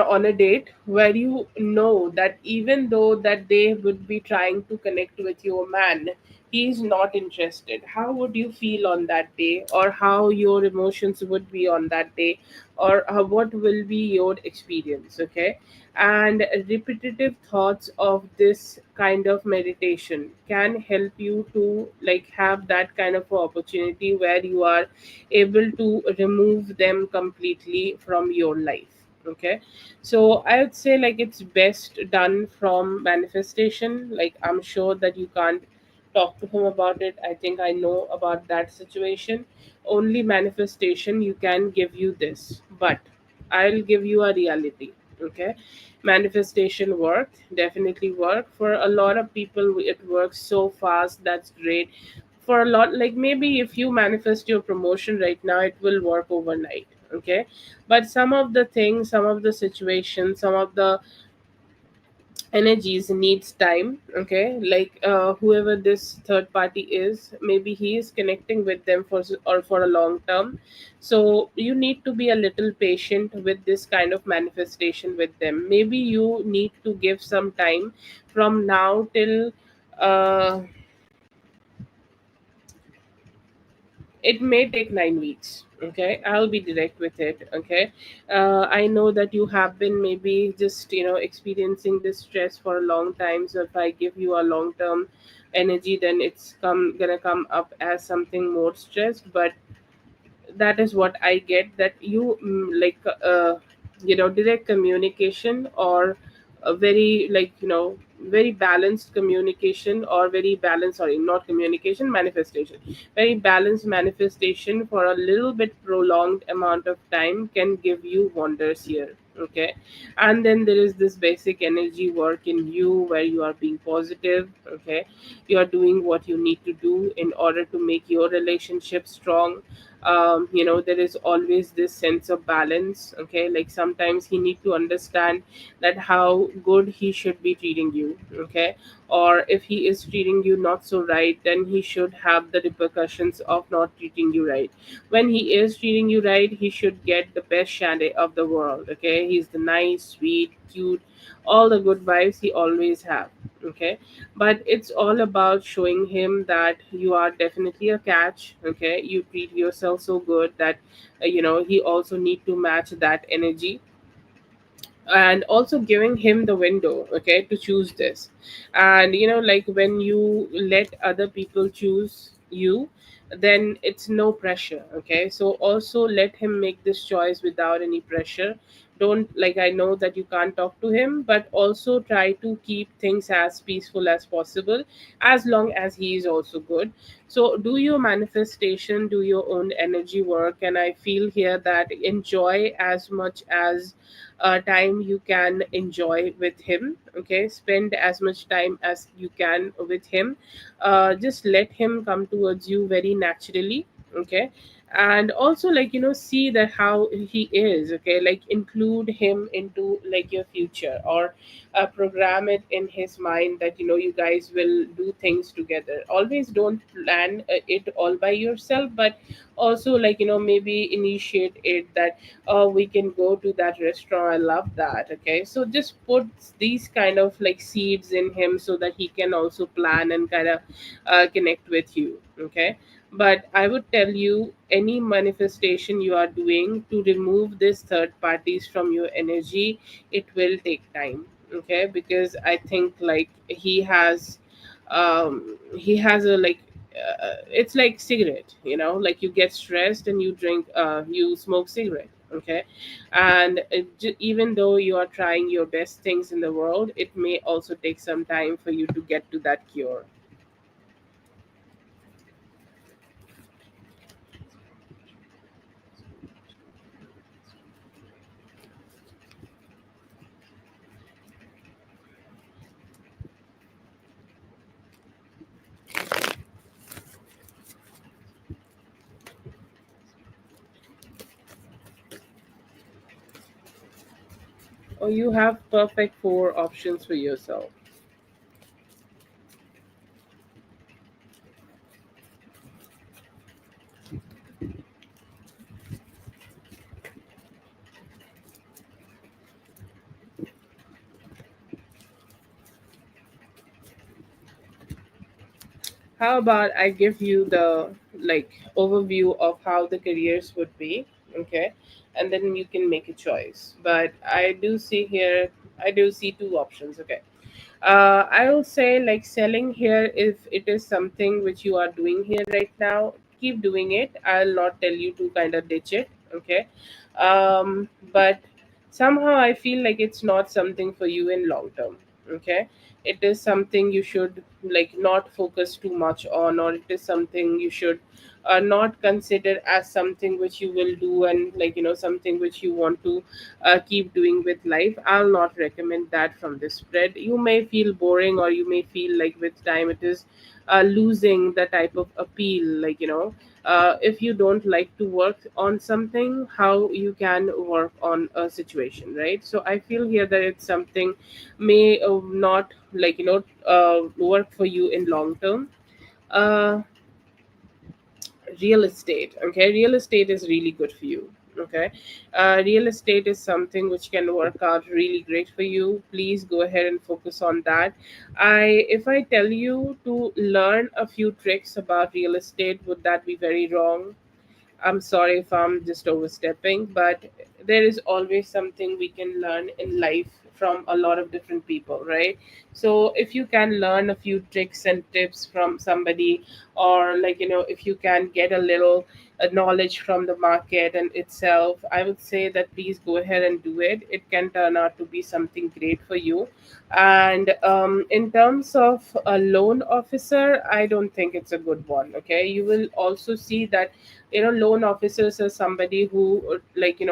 on a date where you know that even though that they would be trying to connect with your man, he's not interested, how would you feel on that day, or how your emotions would be on that day, or what will be your experience? Okay. And repetitive thoughts of this kind of meditation can help you to like have that kind of opportunity where you are able to remove them completely from your life. Okay. So I would say like it's best done from manifestation. Like I'm sure that you can't talk to him about it. I think I know about that situation. Only manifestation you can give you this. But I'll give you a reality. Okay. Manifestation work, definitely work for a lot of people. It works so fast. That's great. For a lot, like maybe if you manifest your promotion right now, it will work overnight. Okay. But some of the things, some of the situations, some of the energies needs time. Okay. Like whoever this third party is, maybe he is connecting with them for or for a long term. So you need to be a little patient with this kind of manifestation with them. Maybe you need to give some time from now till uh, it may take 9 weeks. Okay, I'll be direct with it. Okay. I know that you have been maybe just experiencing this stress for a long time. So if I give you a long term energy, then it's gonna come up as something more stressed. But that is what I get, that you like direct communication, or a very very balanced communication, or very balanced, sorry, not communication, manifestation, very balanced manifestation for a little bit prolonged amount of time can give you wonders here. Okay. And then there is this basic energy work in you where you are being positive. Okay. You are doing what you need to do in order to make your relationship strong. There is always this sense of balance. Okay. Like sometimes he need to understand that how good he should be treating you. Okay. Or if he is treating you not so right, then he should have the repercussions of not treating you right. When he is treating you right, he should get the best shade of the world. Okay. He's the nice, sweet, cute, all the good vibes he always have. Okay. But it's all about showing him that you are definitely a catch. Okay. You treat yourself so good that he also need to match that energy. And also giving him the window, okay, to choose this. And like when you let other people choose you, then it's no pressure. Okay. So also let him make this choice without any pressure. Don't, like, I know that you can't talk to him, but also try to keep things as peaceful as possible, as long as he is also good. So do your manifestation, do your own energy work, and I feel here that enjoy as much as time you can enjoy with him. Okay. Spend as much time as you can with him. Just let him come towards you very naturally. Okay. And also, like, see that how he is. Okay. Like include him into like your future, or program it in his mind that you guys will do things together. Always don't plan it all by yourself, but also, like, maybe initiate it that, oh, we can go to that restaurant, I love that. Okay. So just put these kind of like seeds in him so that he can also plan and kind of connect with you. Okay. But I would tell you, any manifestation you are doing to remove these third parties from your energy, it will take time. Okay. Because I think like he has a like it's like cigarette. Like you get stressed and you smoke cigarette. Okay. And even though you are trying your best things in the world, it may also take some time for you to get to that cure. Or you have perfect four options for yourself. how about I give you the overview of how the careers would be, okay, and then you can make a choice. But I do see two options, okay. I will say like selling here, if it is something which you are doing here right now, keep doing it. I'll not tell you to kind of ditch it, okay. But somehow I feel like it's not something for you in long term, okay. It is something you should like not focus too much on, or it is something you should not consider as something which you will do, and something which you want to keep doing with life. I'll not recommend that from this spread. You may feel boring, or you may feel like with time it is losing the type of appeal. If you don't like to work on something, how you can work on a situation, right? So I feel here that it's something may not work for you in long term. uh, Real estate, okay, real estate is really good for you, okay. Real estate is something which can work out really great for you. Please go ahead and focus on that. If I tell you to learn a few tricks about real estate, would that be very wrong? I'm sorry if I'm just overstepping, but there is always something we can learn in life from a lot of different people, right? So if you can learn a few tricks and tips from somebody, or if you can get a little knowledge from the market and itself, I would say that please go ahead and do it. It can turn out to be something great for you. And in terms of a loan officer, I don't think it's a good one, okay. You will also see that loan officers are somebody who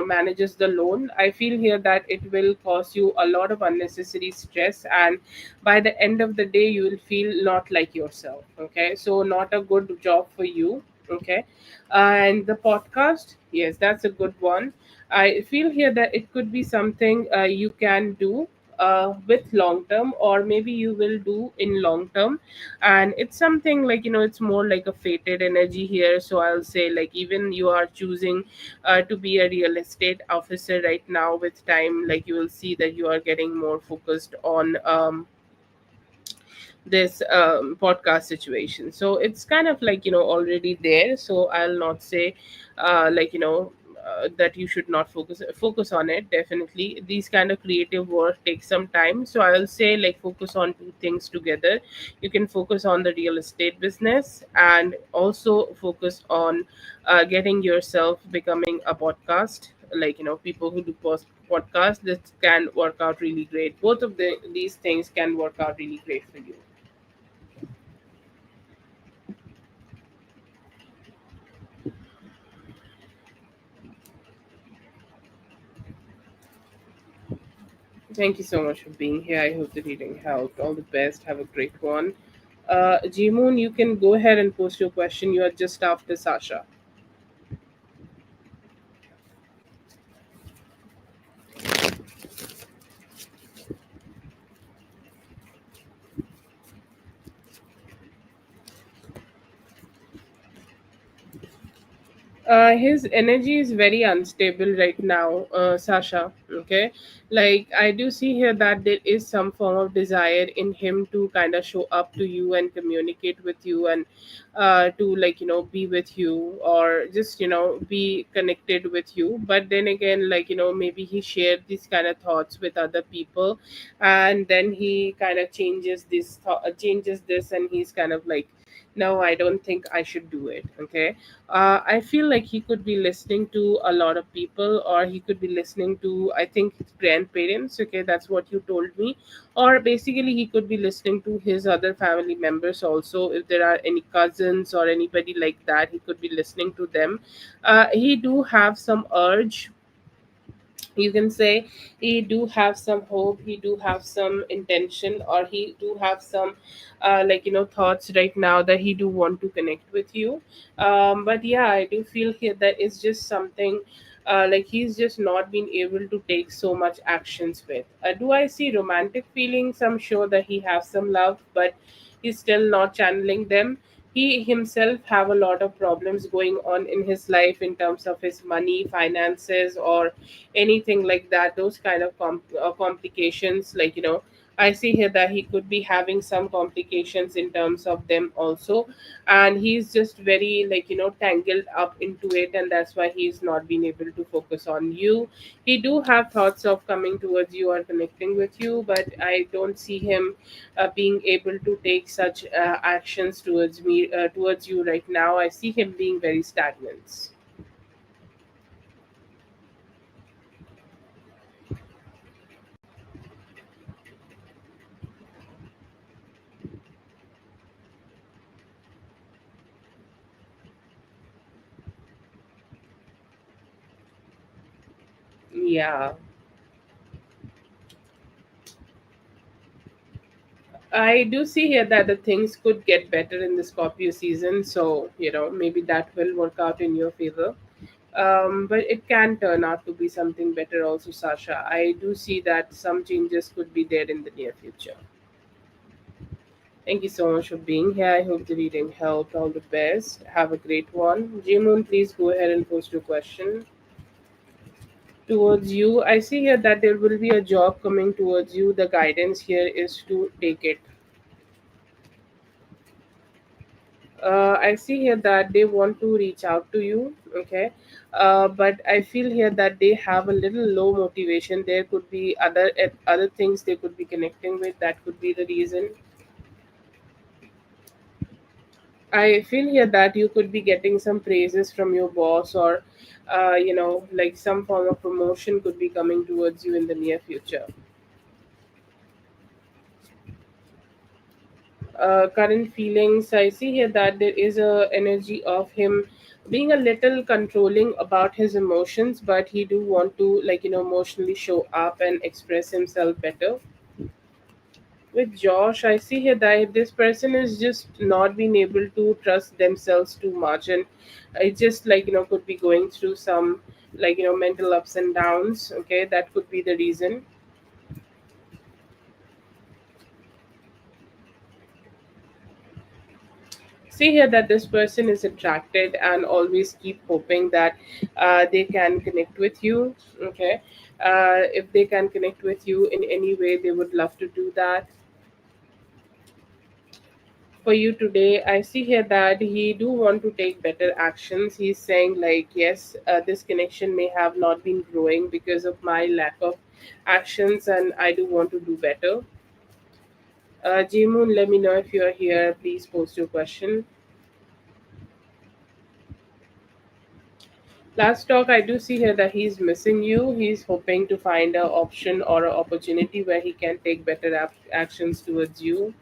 manages the loan. I feel here that it will cause you a lot of unnecessary stress, and by the end of the day you will feel not like yourself, okay. So not a good job for you, okay. And the podcast, yes, that's a good one. I feel here that it could be something you can do with long term, or maybe you will do in long term. And it's something it's more like a fated energy here. So I'll say like even you are choosing to be a real estate officer right now, with time you will see that you are getting more focused on this podcast situation. So it's kind of already there. So I'll not say that you should not focus on it. Definitely these kind of creative work takes some time, so I'll say focus on two things together. You can focus on the real estate business, and also focus on getting yourself becoming a podcast. People who do podcast, this can work out really great. Both of these things can work out really great for you. Thank you so much for being here. I hope the reading helped. All the best. Have a great one. Jimoon, you can go ahead and post your question. You are just after Sasha. His energy is very unstable right now, Sasha. Okay, I do see here that there is some form of desire in him to kind of show up to you and communicate with you, and to be with you, or just be connected with you. But then again, maybe he shared these kind of thoughts with other people, and then he kind of changes this, and he's kind of like, no, I don't think I should do it, okay. I feel like he could be listening to a lot of people, or he could be listening to, I think, his grandparents. Okay, that's what you told me. Or basically, he could be listening to his other family members also. If there are any cousins or anybody like that, he could be listening to them. He do have some urge, you can say. He do have some hope, he do have some intention, or he do have some thoughts right now that he do want to connect with you. But yeah, I do feel here that it's just something he's just not been able to take so much actions with. Do I see romantic feelings? I'm sure that he has some love, but he's still not channeling them. He himself have a lot of problems going on in his life in terms of his money, finances, or anything like that. Those kind of complications, I see here that he could be having some complications in terms of them also, and he's just very, tangled up into it, and that's why he's not been able to focus on you. He do have thoughts of coming towards you or connecting with you, but I don't see him being able to take such actions towards you right now. I see him being very stagnant. Yeah. I do see here that the things could get better in the Scorpio season, so maybe that will work out in your favor. But it can turn out to be something better also, Sasha. I do see that some changes could be there in the near future. Thank you so much for being here. I hope the reading helped. All the best. Have a great one. Jimoon, please go ahead and post your question towards you. I see here that there will be a job coming towards you. The guidance here is to take it. I see here that they want to reach out to you, okay, but I feel here that they have a little low motivation. There could be other things they could be connecting with. That could be the reason. I feel here that you could be getting some praises from your boss, or like some form of promotion could be coming towards you in the near future. Current feelings, I see here that there is a energy of him being a little controlling about his emotions, but he do want to, emotionally show up and express himself better. With Josh, I see here that this person is just not being able to trust themselves too much, and it just, could be going through some, mental ups and downs. Okay, that could be the reason. See here that this person is attracted and always keep hoping that they can connect with you. Okay, if they can connect with you in any way, they would love to do that for you today. I see here that he do want to take better actions. He's saying, like, yes, this connection may have not been growing because of my lack of actions, and I do want to do better. Jimoon, let me know if you're here. Please post your question. Last talk, I do see here that he's missing you. He's hoping to find a option or an opportunity where he can take better actions towards you.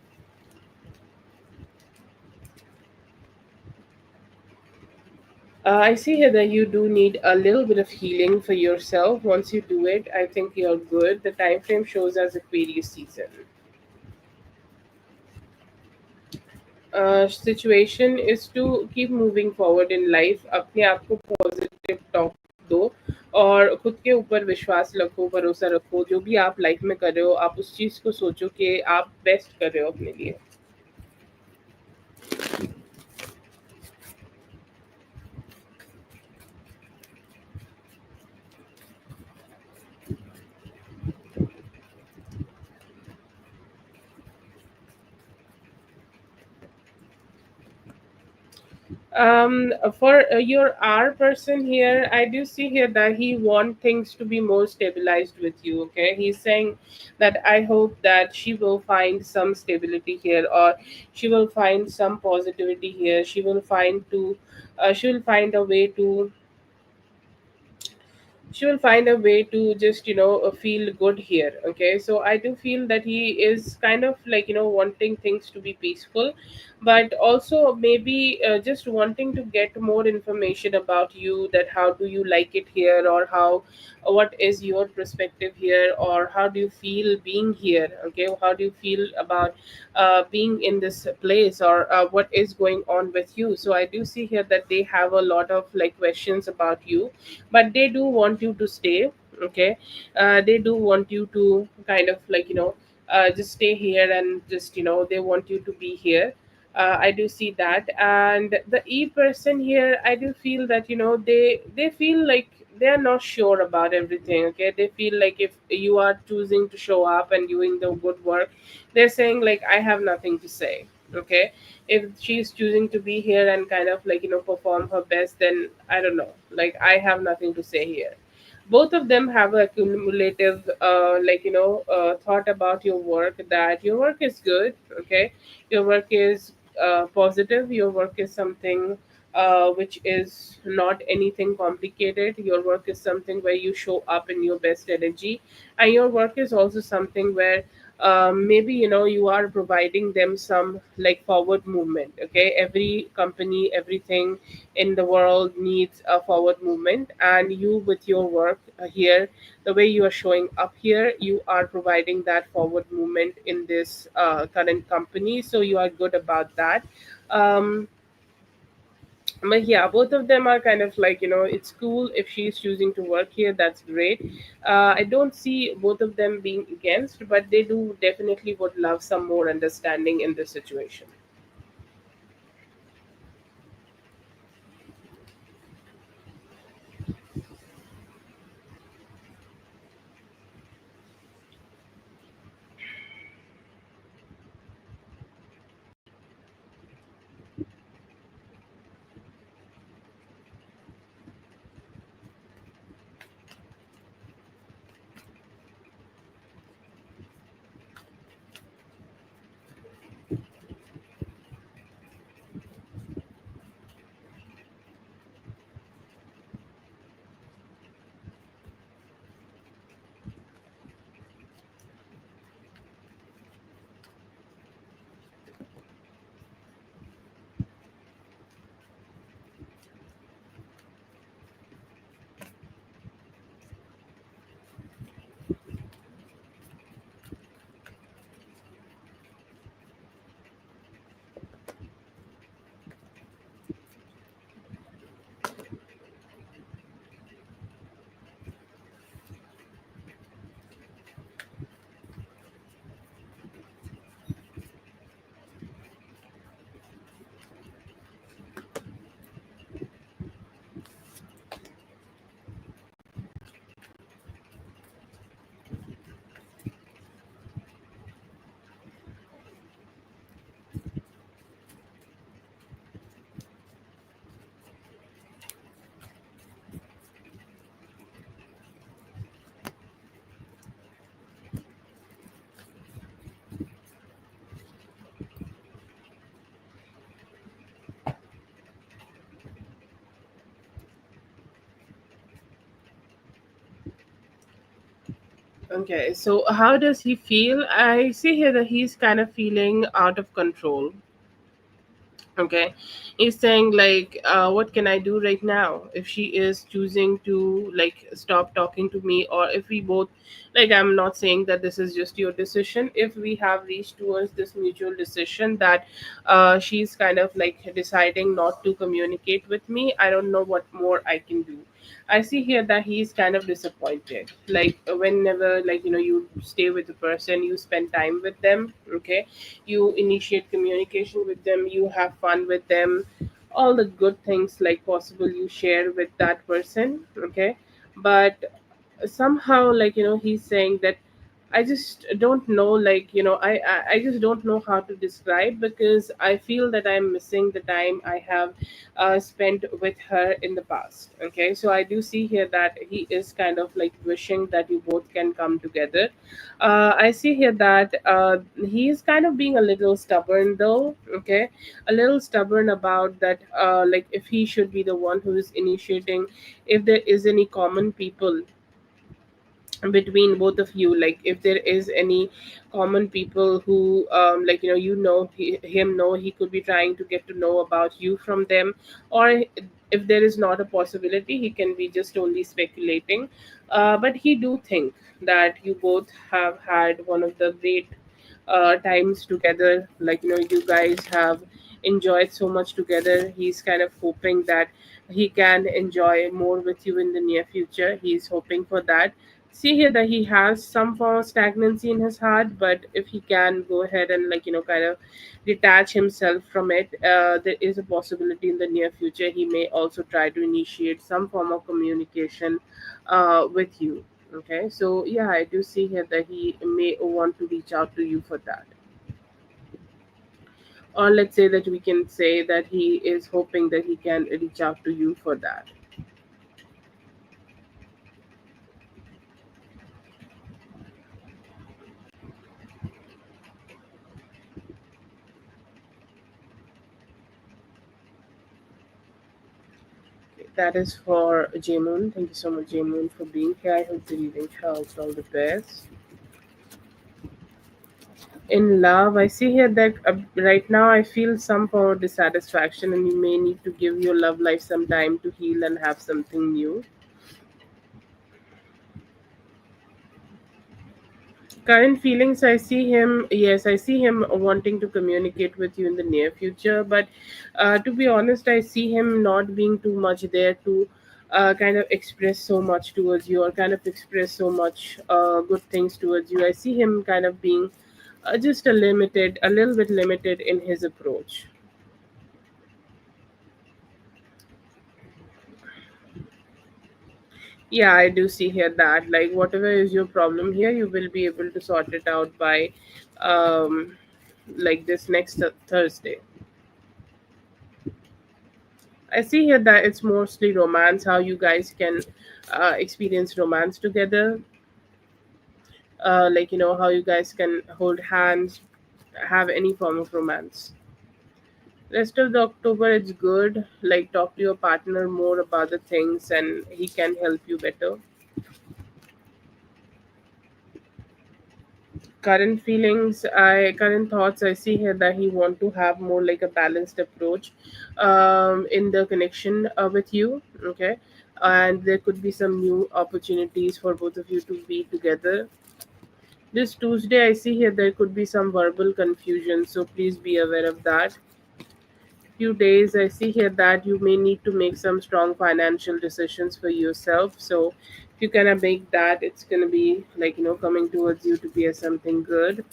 I see here that you do need a little bit of healing for yourself. Once you do it, I think you're good. The time frame shows as Aquarius season. Situation is to keep moving forward in life. अपने आप को positive talk दो और खुद के ऊपर विश्वास रखो, भरोसा रखो। जो भी आप लाइफ में कर रहे हो, आप उस चीज़ को सोचो कि आप बेस्ट कर रहे हो अपने लिए. For your R person here, I do see here that he want things to be more stabilized with you. Okay, he's saying that I hope that she will find some stability here, or she will find some positivity here. She will find a way to she will find a way to just feel good here. Okay, so I do feel that he is kind of like wanting things to be peaceful, but also maybe just wanting to get more information about you, that how do you like it here, or how what is your perspective here, or how do you feel being here. Okay, how do you feel about being in this place, or what is going on with you. So I do see here that they have a lot of questions about you, but they do want you to stay. Okay, they do want you to kind of just stay here, and just they want you to be here. I do see that. And the E person here, I do feel that they feel like they are not sure about everything. Okay, they feel like if you are choosing to show up and doing the good work, they're saying like I have nothing to say. Okay, if she's choosing to be here and kind of like perform her best, then I don't know. Like I have nothing to say here. Both of them have a cumulative thought about your work, that your work is good. Okay, your work is positive, your work is something which is not anything complicated. Your work is something where you show up in your best energy, and your work is also something where maybe you are providing them some like forward movement. Okay, every company, everything in the world needs a forward movement, and you with your work here, the way you are showing up here, you are providing that forward movement in this current company, so you are good about that. um, but yeah, both of them are kind of like it's cool if she's choosing to work here, that's great. I don't see both of them being against, but they do definitely would love some more understanding in this situation. Okay, so how does he feel? I see here that he's kind of feeling out of control. Okay, he's saying like, what can I do right now if she is choosing to like stop talking to me, or if we both, like, I'm not saying that this is just your decision. If we have reached towards this mutual decision that she's kind of like deciding not to communicate with me, I don't know what more I can do. I see here that he's kind of disappointed. Like whenever you stay with the person, you spend time with them. Okay, you initiate communication with them, you have fun with them, all the good things like possible you share with that person. Okay, but somehow he's saying that I just don't know, I just don't know how to describe, because I feel that I'm missing the time I have spent with her in the past. Okay, so I do see here that he is kind of like wishing that you both can come together. I see here that he is kind of being a little stubborn though. Okay, a little stubborn about that, like if he should be the one who is initiating, if there is any common people between both of you, like if there is any common people who him know, he could be trying to get to know about you from them, or if there is not a possibility, he can be just only speculating. But he do think that you both have had one of the great times together, you guys have enjoyed so much together. He's kind of hoping that he can enjoy more with you in the near future. He's hoping for that. See here that he has some form of stagnancy in his heart, but if he can go ahead and, kind of detach himself from it, there is a possibility in the near future he may also try to initiate some form of communication with you. Okay, so yeah, I do see here that he may want to reach out to you for that. Or let's say that we can say that he is hoping that he can reach out to you for that. Okay, that is for Jamun. Thank you so much, Jamun, for being here. I hope the reading helps. All the best. In love, I see here that right now I feel some form of dissatisfaction, and you may need to give your love life some time to heal and have something new. Current feelings, I see him, yes, I see him wanting to communicate with you in the near future, but to be honest, I see him not being too much there to kind of express so much towards you, or kind of express so much good things towards you. I see him kind of being just a little bit limited in his approach. Yeah, I do see here that, like, whatever is your problem here, you will be able to sort it out by like this next Thursday. I see here that it's mostly romance, how you guys can experience romance together. How you guys can hold hands, have any form of romance. Rest of the October, it's good. Like, talk to your partner more about the things, and he can help you better. Current thoughts, I see here that he want to have more like a balanced approach in the connection with you. Okay, and there could be some new opportunities for both of you to be together. This Tuesday, I see here there could be some verbal confusion, so please be aware of that. Few days, I see here that you may need to make some strong financial decisions for yourself. So if you kind of make that, it's gonna be like, coming towards you to be a something good.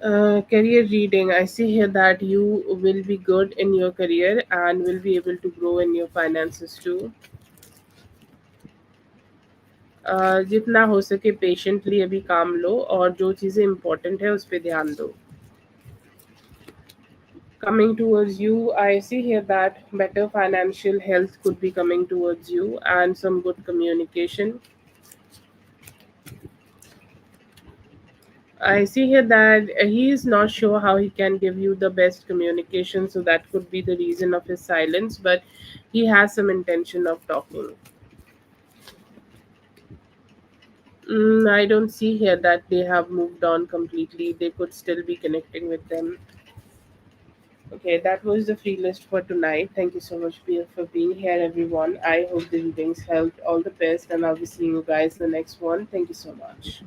Career reading, I see here that you will be good in your career and will be able to grow in your finances too. जितना हो सके patiently अभी काम लो, और जो चीज़ें important है उस पर ध्यान दो. Coming towards you, I see here that better financial health could be coming towards you and some good communication. I see here that he is not sure how he can give you the best communication, so that could be the reason of his silence, but he has some intention of talking. I don't see here that they have moved on completely. They could still be connecting with them. Okay, that was the free list for tonight. Thank you so much for being here, everyone. I hope the readings helped. All the best, and I'll be seeing you guys the next one. Thank you so much.